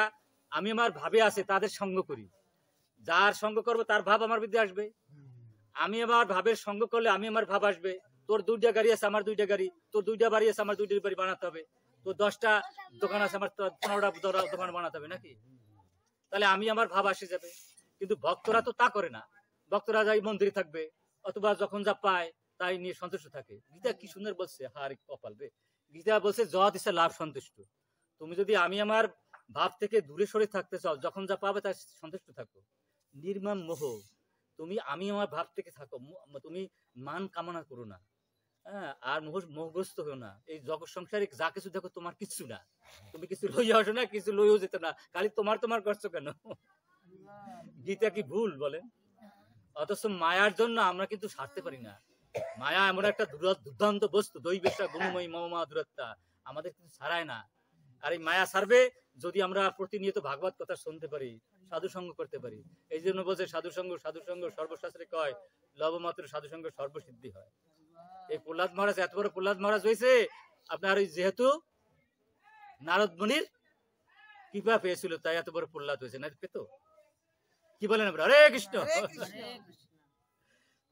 আমি আমার ভাবে আছে তাদের সঙ্গ করি। যার সঙ্গ করবো তার ভাব আমার মধ্যে আসবে, আমি আমার ভাবের সঙ্গ করলে আমি আমার ভাব আসবে। তোর 2টা গাড়ি আছে আমার 2টা গাড়ি, তোর 2টা বাড়ি আছে আমার 2টা বাড়ি বানাতে হবে, তোর 10টা দোকান আছে আমার 15টা দোকান বানাতে হবে নাকি? তাহলে আমি আমার ভাব আসে যাবে। কিন্তু ভক্তরা তো তা করে না, ভক্তরা যাই মন্দিরে থাকবে, অথবা যখন যা পায় তাই নিয়ে সন্তুষ্ট থাকে। গীতা কি সুন্দর বলছে, হার কপাল রে, গীতা বলছে যত ইচ্ছা লাভ সন্তুষ্ট। তুমি যদি আমি আমার ভাব থেকে দূরে সরে থাকতে চাও, যখন যা পাবে তাই সন্তুষ্ট থাকো। নির্মম মোহ, তুমি আমি আমার ভাব থেকে থাকো, তুমি মান কামনা করো না, হ্যাঁ, আর মোহগ্রস্ত হও না। এই জগৎ সংসারে যা কিছু দেখো তোমার কিছু না, তুমি কিছু লইয়া আসো না, কিছু লইও যেত না, খালি তোমার করছো কেন? গীতা কি ভুল বলেন? অথচ মায়ার জন্য আমরা কিন্তু ছাড়তে পারি না। মায়া এমন একটা দুর্দান্ত বস্তু, দৈবেশা গুণময়ী মমা দূরত্বা, আমাদের কিন্তু ছাড়ায় না। আর এই মায়া ছাড়বে যদি আমরা প্রতিনিয়ত ভাগবত কথা শুনতে পারি, সাধু সঙ্গ করতে পারি। এই জন্য বলছে সাধু সঙ্গ সর্বশাস্ত্রে কয়, লবমাত্র সাধু সঙ্গ সর্বসিদ্ধি হয়। এই প্রহ্লাদ মহারাজ এত বড় প্রহ্লাদ মহারাজ হয়েছে আপনার ওই যেহেতু নারদ মুনির কৃপা পেয়েছিল তাই এত বড় প্রহ্লাদ হয়েছে, না পেত? কি বলেন আমরা? হরে কৃষ্ণ।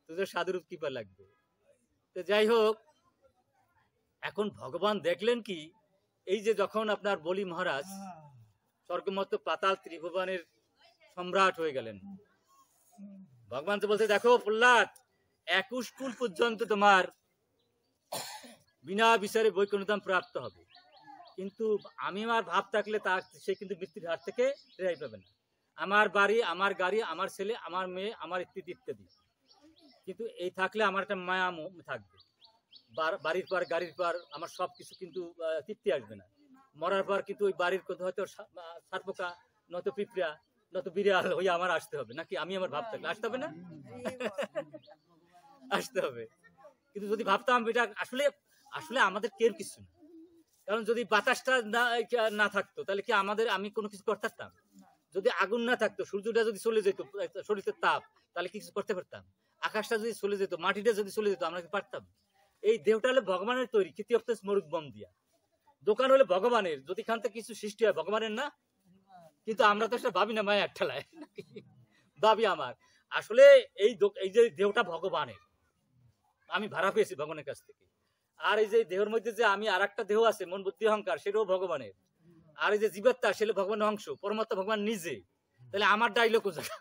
তোদের সাধুরূপ কৃপা লাগবে। তো যাই হোক, এখন ভগবান দেখলেন কি, এই যে যখন আপনার বলি মহারাজ স্বর্গমত্ত পাতাল ত্রিভুবনের সম্রাট হয়ে গেলেন, ভগবান তো বলতে দেখো প্রহ্লাদ, 21 কুল পর্যন্ত তোমার বিনা বিচারে বৈকুণ্ঠধাম প্রাপ্ত হবে, কিন্তু আমি আমার ভাব থাকলে তার সে কিন্তু মৃত্যুর হাত থেকে রেহাই পাবে না। আমার বাড়ি, আমার গাড়ি, আমার ছেলে, আমার মেয়ে, আমার ইত্যাদি ইত্যাদি, কিন্তু এই থাকলে আমার একটা মায়া থাকবে। বাড়ির পর গাড়ির পর আমার সবকিছু কিন্তু তৃপ্তি আসবে না। মরার পর কিন্তু ওই বাড়ির হয়তো সারপোকা, নয়তো পিঁপড়া, নয়তো বিড়াল হয়ে আমার আসতে হবে নাকি? আমি আমার ভাব থাকলে আসতে হবে না? আসতে হবে। কিন্তু যদি ভাবতাম এটা আসলে আসলে আমাদের কেউ কিছু না, কারণ যদি বাতাসটা না থাকতো তাহলে কি আমি কোনো কিছু করতে পারতাম? যদি আগুন না থাকতো, সূর্যটা যদি চলে যেত, শরীরের তাপ, তাহলে কিছু করতে পারতাম? আকাশটা যদি চলে যেত, মাটিটা যদি চলে যেত, আমরা কি পারতাম? এই দেহটা হলে ভগবানের তৈরি, কৃতিয়প্তেস মরুদ্বম দিয়া। দোকান হলে ভগবানের, যদি খান থেকে কিছু সৃষ্টি হয় ভগবানের না? কিন্তু আমরা তো সেটা ভাবি না, মায়ের ঠেলায় ভাবি আমার। আসলে এই যে দেহটা ভগবানের, আমি ভাড়া পেয়েছি ভগবানের কাছ থেকে। আর এই যে দেহের মধ্যে যে আমি আর একটা দেহ আছে মন বুদ্ধি অহংকার, সেটাও ভগবানের। আর এই যে জীবাত্মা, সেটা ভগবানের অংশ, পরমাত্মা ভগবান নিজে। তাহলে আমার ডাইলগ জায়গা,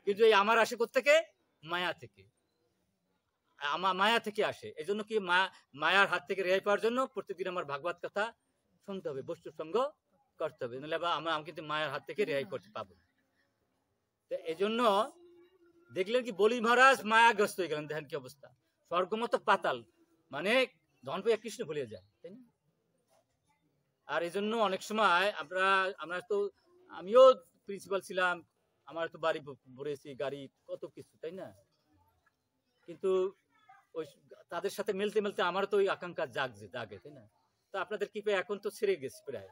কিন্তু এই আমার আসে কোত্থেকে? মায়া থেকে। আমার মায়া থেকে আসে। এই জন্য কি মায়ার হাত থেকে রেহাই পাওয়ার জন্য প্রত্যেকদিন আমার ভাগবত কথা শুনতে হবে, বৈষ্ণব সঙ্গ করতে হবে, নাহলে আমি কিন্তু মায়ার হাত থেকে রেহাই করতে পাবো। এই জন্য দেখলেন কি বলি মহারাজ মায়াগ্রস্ত হয়ে গেলেন, দেখেন কি অবস্থা, স্বর্গমত পাতাল, মানে ধন পেয়ে কৃষ্ণ ভুলে যায়, তাই না? আর এই জন্য অনেক সময় আমরা তো, আমিও প্রিন্সিপাল ছিলাম, আমার তো বাড়ি ভরেছি, গাড়ি, কত কিছু, তাই না? কিন্তু ওই তাদের সাথে মিলতে মিলতে আমার তো ওই আকাঙ্ক্ষা জাগে, তাই না? তো আপনাদের কি পেয়ে এখন তো ছেড়ে গেছি, প্রায়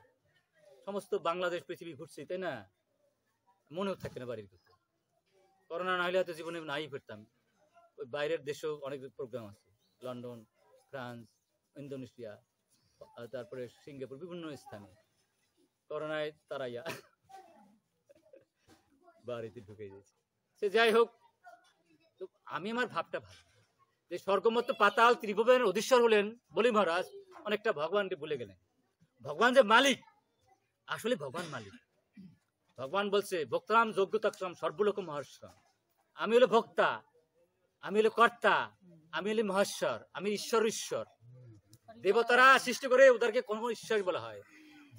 সমস্ত বাংলাদেশ পৃথিবী ঘুরছি, তাই না? মনেও থাকে না বাড়ির কথা। করোনা না হলে হয়তো জীবনে নাই ফিরতাম। ওই বাইরের দেশেও অনেক প্রোগ্রাম আছে, লন্ডন, ফ্রান্স, ইন্দোনেশিয়া, তারপরে সিঙ্গাপুর, বিভিন্ন স্থানে। করোনায় তারাইয়া বাড়িতে ঢুকে গেছে। সে যাই হোক, তো আমি আমার ভাবটা ভাবি যে স্বর্গমত পাতাল ত্রিভুবনের অধীশ্বর হলেন বলি মহারাজ, অনেকটা ভগবানকে ভুলে গেলেন। ভগবান যে মালিক, আসলে ভগবান মালিক। ভগবান বলছে ভক্তাম যোগ্যতাম সর্বলোক মহেশ্বর, আমি হলো ভক্তা, আমি হলো কর্তা, আমি হলো মহেশ্বর, আমি ঈশ্বর। দেবতারা সৃষ্টি করে ওদেরকে কোন ঈশ্বর বলা হয়।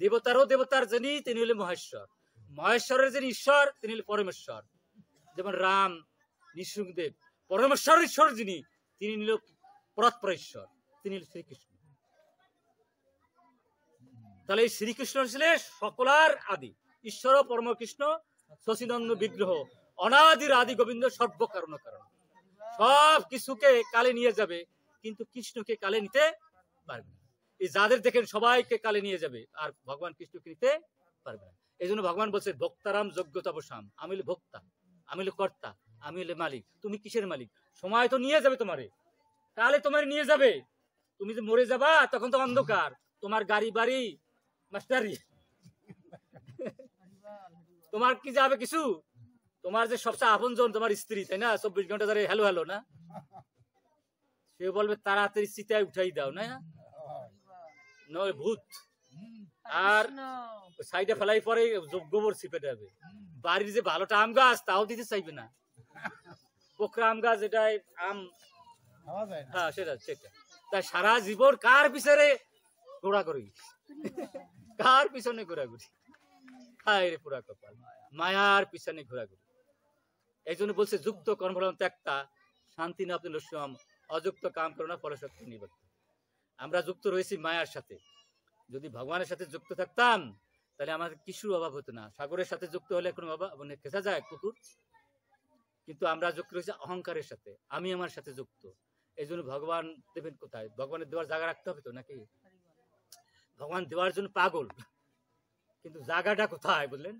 দেবতারও দেবতার যিনি, তিনি হলেন মহেশ্বর। মহেশ্বরের যিনি ঈশ্বর, তিনি হলেন পরমেশ্বর। যেমন রাম, নৃসিংহদেব, পরমেশ্বর ঈশ্বর যিনি, তিনি হল পরাৎপর ঈশ্বর, তিনি হলেন শ্রীকৃষ্ণ। তাহলে এই শ্রীকৃষ্ণ ছিলেন সকলার আদি ঈশ্বর, পরমকৃষ্ণ শশীনন্দ বিগ্রহ, অনাদির আদি গোবিন্দ, সর্বকারণ কারণ। সব কিছুকে কালে নিয়ে যাবে, কিন্তু কৃষ্ণকে কালে নিতে পারবে না। এই যাদের দেখেন সবাইকে কালে নিয়ে যাবে, আর ভগবান কৃষ্ণকে নিতে পারবে না। এই জন্য ভগবান বলছে ভক্তারাম যোগ্যতাবসাম, আমি হলো ভক্তা, আমি হলো কর্তা, আমি হলো মালিক। তুমি কিসের মালিক? সময় তো নিয়ে যাবে তোমারে, কালে তোমার নিয়ে যাবে। তুমি যে মরে যাবা তখন তো অন্ধকার, তোমার গাড়ি বাড়ি মাস্টারি, তোমার কি যাবে কিছু? তোমার যে সবচেয়ে আপন জন তোমার স্ত্রী, তাই না? 24 ঘন্টা ধরে হ্যালো হ্যালো না, সে বলবে তাড়াতাড়ি চিতায় উঠাই দাও, না নয় ভূত। আর সাইডে ফেলাই পরে গোবর ছিপে দেবে। বাড়ির যে ভালোটা আম গাছ তাও দিতে চাইবে না, পোকরা আম গাছ, এটাই আম, হ্যাঁ সেটা। তাই সারা জীবন কার পিছনে ঘোরাঘুরি, কার পিছনে ঘোরাঘুরি, হায় রে পুরা কপাল, মায়ার পিছনে ঘোরাঘুরি। এই জন্য বলছে যুক্ত কর্মফলম ত্যাক্তা শান্তি না আপনি লস্যম, অযুক্ত কাম করো না ফলশক্তি নিবদ্ধ। আমরা যুক্ত রয়েছি মায়ার সাথে। যদি ভগবানের সাথে যুক্ত থাকতাম তাহলে আমাদের কিছুর অভাব হতো না। সাগরের সাথে যুক্ত হলে কোনো অভাব, মানে খেসা যায় কুকুর, কিন্তু আমরা যুক্ত রয়েছি অহংকারের সাথে, আমি আমার সাথে যুক্ত। এই জন্য ভগবান দেবেন কোথায়? ভগবানের দেওয়ার জায়গা রাখতে হবে তো, নাকি? ভগবান দেওয়ার জন্য পাগল, কিন্তু জায়গাটা কোথায় বললেন?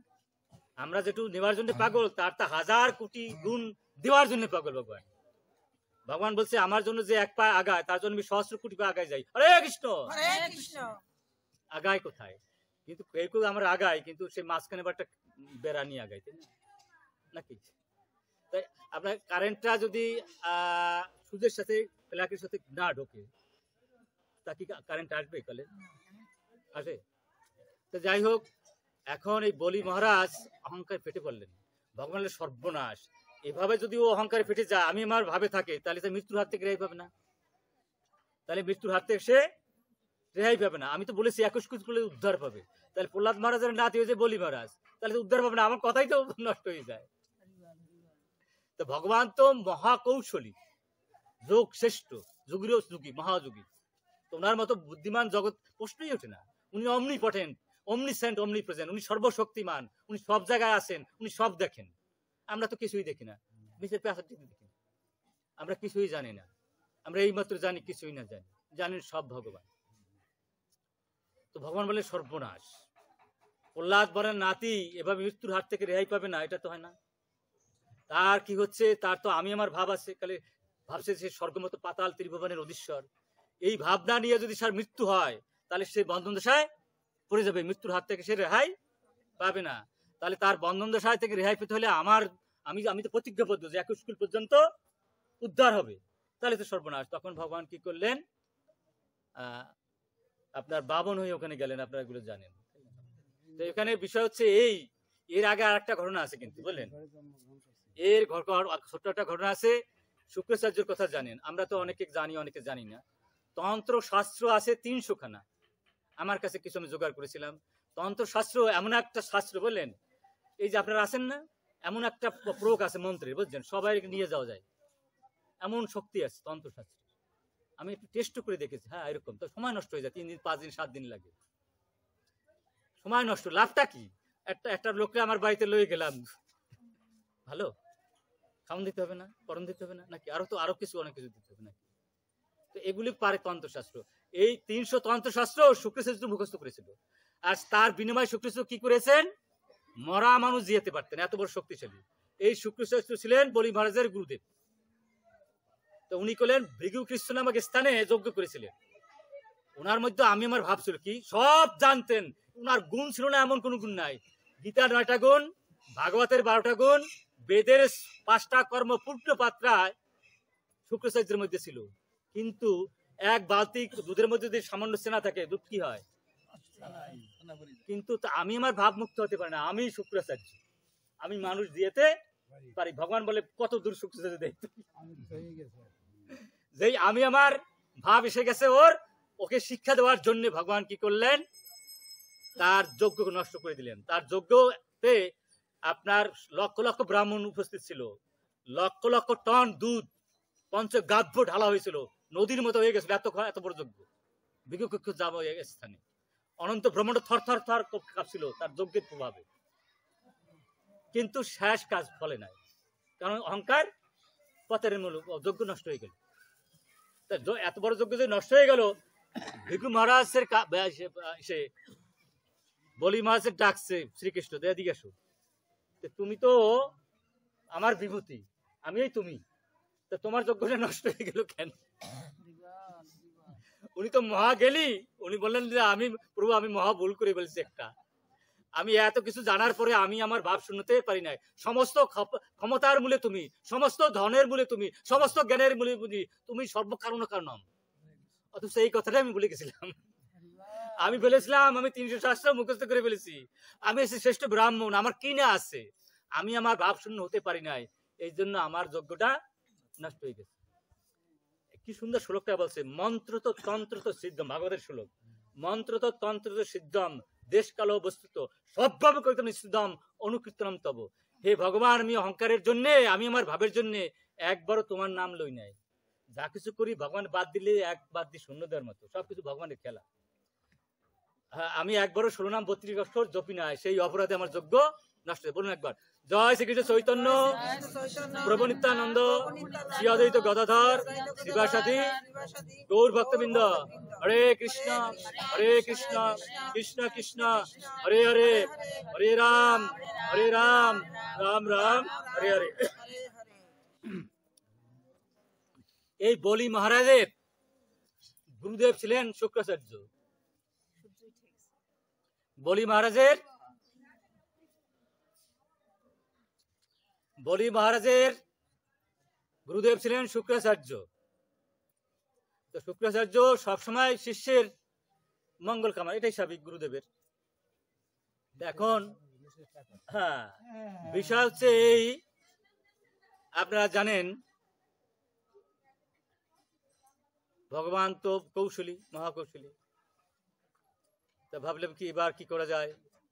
আমরা যেটু নেওয়ার জন্য পাগল, তার তা 1000 কোটি গুণ দেওয়ার জন্য পাগল ভগবান। ভগবান বলছে আমার জন্য যে এক পা আগায়, তার জন্য আমি 100 কোটি পা আগায় যাই। হরে কৃষ্ণ, আগায় কোথায়? কিন্তু কেউ আমরা আগাই, কিন্তু সে মাঝখানে একটা বেড়া নিয়ে আগাই, তাই না? নাকি? তাই আপনার কারেন্টটা যদি সূর্যের সাথে ফ্ল্যাকের সাথে না ঢোকে, তা কি কারেন্ট আসবে? কালে আসে? তো যাই হোক, এখন এই বলি মহারাজ অহংকার ফেটে পড়লেন। ভগবানের সর্বনাশ। এভাবে যদি ও অহংকারে ফেটে যায়, আমি আমার ভাবে থাকে, তাহলে তো মৃত্যুর হাত থেকে রেহাই পাবে না। তাহলে মৃত্যুর হাত থেকে সে রেহাই পাবে না। আমি তো বলেছি 21 কোটি করলে উদ্ধার পাবে। তাহলে প্রহ্লাদ মহারাজের নাতি হয়েছে বলি মহারাজ, তাহলে তো উদ্ধার পাবে না। আমার কথাই তো নষ্ট হয়ে যায়। তো ভগবান তো মহাকৌশলী, যোগ শ্রেষ্ঠ, যুগীরও যুগী, মহাযোগী। তোমার মতো বুদ্ধিমান জগৎ প্রশ্নই ওঠে না। উনি অমনিপটেন্ট, অমনিসেন্ট, অমনিপ্রেজেন্ট। উনি সর্বশক্তিমান, উনি সব জায়গায় আছেন, উনি সব দেখেন। আমরা তো কিছুই দেখি না, নিচের প্যাসার দেখি না, আমরা কিছুই জানি না। আমরা এই মাত্র জানি, কিছুই না জানি, জানেন সব ভগবান। তো ভগবান বলে সর্বনাশ। প্রহ্লাদ বলেন নাতি এভাবে মৃত্যুর হাত থেকে রেহাই পাবে না, এটা তো হয় না। তার কি হচ্ছে? তার তো আমি আমার ভাব আছে, কালে ভাবছে সে স্বর্গমত পাতাল ত্রিভুবনের অধীশ্বর। এই ভাবনা নিয়ে যদি তার মৃত্যু হয়, তাহলে সে বন্ধন দশায় পড়ে যাবে, মৃত্যুর হাত থেকে সে রেহাই পাবে না। তাহলে তার বন্ধন দশায় থেকে রেহাই পেতে হলে আমি তো প্রতিজ্ঞাবদ্ধ যে 21 কুল পর্যন্ত উদ্ধার হবে, তাহলে তো সর্বনাশ। তখন ভগবান কি করলেন? আপনার বাবন হয়ে ওখানে গেলেন, আপনারা এগুলো জানেন। তো এখানে বিষয় হচ্ছে এই, এর আগে আর একটা ঘটনা আছে কিন্তু, বললেন এর ছোট্ট একটা ঘটনা আছে। শুক্রাচার্যের কথা জানেন, আমরা তো অনেকে জানি, অনেকে জানি না। তন্ত্র শাস্ত্র আছে 300 খানা। আমার কাছে কিছু আমি জোগাড় করেছিলাম। তন্ত্র শাস্ত্র এমন একটা শাস্ত্র, বললেন এই যে আপনারা আছেন না, এমন একটা প্রয়োগ আছে মন্ত্রে, বুঝছেন, সবাই নিয়ে যাওয়া যায়, এমন শক্তি আছে তন্ত্রশাস্ত্রে। আমি একটু টেস্ট করে দেখেছি, হ্যাঁ এরকম। তো সময় নষ্ট হয়ে যায়, 3 দিন 5 দিন 7 দিন লাগে, সময় নষ্ট। লাভটা কি? একটা লোককে আমার বাড়িতে লয়ে গেলাম, ভালো খাওয়ান দিতে হবে না, করণ দিতে হবে না নাকি? আরো কিছু অনেক কিছু দিতে হবে নাকি? তো এগুলি পারে তন্ত্রশাস্ত্র। এই 300 তন্ত্রশাস্ত্র শুক্রাচার্য মুখস্থ করেছিল, আর তার বিনিময়ে শুক্রাচার্য কি করেছেন? মরা মানুষ যেতে পারতেন, এত বড় শক্তিশালী। এই শুক্রাচার্য ছিলেন বলি মহারাজের গুরুদেব। তো উনি করলেন ভৃগু কৃষ্ণ নামক স্থানে যজ্ঞ করেছিলেন। ওনার মধ্যে আমি আমার ভাব ছিল কি, সব জানতেন, ওনার গুণ ছিল না এমন কোন গুণ নাই। গীতার 9টা গুণ, ভাগবতের 12টা গুণ, বেদের 5টা কর্ম পূর্ণ পাত্রায় শুক্রাচার্যের মধ্যে ছিল। কিন্তু এক বালতি দুধের মধ্যে যদি সামান্য সেনা থাকে, দুধ কি হয়? কিন্তু আমি আমার ভাব মুক্ত হতে পারি না, আমি শুক্রাচার্য, আমি মানুষ দিয়েতে পারি। ভগবান বলে কত দূর শুক্রাচার্য দেয়, যেই আমি আমার ভাব এসে গেছে ওকে শিক্ষা দেওয়ার জন্য ভগবান কি করলেন? তার যজ্ঞ নষ্ট করে দিলেন। তার যজ্ঞতে আপনার লক্ষ লক্ষ ব্রাহ্মণ উপস্থিত ছিল, লক্ষ লক্ষ টন দুধ পঞ্চগাভ্য ঢালা হয়েছিল, নদীর মতো হয়ে গেছিল, এত বড় যজ্ঞ। বিজ্ঞ যাব স্থানে অনন্ত ব্রহ্মাণ্ড থর থর থর কাঁপছিল তার যজ্ঞের প্রভাবে। কিন্তু শেষ কাজ ফলে নাই, কারণ অহংকার পথের মূল, যজ্ঞ নষ্ট হয়ে গেল। এত বড় যজ্ঞ যে নষ্ট হয়ে গেল, ভিক্ষু মহারাজের সে বলি মহারাজের ডাকছে, শ্রীকৃষ্ণ এদিকে আসো, তুমি তো আমার বিভূতি, আমি এই তুমি, তা তোমার যজ্ঞটা নষ্ট হয়ে গেল কেন? উনি তো মহা গেলি, উনি বললেন যে আমি প্রভু, আমি মহা ভুল করে বলছি একটা, আমি এত কিছু জানার পরে আমি আমার ভাব শুনতে পারি নাই। সমস্ত ক্ষমতার মূলে তুমি, সমস্ত ধনের মূলে তুমি, সমস্ত জ্ঞানের মূলে তুমি সর্বকারণ কারণম। অথচ এই কথাটা আমি বলে গেছিলাম। আমি বলেছিলাম আমি 300 শাস্ত্র মুখস্থ করে ফেলেছি, আমি এসে শ্রেষ্ঠ ব্রাহ্মণ, আমার কি না আছে, আমি আমার ভাব শূন্য হতে পারি নাই, এই জন্য আমার যজ্ঞটা নষ্ট হয়ে গেছে। কি সুন্দর শ্লোকটা বলছে, মন্ত্র তো তন্ত্র তো সিদ্ধম, ভাগবতের শ্লোক। মন্ত্র তো তন্ত্র তো সিদ্ধম, দেশ কালো বস্তুত সবভাবে করিতাম নিঃসিদ্ধম অনুকীর্তনম তব। হে ভগবান, আমি অহংকারের জন্য, আমি আমার ভাবের জন্য একবারও তোমার নাম লই নাই। যা কিছু করি ভগবান বাদ দিলে এক বাদ দিয়ে শূন্য দেওয়ার মতো, সবকিছু ভগবানের খেলা। আমি একবারও 16 নাম 32 অক্ষর জপি নাই, সেই অপরাধে আমার যজ্ঞ নষ্ট। বলুন একবার, জয় শ্রীকৃষ্ণ চৈতন্য প্রভু নিত্যানন্দ শ্রী অদ্বৈত গদাধর শিবাসাদী গৌর ভক্তবৃন্দ, হরে কৃষ্ণ কৃষ্ণ কৃষ্ণ হরে হরে, হরে রাম রাম রাম হরে হরে। এই বলি মহারাজের গুরুদেব ছিলেন শুক্রাচার্য। বলি মহারাজের গুরুদেব ছিলেন শুক্রাচার্য। তো শুক্রাচার্য সবসময় শিষ্যের মঙ্গল কামনা, এটাই স্বাভাবিক গুরুদেবের। এখন হ্যাঁ, বিষয় হচ্ছে এই, আপনারা জানেন ভগবান তো কৌশলী, মহাকৌশলী। তা ভাবলাম কি এবার কি করা যায়,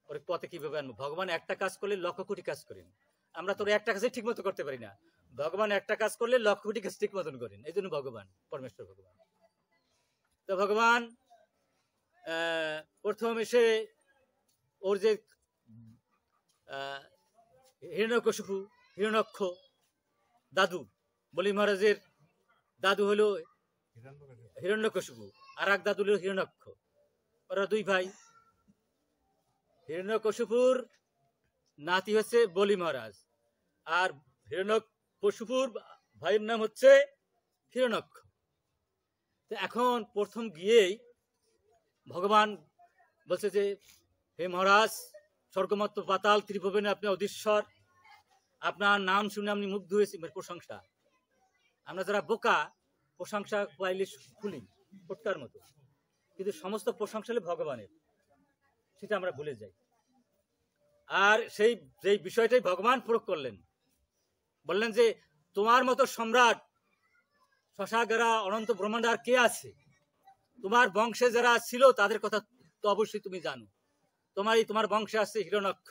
ওর পথে কিভাবে আনবো। ভগবান একটা কাজ করলে লক্ষ কোটি কাজ করেন, আমরা তো একটা কাজে ঠিক মতো করতে পারি না। ভগবান একটা কাজ করলে লক্ষ কোটি কাজ ঠিক মতন করেন, এই জন্য ভগবান পরমেশ্বর ভগবান। তো ভগবান প্রথম এসে ওর যে হিরণ্যকশিপু, হিরণ্যক্ষ দাদু, বলি মহারাজের দাদু হলো হিরণ্যকশিপু, আর এক দাদু হলো হিরণ্যক্ষ, ওরা দুই ভাই। হিরণ্যকশিপুর নাতি হচ্ছে বলি মহারাজ, আর হিরণ্যকশিপুর ভাইয়ের নাম হচ্ছে হিরণ্যক্ষ। এখন প্রথম গিয়েই ভগবান বলছে যে, হে মহারাজ, স্বর্গমত্ত পাতাল ত্রিভুবনে আপনি অধীশ্বর, আপনার নাম শুনে আমি মুগ্ধ হয়েছি। প্রশংসা, আমরা যারা বোকা প্রশংসা পাইলে খুলি ফোটকার মতো, কিন্তু সমস্ত প্রশংসা হলে ভগবানের, সেটা আমরা ভুলে যাই। আর সেই বিষয়টাই ভগবান প্রয়োগ করলেন, বললেন যে তোমার মতো সম্রাট শশাগেরা অনন্ত ব্রহ্মাণ্ড আর কে আছে? তোমার বংশে যারা ছিল তাদের কথা তো অবশ্যই তুমি জানো। তোমার বংশে আছে হিরণ্যক্ষ,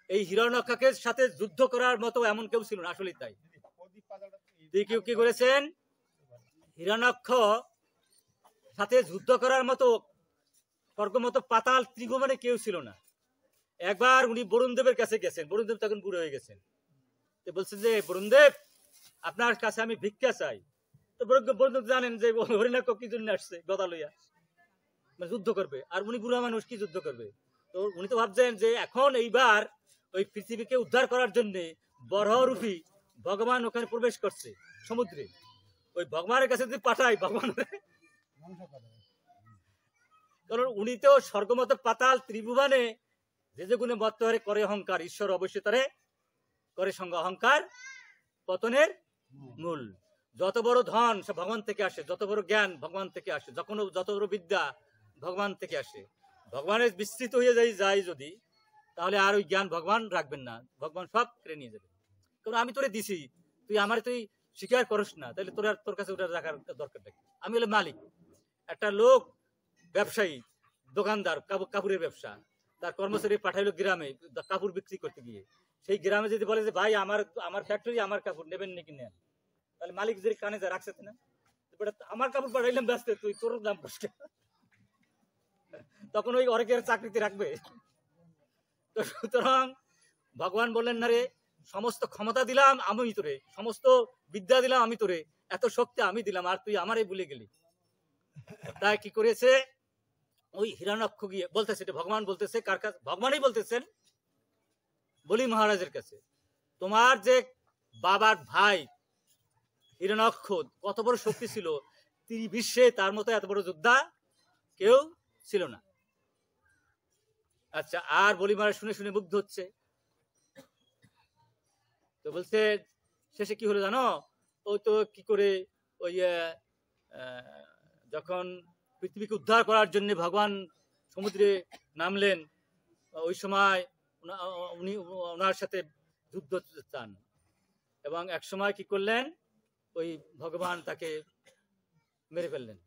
এই হিরণ্যকশিপুর সাথে যুদ্ধ করার মতো এমন কেউ ছিল না, আসলেই তাই। কেউ কি করেছেন, হিরণ্যাক্ষ সাথে যুদ্ধ করার মতো স্বর্গমত পাতাল ত্রিভুবনে কেউ ছিল না। একবার উনি বরুণদেবের কাছে গেছেন, বরুণদেব তখন বুড়ো হয়ে গেছেন। তো বলছেন যে বরুণদেব আপনার কাছে আমি ভিক্ষা চাই। তো বরুণদেব জানেন যে হিরণ্যাক্ষ কি জন্য আসছে, গদা লইয়া যুদ্ধ করবে, আর উনি বুড়া মানুষ কি যুদ্ধ করবে। তো উনি তো ভাবছেন যে এখন এইবার ওই পৃথিবীকে উদ্ধার করার জন্য বরাহরূপী ভগবান ওখানে প্রবেশ করছে সমুদ্রে, ওই ভগবানের কাছে যদি পাঠাই ভগবান, কারণ উনি তো স্বর্গমত পাতাল ত্রিভুবনে যে যে গুণে মত্ত হরে করে অহংকার, ঈশ্বর অবশ্যই তারে করে সঙ্গ, অহংকার পতনের মূল। যত বড় ধন সব ভগবান থেকে আসে, যত বড় জ্ঞান ভগবান থেকে আসে, যত বড় বিদ্যা ভগবান থেকে আসে। ভগবানের বিস্তৃত হয়ে যায় যদি, তাহলে আর ওই জ্ঞান ভগবান রাখবেন না, ভগবান সব কেড়ে নিয়ে যাবে। কারণ আমি তোরে দিছি, তুই আমার তুই স্বীকার করিস না, তাহলে তোর কাছে ওটা রাখার দরকার নেই। আমি হলো মালিক। একটা লোক ব্যবসায়ী, দোকানদার, কাপড়ের ব্যবসা, তার কর্মচারী পাঠাইলো গ্রামে কাপড় বিক্রি করতে গিয়ে। সেই গ্রামে যদি বলে যে ভাই আমার ফ্যাক্টরি, আমার কাপড় নেবেন নাকি নেন, তাহলে মালিক যদি কানে যা রাখছে না, আমার কাপড় পাঠাইলাম ব্যস্ত, তুই তোর দাম কষ্ট, তখন ওই অনেকের চাকরিতে রাখবে। তো সুতরাং ভগবান বললেন না রে, সমস্ত ক্ষমতা দিলাম আমি তোরে, সমস্ত বিদ্যা দিলাম আমি তোরে, এত শক্তি আমি দিলাম, আর তুই আমারই ভুলে গেলি। তাই কি করেছে, ওই হিরণ্যাক্ষ গিয়ে বলতেছে, ভগবান বলতেছে কার কাছে, ভগবানই বলতেছেন বলি মহারাজের কাছে, তোমার যে বাবার ভাই হিরণ্যাক্ষ কত বড় শক্তি ছিল, বিশ্বে তার মতো এত বড় যোদ্ধা কেউ ছিল না। আচ্ছা, আর বলি মহারাজ শুনে শুনে মুগ্ধ হচ্ছে। তো বলছে শেষে কি হলো জানো, ও তো কি করে ওই যখন পৃথিবীকে উদ্ধার করার জন্য ভগবান সমুদ্রে নামলেন, ওই সময় উনি ওনার সাথে যুদ্ধ চান, এবং এক সময় কি করলেন, ওই ভগবান তাকে মেরে ফেললেন।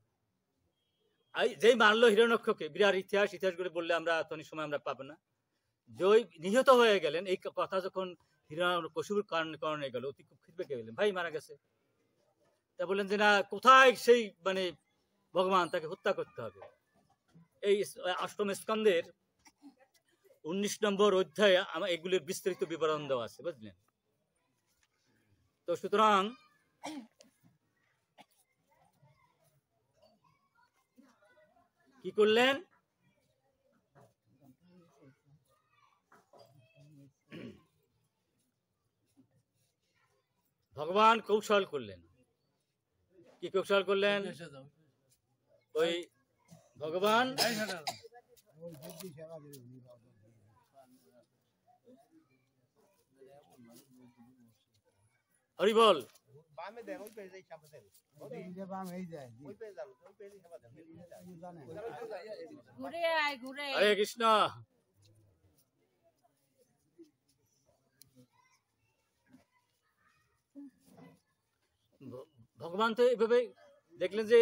যেই মারলো হিরণ্যাক্ষকে, বিরাট ইতিহাস করে বললে আমরা তখন সময় আমরা পাবো না, যে নিহত হয়ে গেলেন। এই কথা যখন হিরণ্যকশিপুর কারণে গেল, অতি খুব খিদ পেকে গেলেন, ভাই মারা গেছে। তা বললেন যে না, কোথায় সেই মানে ভগবান, তাকে হত্যা করতে হবে। এই অষ্টম স্কন্ধের 19 নম্বর অধ্যায়ে এগুলির বিস্তারিত বিবরণ দেওয়া আছে, বুঝলেন। তো সুতরাং কি করলেন, ভগবান কৌশল করলেন। কি কৌশল করলেন, ওই ভগবান হরি বল, হরে কৃষ্ণ। ভগবান তো এভাবে দেখলেন যে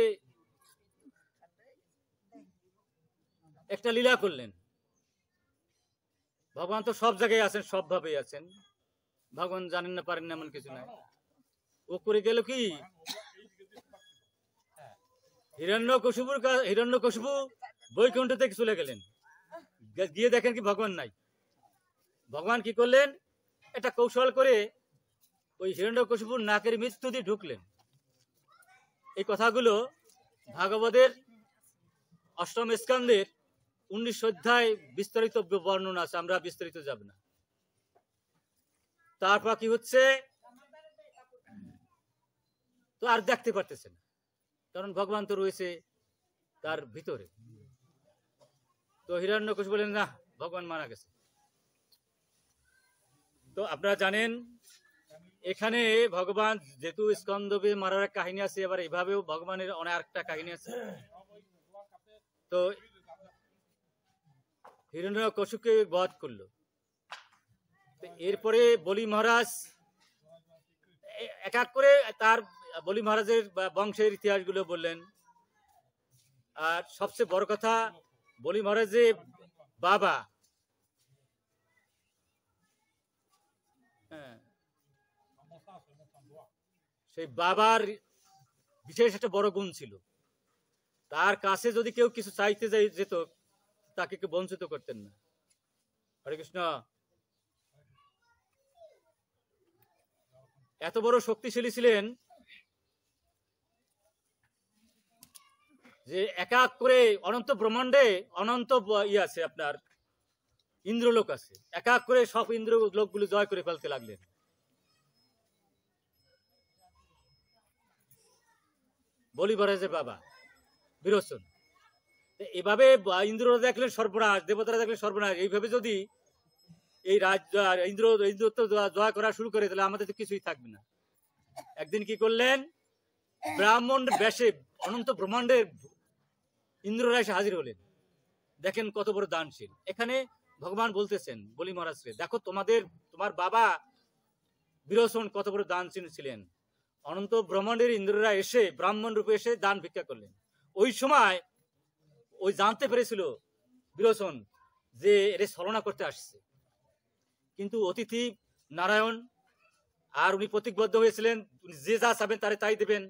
একটা লীলা করলেন। ভগবান তো সব জায়গায় আছেন, সব ভাবেই আছেন, ভগবান জানেন না পারেন না এমন কিছু নাই। ও করে গেল কি, হিরণ্যকশিপু বৈকুণ্ঠ থেকে চলে গেলেন, গিয়ে দেখেন কি ভগবান নাই। ভগবান কি করলেন, একটা কৌশল করে ওই হিরণ্যকশিপুর নাকের মৃত্যু দিয়ে ঢুকলেন। এই কথাগুলো ভাগবতের অষ্টম স্কন্ধের 19 অধ্যায় বিস্তারিত বর্ণনা আছে, আমরা বিস্তারিত যাব না। তারপর কি হচ্ছে, তো আর দেখতে পারতেছেন, কারণ ভগবান তো রয়েছে তার ভিতরে। তো হিরণ্যকশিপু বলেন না, ভগবান মারা গেছে। তো আপনারা জানেন এখানে ভগবান যেহেতু স্কন্দবে মারার এক কাহিনী আছে, এবার এভাবেও ভগবানের অনেক একটা কাহিনী আছে। তো হিরণ্যকশিপুকে বধ করলো। এরপরে বলি মহারাজ এক এক করে তার বলি মহারাজের বংশের ইতিহাসগুলো বললেন। আর সবচেয়ে বড় কথা, বলি মহারাজের বাবা সেই বাবার বিশেষ একটা বড় গুণ ছিল, তার কাছে যদি কেউ কিছু চাইতে যেত তাকে কেউ বঞ্চিত করতেন না। হরে কৃষ্ণ। এত বড় শক্তিশালী ছিলেন যে এক এক করে অনন্ত ব্রহ্মাণ্ডে অনন্ত আছে আপনার ইন্দ্রলোক আছে, এক এক করে সব ইন্দ্র লোকগুলো জয় করে ফেলতে লাগলেন। বলি মহারাজের বাবা বিরোচন এভাবে ইন্দ্ররা দেখলেন সর্বনাশ, দেবতারা দেখলেন সর্বনাশ। এইভাবে যদি এই রাজ্য ইন্দ্রত্ব জয় করা শুরু করে তাহলে আমাদের তো কিছুই থাকবে না। একদিন কি করলেন, ব্রাহ্মণ বেশে অনন্ত ব্রহ্মাণ্ডের ইন্দ্ররা এসে হাজির হলেন। দেখেন কত বড় দানশীল। এখানে ভগবান বলতেছেন বলি মহারাজকে, দেখো তোমার বাবা বিরোচন কত বড় দানশীল ছিলেন। অনন্ত ব্রহ্মাণ্ডের ইন্দ্ররা এসে ব্রাহ্মণ রূপে এসে দান ভিক্ষা করলেন। ওই সময় ওই জানতে পেরেছিল বিরোচন যে এর ছলনা করতে আসছে, কিন্তু অতিথি নারায়ণ আর উনি প্রতিজ্ঞবদ্ধ হয়েছিলেন যে যা চাবেন তারে তাই দেবেন।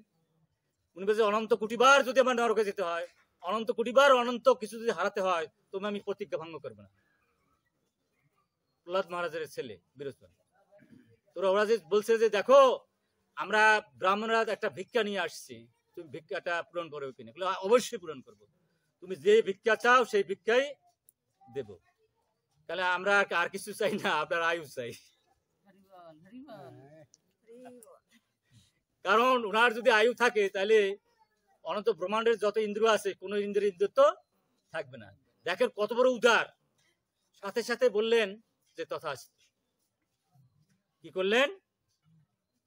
উনি বলছেন অনন্ত কোটিবার যদি আমার নরকে যেতে হয়, অনন্ত কোটিবার অনন্ত কিছু যদি হারাতে হয়, তুমি আমি প্রতিজ্ঞা ভঙ্গ করবো না। প্রহ্লাদ মহারাজের ছেলে বিরোচন, ওরা যে বলছে যে দেখো আমরা ব্রাহ্মণরা একটা ভিক্ষা নিয়ে আসছি, তুমি ভিক্ষাটা পূরণ করবে কিনা? অবশ্যই পূরণ করবো, তুমি যে ভিক্ষা চাও সেই ভিক্ষাই দেব। তাহলে আমরা আর কিছু চাই না, আপনার আয়ু চাই। কারণ ওনার যদি আয়ু থাকে তাহলে অনন্ত ব্রহ্মাণ্ডের যত ইন্দ্র আছে কোন ইন্দ্রের ইন্দ্রত্ব থাকবে না। দেখেন কত বড় উদার। সাথে সাথে বললেন যে তথাস্তু। কি করলেন?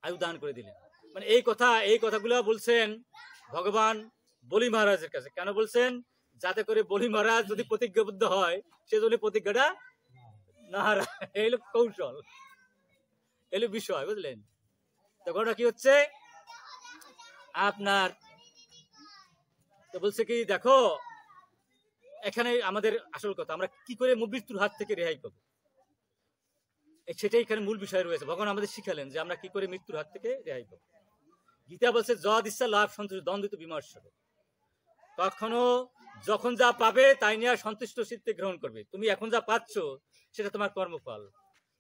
আয়ু দান করে দিলেন। মানে এই কথাগুলো বলছেন ভগবান বলি মহারাজের কাছে। কেন বলছেন? যাতে করে বলি মহারাজ যদি প্রতিজ্ঞাবদ্ধ হয় সে যদি প্রতিজ্ঞাটা না হারায়। এই হলো কৌশল, এই হলো বিষয়, বুঝলেন? তখন কি হচ্ছে আপনার, তো বলছে কি দেখো এখানে আমাদের আসল কথা, আমরা কি করে মৃত্যুর হাত থেকে রেহাই পাবো, সেটাই এখানে মূল বিষয় রয়েছে। ভগবান আমাদের শিখালেন যে আমরা কি করে মৃত্যুর হাত থেকে রেহাই পাবো। গীতা বলছে যদ ইচ্ছা লাভ সন্তুষ্ট দ্বন্দ্বিত বিমর্ষ। কখনো যখন যা পাবে তাই নিয়ে সন্তুষ্ট চিত্তে গ্রহণ করবে। তুমি এখন যা পাচ্ছ সেটা তোমার কর্মফল,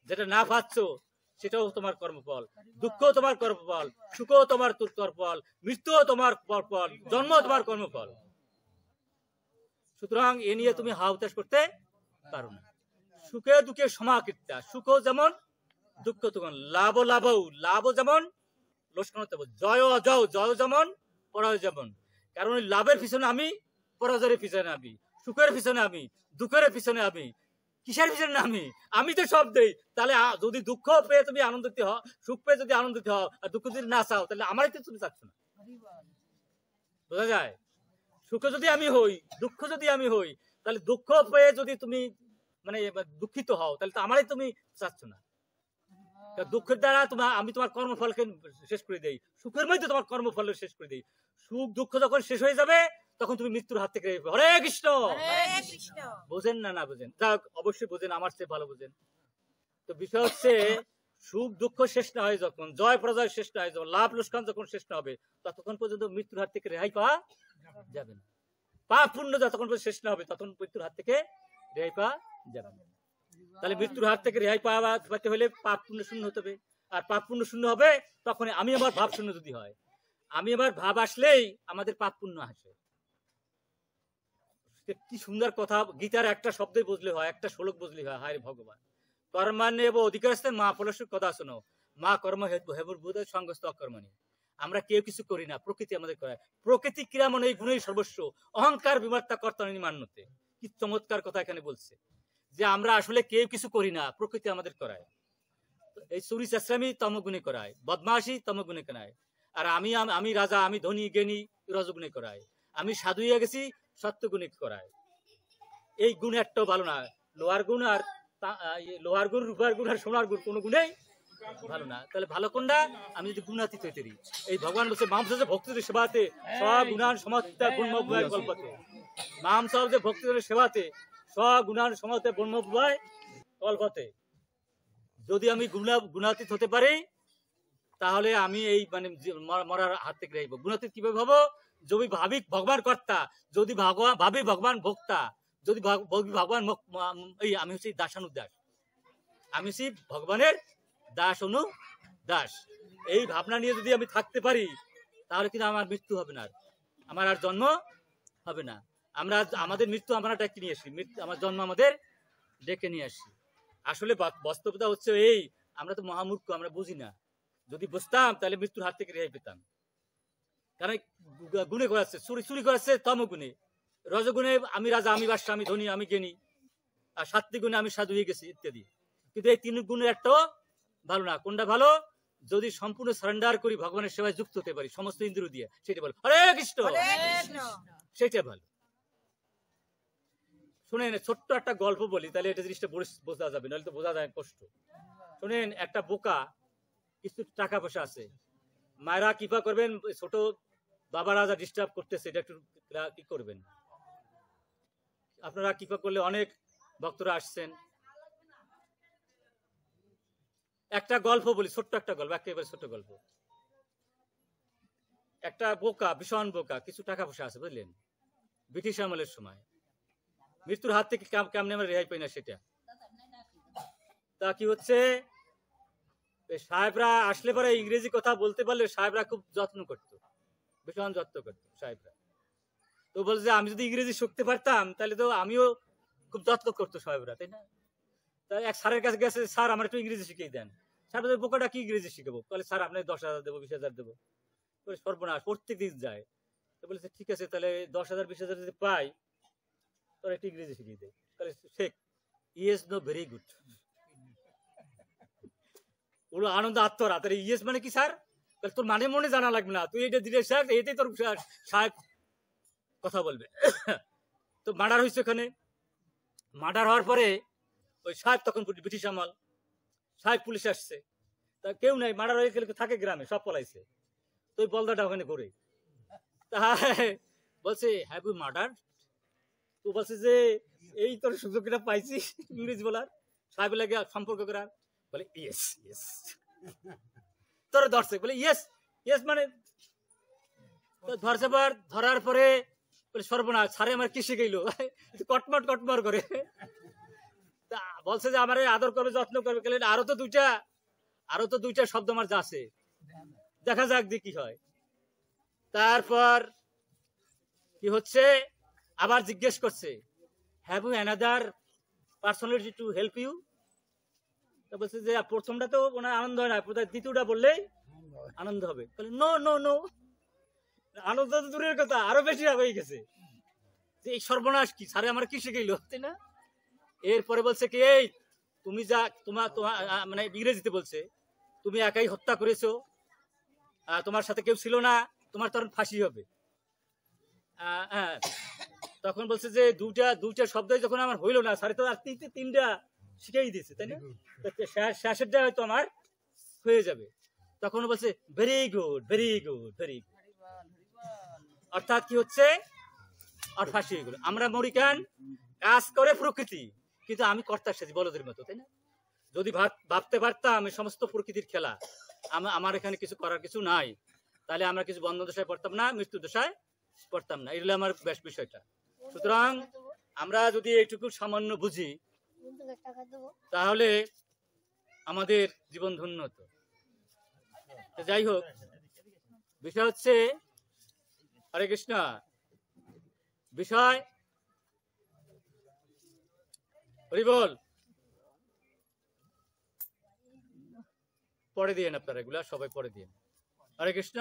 যেটা না পাচ্ছ সেটাও তোমার কর্মফল। দুঃখ তোমার কর্মফল, সুখও তোমার কর্মফল, মৃত্যুও তোমার ফল, জন্ম তোমার কর্মফল। সুতরাং এ নিয়ে তুমি হাউতাশ করতে পারো না। সুখে দুঃখে সমাকৃতা, সুখও যেমন দুঃখ তখন, লাভও যেমন লোকসান, জয় অজয়, জয় যেমন পরাজয় যেমন। কারণ লাভের পিছনে আমি, পরাজয়ের পিছনে আমি, সুখের পিছনে আমি, দুঃখের পিছনে আমি, কিসের পিছনে আমি তো সব দেই। তাহলে যদি দুঃখ পেয়ে তুমি আনন্দিত হও, সুখ পেয়ে যদি আনন্দিত হও, আর দুঃখ যদি না চাও তাহলে আমারই তো তুমি চাচ্ছ না। বোঝা যায়? সুখ যদি আমি হই, দুঃখ যদি আমি হই, তাহলে দুঃখ পেয়ে যদি তুমি মানে দুঃখিত হও তাহলে তো আমারই তুমি চাচ্ছ না। দুঃখের দ্বারা আমি তোমার কর্মফলকে শেষ করে দেই, সুখের মধ্যে তোমার কর্মফল শেষ করে দেই। সুখ দুঃখ যখন শেষ হয়ে যাবে তখন তুমি মৃত্যুর হাত থেকে। হরে কৃষ্ণ। বোঝেন না বোঝেন? যাক অবশ্যই বোঝেন, আমার চেয়ে ভালো বোঝেন। তো বিষয় হচ্ছে সুখ দুঃখ শেষ না হয় যখন, জয় পরাজয় শেষ না হয় যখন, লাভ লোকসান যখন শেষ না হবে, ততক্ষণ পর্যন্ত মৃত্যুর হাত থেকে রেহাই পাওয়া যাবে না। পাপ পুণ্য যতক্ষণ পর্যন্ত শেষ না হবে ততক্ষণ মৃত্যুর হাত থেকে রেহাই পাওয়া যাবে না। তাহলে মৃত্যুর হাত থেকে রেহাই পাওয়াতে হলে পাপ পুণ্য শূন্য হতে হবে। আর পাপ পুণ্য শূন্য হবে তখন আমি আমার ভাব শূন্য যদি হয়, আমি আমার ভাব আসলেই আমাদের পাপ পুণ্য আসে। কি সুন্দর কথা! গীতার একটা শব্দই বুঝলে হয়, একটা শ্লোক বুঝলে হয়। হায় ভগবান, কর্মান্যে অধিকার আসতে মা ফলস্য কথা শোনো, মা কর্ম হেবুর্ভূত সংগস্ত অকর্মণি। আমরা কেউ কিছু করি না, প্রকৃতি আমাদের করায়। প্রকৃতি ক্রিয়া মনে এই গুণেই সর্বস্ব, অহংকার বিমর্তা কর্তনি মান্যতে। কি চমৎকার কথা এখানে বলছে যে আমরা আসলে কেউ কিছু করি না, প্রকৃতি আমাদের করায়। এই চুরি চেঁচড়ামি তমগুণে করায়, বদমাশি তমগুণে করায়। আর আমি রাজা, আমি ধনী জ্ঞানী রজগুণে করায়, আমি সাধু হয়ে গেছি সত্যগুণে করায়। এই গুণ একটাও ভালো না। লোহার গুণ আর রূপার গুণ আর সোনার গুণ কোনো গুণেই ভালো না। তাহলে ভালো কোনটা? আমি যদি গুণাতীত হইতে দিই। এই ভগবান বলছে মামসে ভক্তিদের সেবাতে স্বগুণান সমাত্তা ব্রহ্মভূয় কল্পতে। মামসে ভক্তিদের সেবাতে স্বগুণান সমাত্তা ব্রহ্মভূয় কল্পতে। যদি আমি গুণাতীত হতে পারি তাহলে আমি এই মানে মরার হাত থেকে রাখবো। গুণাতীত কিভাবে হবো? যদি ভাবি ভগবান কর্তা, যদি ভাবি ভগবান ভোক্তা, যদি ভগবান এই আমি হচ্ছি দাসানুদাস, আমি হচ্ছি ভগবানের দাস অনুদাস। এই ভাবনা নিয়ে যদি আমি থাকতে পারি তাহলে কিন্তু আমার মৃত্যু হবে না, আমার আর জন্ম হবে না। আমরা আমাদের মৃত্যু আমরা ডেকে নিয়ে আসি, আমার জন্ম আমাদের ডেকে নিয়ে আসি। আসলে বাস্তবতা হচ্ছে এই, আমরা তো মহামূর্খ, আমরা বুঝি না। যদি বুঝতাম তাহলে মৃত্যুর হাত থেকে রেহাই পেতাম। কারণ গুণে করাচ্ছে, চুরি করাচ্ছে তমগুণে, রজগুণে আমি রাজা, আমি বাদশা, আমি ধনী, আমি জ্ঞানী, আর সাত্বিক গুণে আমি সাধু হয়ে গেছি ইত্যাদি। কিন্তু এই তিন গুণের একটাও ভালো না। কোনটা ভালো? যদি সম্পূর্ণ সারেন্ডার করি, ভগবানের সেবায় যুক্ত হতে পারি সমস্ত ইন্দ্রিয় দিয়ে, সেটা ভালো। হরে কৃষ্ণ, সেটা ভালো। শুনেন, ছোট্ট একটা গল্প বলি, তাহলে এটা জিনিসটা বোঝা যাবে, নাহলে তো বোঝা যায় কষ্ট। শুনেন, একটা বোকা, কিছু টাকা পয়সা আছে, মায়েরা কৃপা করবেন, ছোট বাবারা যা ডিস্টার্ব করতেছে এটা একটু কি করবেন। আপনারা কৃপা করলে অনেক ভক্তরা আসছেন। একটা গল্প বলি, ছোট্ট একটা গল্প, একেবারে ছোট্ট গল্প। একটা বোকা, ভীষণ বোকা, কিছু টাকা পয়সা আছে, বুঝলেন, ব্রিটিশ আমলের সময়। মৃত্যুর হাত থেকে কেমনে আমরা রেহাই পাই না সেটা। তা কি হচ্ছে, সাহেবরা আসলে পরে ইংরেজি কথা বলতে পারলে সাহেবরা খুব যত্ন করতো, ভীষণ যত্ন করতো সাহেবরা। তো বলছে যে আমি যদি ইংরেজি শিখতে পারতাম তাহলে তো আমিও খুব যত্ন করতো সাহেবরা, তাই না? তাই এক স্যারের কাছে গেছে, স্যার আমার একটু ইংরেজি শিখিয়ে দেন। স্যার বলছে বোকাটা কি ইংরেজি শিখাবো? তাহলে স্যার আপনার 10,000 দেবো, 20,000 দেবো। সর্বনাশ, প্রত্যেক দিন যায়। তো বলেছে ঠিক আছে, তাহলে 10,000 20,000 যদি পাই তোর একটু ইংরেজি শিখিয়ে দেয়। তাহলে শেখ, ইয়েস নো ভেরি গুড। ওর আনন্দ আত্মরা। তাহলে ইয়েস মানে কি স্যার? তাহলে তোর মানে মনে জানা লাগবে না, তুই এটা দিলে স্যার, এতেই তোর সাহেব কথা বলবে। তো মার্ডার হয়েছে ওখানে। মার্ডার হওয়ার পরে ওই সাহেব, তখন ব্রিটিশ আমল, সাহেব পুলিশ আসছে, তা কেউ নাই, মার্ডার হয়ে গেলে থাকে গ্রামে, সব পলাইছে। তো ওই বলদাটা ওখানে ঘুরে, তা বলছে হ্যাভ ইউ মার্ডার? তো বলছে যে এই তোর সুযোগটা পাইছি ইংরেজি বলার, সাহেব লাগে সম্পর্ক করার। বলে ইয়েস ইয়েস, তোর ধরছে, বলে ইয়েস ইয়েস মানে ধরছে। ধরার পরে বলে সর্বনাশ, সারে আমার কি শিখাইলো, কটমট করে। বলছে যে আমার আদর করবে, যত্ন করবে। আরো তো দুইটা শব্দ আমার যাচ্ছে, দেখা যাক দিয়ে কি হয়। তারপর কি হচ্ছে, আবার জিজ্ঞেস করছে have you another personality to help you? বলছে যে প্রথমটা তো ওনার আনন্দ হয় না, দ্বিতীয়টা বললেই আনন্দ হবে। নো নো নো, আনন্দ তো দূরের কথা, আরো বেশি হয়ে গেছে যে এই সর্বনাশ, কি সারে আমার কি শিখাইলো, তাই না? এরপরে বলছে কি, এই তুমি যা তোমার মানে ইংরেজিতে বলছে, তুমি একাই হত্যা করেছো, তোমার সাথে কেউ ছিল না, তোমার তখন ফাঁসি হবে। তখন বলছে যে দুইটা শব্দই যখন আমার হইলো না, সারে তো আর তিনটা শিখাই দিয়েছে, তাই না? শেষেরটা হয়তো আমার হয়ে যাবে। তখন বলছে very good very good very good, অর্থাৎ কি হচ্ছে, আর ফাঁসি হয়ে গেল। আমরা মরি কেন? কাজ করে প্রকৃতি, কিন্তু আমি কর্তার সাথে বলদের মতো, তাই না? যদি ভাবতে পারতাম এই সমস্ত প্রকৃতির খেলা, আমার এখানে কিছু করার কিছু নাই, তাহলে আমরা কিছু বন্ধ দশায় পড়তাম না, মৃত্যু দশায় পড়তাম না। এগুলো আমার বেশ বিষয়টা। সুতরাং আমরা যদি এইটুকু সামান্য বুঝি তাহলে আমাদের জীবন ধন্য হতো। যাই হোক, বিষয় হচ্ছে, হরে কৃষ্ণ, বিষয় হরি বল। পরে দিয়েন আপনারা, এগুলা সবাই পরে দিয়েন। হরে কৃষ্ণ।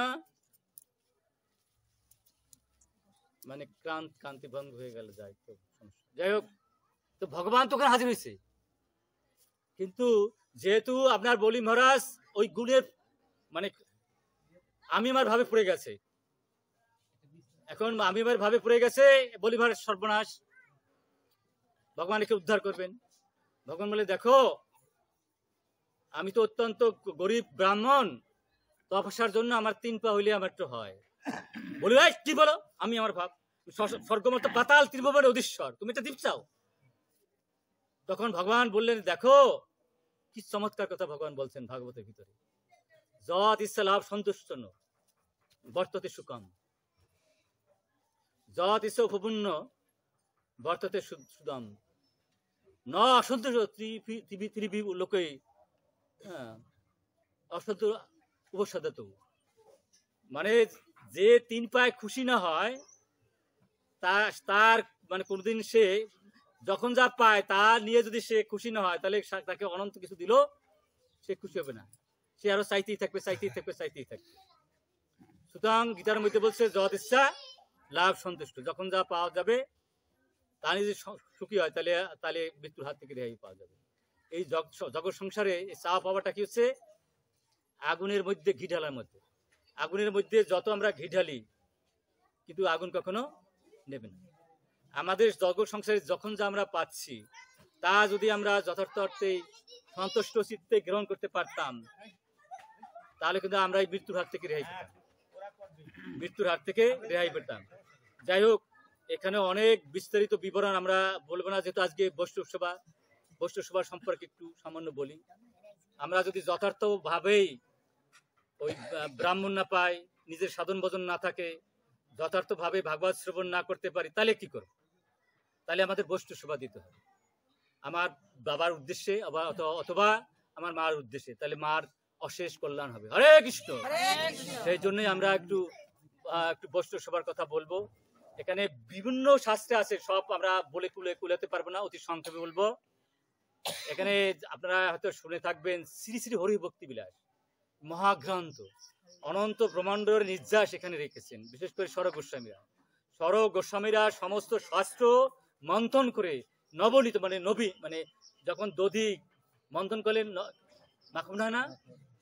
মানে কান্তি ভঙ্গ হয়ে গেল, যাই তো যাই হোক। তো ভগবান তো ওখানে হাজির হয়েছে, কিন্তু যেহেতু আপনার বলি মহারাজ ওই গুণের মানে আমি আমার ভাবে পড়ে গেছে, এখন আমি আমার ভাবে পড়ে গেছে, বলি মহারাজ সর্বনাশ, ভগবান একে উদ্ধার করবেন। ভগবান বলে দেখো, আমি তো অত্যন্ত গরিব ব্রাহ্মণ, তপস্যার জন্য আমার 3 পা হইলে আমার তো হয়। বলি ভাই কি বলো, আমি আমার ভাব স্বর্গমত পাতাল ত্রিভুবন অধীশ্বর, তুমি তো দ্বীপ চাও। তখন ভগবান বললেন দেখো, কি চমৎকার কথা ভগবান বলছেন ভাগবতের ভিতরে। যৎ ইচ্ছা লাভ সন্তুষ্ট বর্ততে সুকম, যৎ ইচ্ছা উপপূর্ণ বর্ততে সুদম, ন অসন্তোষ ত্রিভি লোকে অসন্ত উপসাদত। মানে যে 3 পায়ে খুশি না হয় তার মানে কোনদিন সে যখন যা পায় তা নিয়ে যদি সে খুশি না হয়, তাহলে তাকে অনন্ত কিছু দিল সে খুশি হবে না, সে আরো চাইতেই থাকবে চাইতেই থাকবে চাইতেই থাকবে। সুতরাং গীতার মধ্যে বলছে যৎ ইচ্ছা লাভ সন্তুষ্ট, যখন যা পাওয়া যাবে তা নিয়ে যদি সুখী হয় তাহলে তাহলে মৃত্যুর হাত থেকে রেহাই পাওয়া যাবে। এই জগৎ সংসারে চা পাওয়াটা কি হচ্ছে আগুনের মধ্যে ঘি ঢালার মধ্যে। আগুনের মধ্যে যত আমরা ঘি ঢালি কিন্তু আগুন কখনো নেবে না। আমাদের জগৎ সংসারে যখন যা আমরা পাচ্ছি তা যদি আমরা যথার্থ অর্থে সন্তুষ্ট চিত্তে গ্রহণ করতে পারতাম তাহলে কিন্তু আমরা এই মৃত্যুর হাত থেকে রেহাই পেতাম, মৃত্যুর হাত থেকে রেহাই পেতাম। যাই হোক, এখানে অনেক বিস্তারিত বিবরণ আমরা বলবো না, যেহেতু আজকে বৈষ্ণব সভা সম্পর্কে একটু সামান্য বলি। আমরা যদি যথার্থ ভাবেই ওই ব্রাহ্মণ না পাই, নিজের সাধন ভজন না থাকে, যথার্থ ভাবে ভাগবত শ্রবণ না করতে পারি, তাহলে কি করব? তাহলে আমাদের বৈষ্ণব সভা দিতে হবে আমার বাবার উদ্দেশ্যে অথবা আমার মার উদ্দেশ্যে, তাহলে মার অশেষ কল্যাণ হবে। হরে কৃষ্ণ। সেই জন্যই আমরা একটু বৈষ্ণব সভার কথা বলবো। এখানে বিভিন্ন শাস্ত্রে আছে, সব আমরা বলে কুলাতে পারবো না, অতি সংক্ষেপে বলবো। এখানে আপনারা হয়তো শুনে থাকবেন শ্রী শ্রী হরি ভক্তি বিলাস মহাগ্রন্থ, অনন্ত ব্রহ্মাণ্ডের নির্যাস এখানে রেখেছেন। বিশেষ করে স্বর গোস্বামীরা সমস্ত শাস্ত্র মন্থন করে নবনীত মানে যখন দধি মন্থন করলেন মাখন হয় না,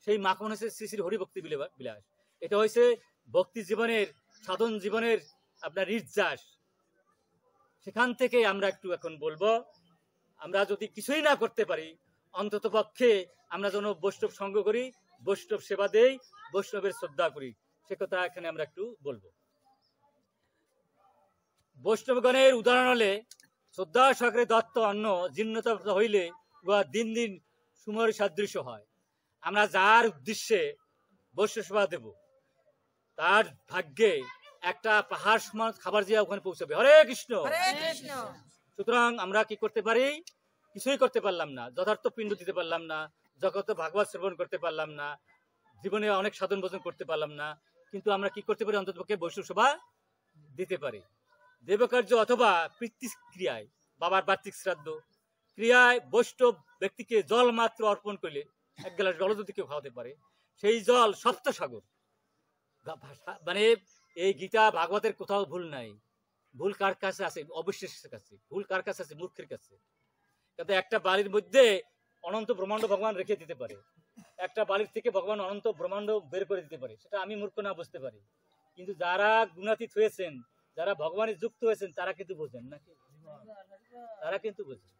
সেই মাখন হচ্ছে শ্রী শ্রী হরি ভক্তি বিলাস। এটা হয়েছে ভক্তি জীবনের, সাধন জীবনের আপনার নির্যাস। সেখান থেকে আমরা একটু এখন বলবো, আমরা যদি কিছুই না করতে পারি অন্তত পক্ষে আমরা যেন বৈষ্ণব সঙ্গ করি, বৈষ্ণব সেবা দেই, বৈষ্ণবের শ্রদ্ধা করি, সে কথা এখানে আমরা একটু বলবো। বৈষ্ণবগণের উদাহরণ হলে শ্রদ্ধা সহকারে দত্ত অন্ন জীর্ণতা হইলে উহা দিন দিন সুমর সাদৃশ্য হয়। আমরা যার উদ্দেশ্যে বৈষ্ণব সেবা দেব তার ভাগ্যে একটা পাহাড় সমান খাবার দিয়ে ওখানে পৌঁছাবে। হরে কৃষ্ণ। সুতরাং আমরা কি করতে পারি? কিছুই করতে পারলাম না, যথার্থ পিণ্ড দিতে পারলাম না, যথার্থ ভাগবত শ্রবণ করতে পারলাম না, জীবনে অনেক সাধন ভজন করতে পারলাম না, কিন্তু আমরা কি করতে পারি? অন্ততপক্ষে বৈষ্ণব সেবা দিতে পারি। দেবকার্য অথবা পিতৃক্রিয়ায়, বাবার বার্ষিক শ্রাদ্ধ ক্রিয়ায় বৈষ্ণব ব্যক্তিকে জল মাত্র অর্পণ করলে, 1 গ্লাস জল যদি কেউ খাওয়াতে পারে, সেই জল সপ্তসাগর। মানে এই গীতা ভাগবতের কোথাও ভুল নাই। ভুল কার কাছে আছে? অবিশ্বাসের কাছে। ভুল কার কাছে আছে? মূর্খের কাছে। কিন্তু একটা বাড়ির মধ্যে অনন্ত ব্রহ্মাণ্ড ভগবান রেখে দিতে পারে, একটা বাড়ির থেকে ভগবান অনন্ত ব্রহ্মাণ্ড বের করে দিতে পারে, সেটা আমি মূর্খ না বুঝতে পারি, কিন্তু যারা গুণাতীত হয়েছেন, যারা ভগবানের যুক্ত হয়েছেন, তারা কিন্তু বোঝেন নাকি? তারা কিন্তু বোঝেন।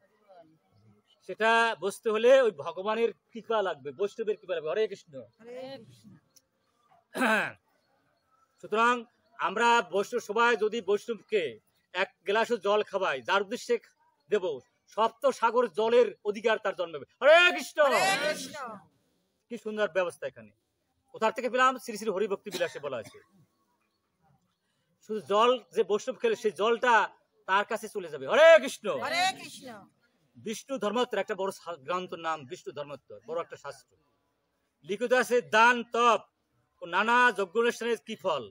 সেটা বুঝতে হলে ওই ভগবানের কৃপা লাগবে, বৈষ্ণবের কৃপা লাগবে। হরে কৃষ্ণ। সুতরাং আমরা বৈষ্ণব সবাই যদি বৈষ্ণবকে 1 গ্লাসও জল খাওয়াই, যার উদ্দেশ্যে দেব, সপ্ত সাগর জলের অধিকার তার জন্মাবে। হরে কৃষ্ণ। কি সুন্দর ব্যবস্থা এখানে। কোথা থেকে পেলাম? শ্রী শ্রী হরি ভক্তি বিলাসে বলা আছে। শুধু জল যে বৈষ্ণব খেলে সেই জলটা তার কাছে চলে যাবে। হরে কৃষ্ণ। বিষ্ণু ধর্মোত্তর, একটা বড় গ্রন্থ, নাম বিষ্ণু ধর্মোত্তর, বড় একটা শাস্ত্র। লিখিত আছে দান, তপ ও নানা যজ্ঞ অনুষ্ঠানের কি ফল।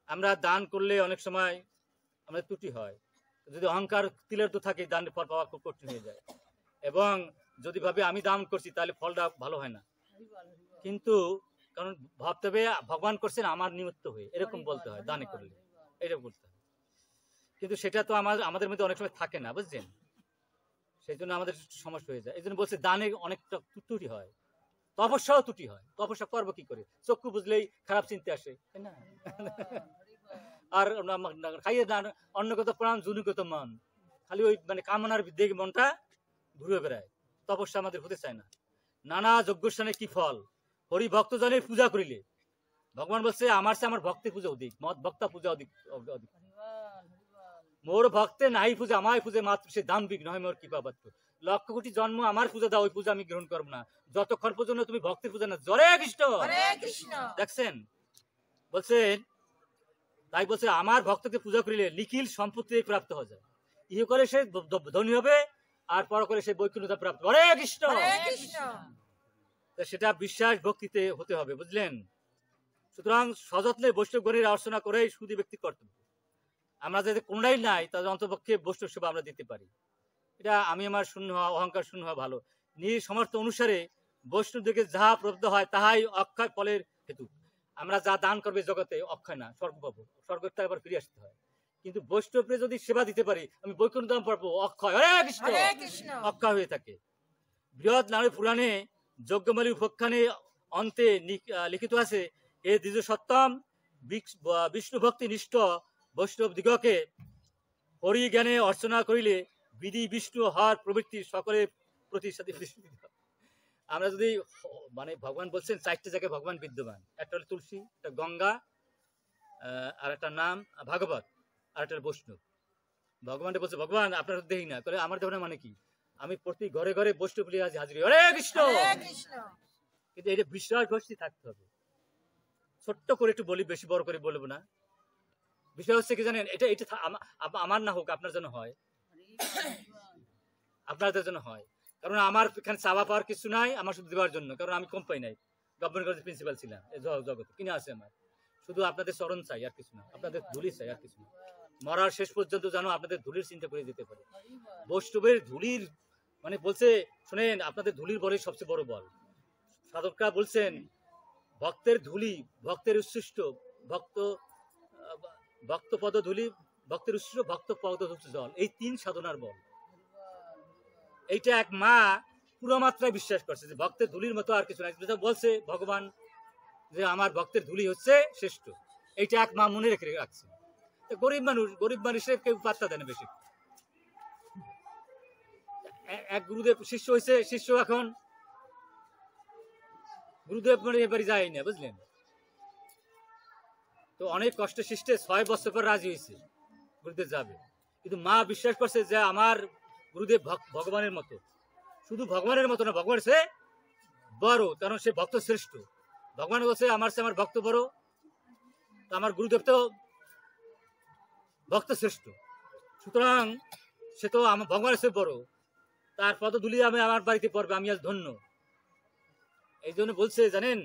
আমরা দান করলে অনেক সময় আমাদের ত্রুটি হয়, যদি অহংকার তিলের তো থাকে, দানের ফল পাওয়া খুব কঠিন হয়ে যায়, এবং যদি ভাবে আমি দান করছি তাহলে ফলটা ভালো হয় না। কিন্তু কারণ ভাবতে হবে ভগবান করছেন আমার নিমিত্ত হয়ে, এরকম বলতে হয় দানে করলে, এটা বলতে হয়। কিন্তু সেটা তো আমাদের মধ্যে অনেক সময় থাকে না, বুঝছেন? সেই জন্য আমাদের সমস্যা হয়ে যায়। এই জন্য বলছে দানে অনেকটা ত্রুটি হয়, তপস্যাও ত্রুটি হয়। তপস্যা করবো কি করে? চক্ষু বুঝলেই খারাপ চিন্তা আসে, তাই না? আর খাইয়ে দান অন্নগত প্রাণ জুনুগত মন, খালি ওই মানে কামনার দিকে মনটা ঘুরে বেড়ায়, তপস্যা আমাদের হতে চায় না। নানা যজ্ঞস্থানে কি ফল, হরি ভক্তজনের পূজা করিলে। ভগবান বলছে আমার চেয়ে আমার ভক্তের পূজা অধিক, মত ভক্তা পূজা অধিক। মোর ভক্তে নাই পূজা আমায় পূজে মাত্র সে দাম্ভিক নয় মোর কৃপা পাত্র। লক্ষ কোটি জন্ম আমার পূজা দাও, ওই পূজা আমি গ্রহণ করবো না যতক্ষণ পর্যন্ত তুমি ভক্তের পূজা না। জরে কৃষ্ণ। দেখছেন বলছেন, তাই বলছে আমার ভক্তকে পূজা করিলে নিখিল সম্পত্তি প্রাপ্ত হয়ে যায়। ইহকালে সে ধনী হবে আর পরকালে সে বৈকুণ্ঠতা প্রাপ্ত। হরে কৃষ্ণ। সেটা বিশ্বাস ভক্তিতে হতে হবে, বুঝলেন? সুতরাং সযত্নে বৈষ্ণবগণের অর্চনা করেই শুধু ব্যক্তি কর্তব্য। আমরা যাদের কোনটাই নাই তাদের অন্তপক্ষে বৈষ্ণব সেবা আমরা দিতে পারি। এটা আমি আমার শূন্য হওয়া, অহংকার শূন্য হওয়া ভালো। নিজ সমর্থ অনুসারে বৈষ্ণবদেরকে যাহা প্রাপ্ত হয় তাহাই অক্ষয় ফলের হেতু। আমরা যা দান করবে জগতে অক্ষয় না, স্বর্গ পাবো, স্বর্গটা আবার ফিরে আসতে হয়। কিন্তু বৈষ্ণবকে যদি সেবা দিতে পারি আমি বৈকুণ্ঠ ধাম পাবো, অক্ষয়। হরে কৃষ্ণ। অক্ষয় হয়ে থাকে। বৃহৎ নারী পুরাণে যজ্ঞমালী উপাখ্যানে অন্তে লিখিত আছে, এ দ্বিজ সত্যম বিষ্ণু ভক্তি নিষ্ঠ বৈষ্ণব দিগকে হরি জ্ঞানে অর্চনা করিলে বিধি বিষ্ণু হর প্রবৃত্তি সকলের প্রতি সাথে। আমরা যদি মানে ভগবান বলছেন 4টে জায়গায় ভগবান বিদ্যমান, একটা হলো তুলসী, একটা গঙ্গা, আর একটা নাম ভাগবত, আর একটা বৈষ্ণব। ভগবানটা বলছে ভগবান আপনার দেই না, তাহলে আমার দেহ না মানে কি? আমি প্রতি ঘরে ঘরে বৈষ্ণব লিয়ে আজ হাজির। হরে কৃষ্ণ। কিন্তু এটা বিশ্বাস ভক্তি থাকতে হবে। ছোট্ট করে একটু বলি, বেশি বড় করে বলবো না। বিষয় হচ্ছে কি জানেন, এটা এটা আমার না হোক আপনার জন্য হয়, আপনাদের জন্য হয়। কারণ আমার এখানে চাওয়া পাওয়ার কিছু নাই, আমার শুধু দেওয়ার জন্য। কারণ আমি কম পাই নাই, গভর্নমেন্ট কলেজের প্রিন্সিপাল ছিলাম জগতে, কিনে আছে আমার। শুধু আপনাদের চরণ চাই, আর কিছু না। আপনাদের ধুলি চাই, আর কিছু না। মরার শেষ পর্যন্ত জানো আপনাদের ধুলির চিন্তা করে যেতে পারে। বৈষ্ণবের ধুলির মানে বলছে, শোনেন, আপনাদের ধুলির বলই সবচেয়ে বড় বল। সাধকরা বলছেন ভক্তের ধুলি, ভক্তের উচ্ছিষ্ট, ভক্ত পদ ধুলি, ভক্তের উচ্ছিষ্ট, ভক্ত পদ জল, এই 3 সাধনার বল। এইটা এক মা পুরো মাত্রায় বিশ্বাস করছে যে ভক্তের ধুলির মতো আর কিছু নাই। বলছে ভগবান যে আমার ভক্তের ধুলি হচ্ছে শ্রেষ্ঠ, এইটা এক মা মনে রেখে রাখছে। গরিব মানুষের কেউ পাত্তা দেয় না বেশি। এক গুরুদেব শিষ্য হয়েছে, শিষ্য এখন গুরুদেব মানে এবারে যায় না, বুঝলেন? তো অনেক কষ্ট সৃষ্টে 6 বছর পর রাজি হয়েছে গুরুদেব যাবে। কিন্তু মা বিশ্বাস করছে যে আমার গুরুদেব ভগবানের মতো, শুধু ভগবানের মতো না, ভগবান সে বড়, কারণ সে ভক্ত শ্রেষ্ঠ। ভগবান বলছে আমার সে আমার ভক্ত বড়, আমার গুরুদেব তো ভক্ত শ্রেষ্ঠ, সুতরাং সে তো আমার ভগবানের সে বড়, তার পদধূলি আমি আমার বাড়িতে পড়বে, আমি আজ ধন্য। এই জন্য বলছে জানেন,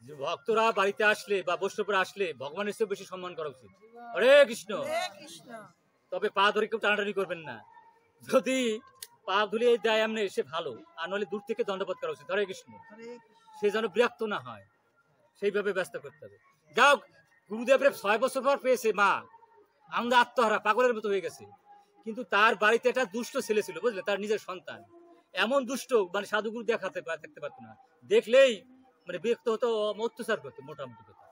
যে ভক্তরা বাড়িতে আসলে বা বৈষ্ণবরা আসলে ভগবানের চেয়ে বেশি সম্মান করা উচিত। হরে কৃষ্ণ। তবে পা ধরে কেউ টানাটানি করবেন না। যদি পা ধুলিয়ে দেয় এমনি সে ভালো, আর নইলে দূর থেকে দণ্ডবোধ করা উচিত। হরে কৃষ্ণ। সে যেন বিরক্ত না হয়, সেইভাবে ব্যস্ত করতে হবে। যাও, গুরুদেবের 6 বছর পর পেয়েছে মা, আমরা আত্মহারা পাগলের মতো হয়ে গেছে। কিন্তু তার বাড়িতে একটা দুষ্ট ছেলে ছিল, বুঝলে, তার নিজের সন্তান। এমন দুষ্ট, মানে সাধুগুরু দেখতে পারতো না, দেখলেই মানে বিরক্ত হতো, অত্যাচার করতো। মোটামুটি কথা,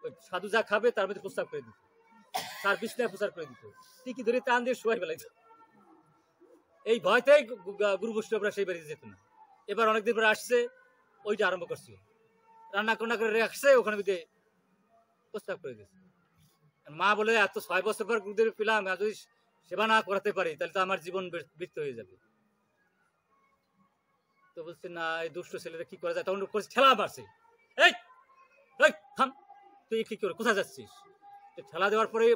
ওই সাধু যা খাবে তার মধ্যে প্রস্তাব করে দিত, তার বিছনায় প্রচার করে দিত, টিকি ধরে টান দিয়ে শোয়াই ফেলাইত। এই ভয়তেই গুরু বৈষ্ণবরা সেই বাড়িতে যেত না। এবার অনেকদিন পরে আসছে, ওইটা আরম্ভ করছে, রান্না করে রাখছে, ওখানে বিদে প্রস্তাব করে দিয়েছে। মা বলে এত 6 বছর পর গুরুদেব পেলাম, যদি সেবা না করাতে পারি তাহলে তো আমার জীবন বৃত্ত হয়ে যাবে। তো বলছে না, এই দুষ্ট ছেলেটা কি করা যায়। তখন ঠেলা মারছে, এই থাম, তুই কি করে কোথায় যাচ্ছিস? ঠেলা দেওয়ার পরে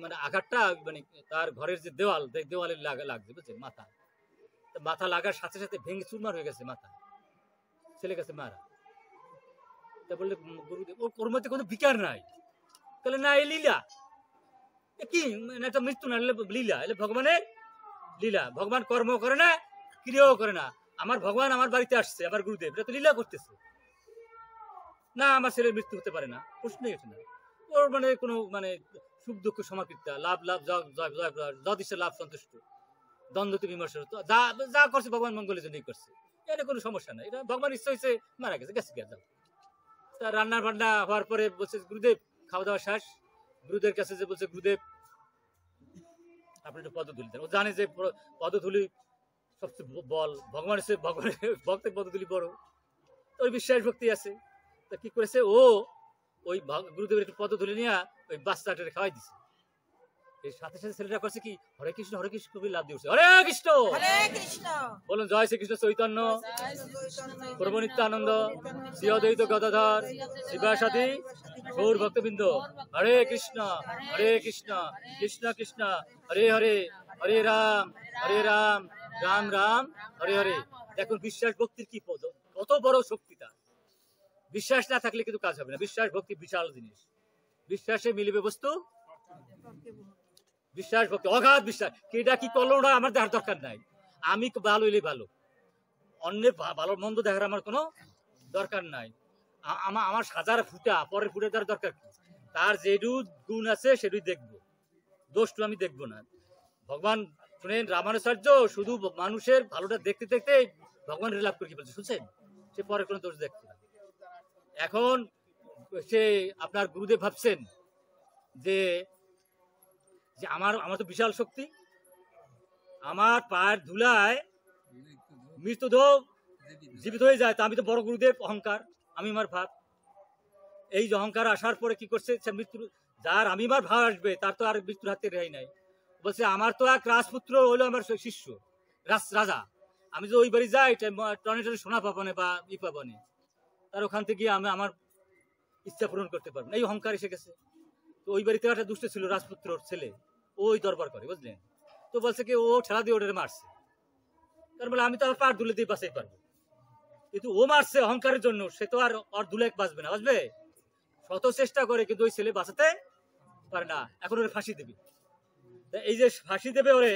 মানে আঘাতটা মানে তার ঘরের যে দেওয়ালে লাগছে, বুঝছেন, মাথা লাগার সাথে সাথে ভেঙে চুরমার হয়ে গেছে মাথা, ছেলে গেছে মারা। তা বললে গুরুদেব, ওর মধ্যে কোনো বিকার নাই। তাহলে না, এই লীলা কি, একটা মৃত্যু না, লীলা, এলে ভগবানের লীলা। ভগবান কর্ম করে না, ক্রিয়াও করে না। আমার ভগবান আমার বাড়িতে আসছে, আমার গুরুদেব, এটা তো লীলা করতেছে না। আমার ছেলের মৃত্যু হতে পারে না, প্রশ্নই ওঠে না। ওর মানে কোনো মানে সুখ দুঃখ সমাকৃতা, লাভ যদিচ্ছে লাভ সন্তুষ্ট, দ্বন্দ্ব বিমর্শ, যা করছে ভগবান মঙ্গলের জন্যই করছে, এটা কোনো সমস্যা নাই। এটা ভগবান ইচ্ছা হয়েছে, মারা গেছে, যাও। তা রান্না বান্না হওয়ার পরে বলছে গুরুদেব, খাওয়া দাওয়া শেষ। গুরুদেবের কাছে যে বলছে, গুরুদেব আপনি একটু পদধূলি দেন। ও জানে যে পদধূলি সবচেয়ে বল, ভগবানের ভক্তের পদধূলি বড়, ওই বিশ্বাস ভক্তি আছে। তা কি করেছে, ও ওই গুরুদেবের একটু পদধূলি নিয়ে ওই বাচ্চাটাকে খাওয়াই দিছে। এই সাথে সাথে ছেলেটা করছে কি হরে কৃষ্ণ কবি লাভ দিয়ে উঠছে হরে কৃষ্ণ বলুন জয় শ্রীকৃষ্ণ চৈতন্য প্রভু নিত্যানন্দ শ্রী অদ্বৈত গদাধর শিবাসাদি গৌর ভক্তবৃন্দ হরে কৃষ্ণ কৃষ্ণ কৃষ্ণ হরে হরে হরে রাম রাম রাম হরে হরে। দেখুন বিশ্বাস ভক্তির কি পদ, কত বড় শক্তি তার। বিশ্বাস না থাকলে কিন্তু কাজ হবে না। বিশ্বাস ভক্তি বিশাল জিনিস। বিশ্বাসে মিলিবে বস্তু, বিশ্বাস ভক্তি অগাধ বিশ্বাস। কেটা কি করলো না আমার দেখার দরকার নাই। আমি ভালো হইলে ভালো, অন্যের ভালো মন্দ দেখার আমার কোনো দরকার নাই। আমার সাজার ফুটা পরের ফুটে দেওয়ার দরকার কি? তার যেটু গুণ আছে সেটুই দেখবো, দোষটু আমি দেখবো না। ভগবান শুনেন রামানুচার্য শুধু মানুষের ভালোটা দেখতে দেখতে ভগবান রিলাপ করে কি বলছে শুনছেন? সে পরে কোনো দোষ দেখতো না। এখন সে আপনার গুরুদেব ভাবছেন যে আমার তো বিশাল শক্তি, আমার পায়ের ধুলায় মৃতদেহ জীবিত হয়ে যায়, তা আমি তো বড় গুরুদেব, অহংকার, আমি আমার ভাব। এই যে অহংকার আসার পরে কি করছে, সে মৃত্যু যার আমি আমার ভাব আসবে তার তো আর মৃত্যুর হাতে রেহাই নাই। বলছে আমার তো এক রাজপুত্র হইলো আমার শিষ্য রাজা, আমি যে ওই বাড়ি যাই টনে টনে সোনা পাবনে বা ই পাবনে, তার ওখান থেকে আমি আমার ইচ্ছা পূরণ করতে পারবো না। এই অহংকার এসে গেছে। তো ওই বাড়িতে একটা দুষ্ট ছিল রাজপুত্রর ছেলে, ওই দরবার করে বুঝলেন। তো বলছে কি ও ঠেলা দিয়ে ওটারে মারছে, তার বলে আমি তো আর পার দুলে দিয়ে বাঁচাই পারবো, কিন্তু ও মারছে অহংকারের জন্য, সে তো আর দুলে বাঁচবে না, বাঁচবে শত চেষ্টা করে কিন্তু ওই ছেলে বাঁচাতে পারে না। এখন ওরে ফাঁসি দেবে। এই যে ফাঁসি দেবে ওরে,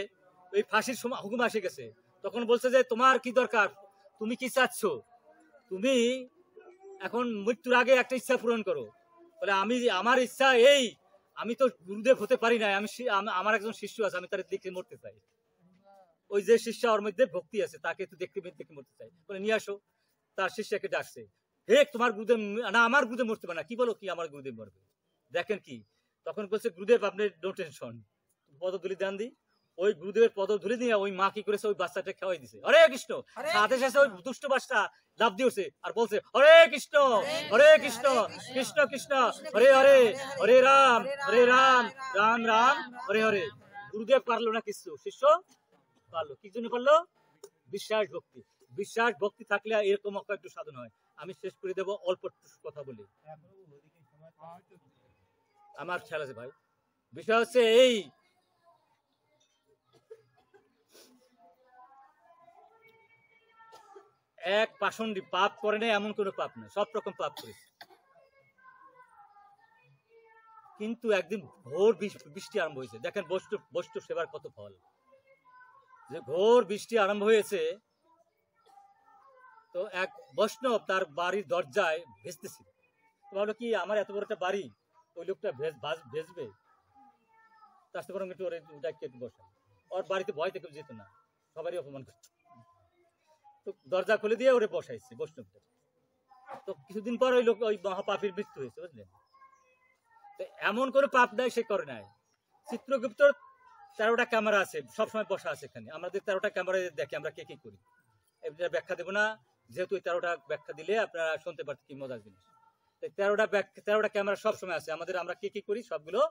ওই ফাঁসির হুকুম আসে গেছে। তখন বলছে যে তোমার কি দরকার, তুমি কি চাচ্ছ, তুমি এখন মৃত্যুর আগে একটা ইচ্ছা পূরণ করো। বলে আমি আমার ইচ্ছা এই, আমি তো গুরুদেব হতে পারি না, আমি আমার একজন শিষ্য আছে, আমি তার দেখে মরতে চাই। ওই যে শিষ্য ওর মধ্যে ভক্তি আছে, তাকে তো দেখতে মরতে চাই। বলে নিয়ে আসো। তার শিষ্যকে ডাকছে, হে তোমার গুরুদেব না, আমার গুরুদেব মরতে পারে না। কি বলো কি আমার গুরুদেব মরবে? দেখেন কি, তখন বলছে গুরুদেব আপনি নো টেনশন, পদধূলি দেন দি। ওই গুরুদেবের পদধূলি দিয়ে ওই মা কি করেছে, ওই বাচ্চাটা খাওয়াই দিছে। হরে কৃষ্ণ। সাথে সাথে ওই দুষ্ট বাচ্চা লাভ দিয়েছে আর বলছে হরে কৃষ্ণ কৃষ্ণ কৃষ্ণ হরে হরে হরে রাম রাম রাম হরে হরে। গুরুদেব পারলো না কিছু, শিষ্য পারলো। কি জন্য পারলো? বিশ্বাস ভক্তি। বিশ্বাস ভক্তি থাকলে এরকম একটু সাধন হয়। আমি শেষ করে দেব অল্প কথা বলি, আমার খেয়াল আছে ভাই। বিষয় হচ্ছে এই, এক পাষণ্ডী পাপ করে না এমন কোন পাপ নেই, সব রকম পাপ করেছে। কিন্তু একদিন ঘোর বৃষ্টি আরম্ভ হয়েছে। দেখেন বৈষ্ণব সেবার কত ফল। যে ঘোর বৃষ্টি আরম্ভ হয়েছে, তো এক বৈষ্ণব তার বাড়ির দরজায় ভেজতেছিল। ভাবলো কি আমার এত বড় একটা বাড়ি, ওই লোকটা ভেজবে, তার সাথে বরং একটু একটু বসা। ওর বাড়িতে ভয় থেকে যেত না, সবারই অপমান করত। তো দরজা খুলে দিয়ে ওরে বসাইছে বৈষ্ণবটা। তো কিছুদিন পর ওই লোক ওই মহাপাপীর মৃত্যু হয়েছে বুঝলেন। তো এমন কোনো পাপ নাই সে করে নাই। চিত্রগুপ্তর 13টা ক্যামেরা আছে, সবসময় বসা আছে এখানে। আমাদের 13টা ক্যামেরা দেখে আমরা কে কি করি, এটা ব্যাখ্যা দেবো না, যেহেতু ওই 13টা ব্যাখ্যা দিলে আপনারা শুনতে পারতেন কি মজার জিনিস। 13টা ক্যামেরা সবসময় আছে আমাদের, আমরা কে কি করি সবগুলো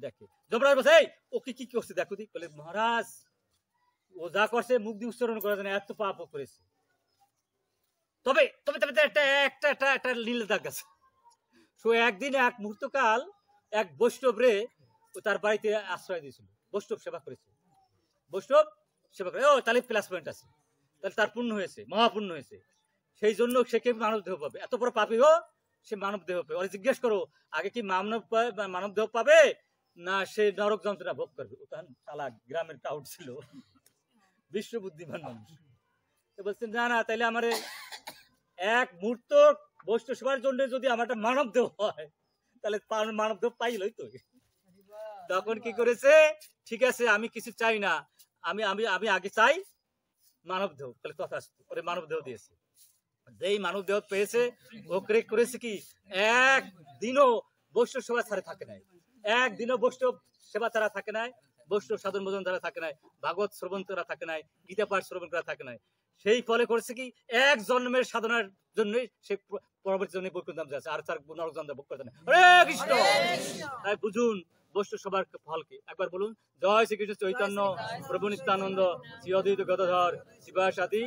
দেখে। যমরাজ বসে ও কি করছে দেখো দি, বলে মহারাজ ও যা করছে মুখ দিয়ে উচ্চারণ করা যায় না, এত পাপ করেছে। তবে তবে তবে একটা লীলা দাগ আছে। সো একদিন এক মুহূর্তকাল এক বৈষ্ণবরে তার বাড়িতে আশ্রয় দিয়েছিল, বৈষ্ণব সেবা করেছে। বৈষ্ণব সেবা করে, ও তাহলে প্লাস পয়েন্ট আছে, তাহলে তার পুণ্য হয়েছে, মহাপুণ্য হয়েছে। সেই জন্য সে কে মানব দেহ পাবে, এত বড় পাপী হোক সে মানব দেহ পাবে। ওরা জিজ্ঞেস করো আগে কি মানব দেহ পাবে না সে নরক যন্ত্রণা ভোগ করবে? ও তখন চালাক, গ্রামের টাউট ছিল, বিশ্ব বুদ্ধিমান মানুষ। তো বলছেন না না, তাইলে আমার এক মুহূর্ত বৈষ্ণব সেবার জন্য যদি আমার একটা মানব দেহ হয়, তাহলে মানব দেহ পাইলই তো। তখন কি করেছে, ঠিক আছে আমি কিছু চাই না, আমি আমি আমি আগে চাই মানব দেহ, তাহলে কথা ওরে মানব দেহ দিয়েছে। যেই মানব দেহ পেয়েছে ও করেছে কি, একদিনও বৈষ্ণব সেবা ছাড়া থাকে নাই, একদিনও বৈষ্ণব সেবা ছাড়া থাকে নাই, বৈষ্ণব সাধন ভোজন দ্বারা থাকে নাই, ভাগবত শ্রবণ করা থাকে নাই, গীতা পাঠ শ্রবণ করা থাকে নাই। সেই ফলে করেছে কি, এক জন্মের সাধনার জন্য সে পরবর্তী জন্মে বৈকুণ্ঠ ধাম যাচ্ছে, আর তার নরক যন্ত্রণা ভোগ করতে না। হরে কৃষ্ণ। তাই বুঝুন বসু সবার ফল কি? একবার বলুন, জয় শ্রীকৃষ্ণ চৈতন্য প্রভু নিত্যানন্দ শ্রী অদ্বৈত গদাধর শিবাসাদি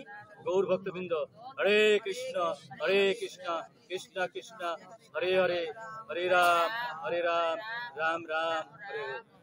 গৌর ভক্তবৃন্দ। হরে কৃষ্ণ কৃষ্ণ কৃষ্ণ হরে হরে, হরে রাম রাম রাম হরে হরে।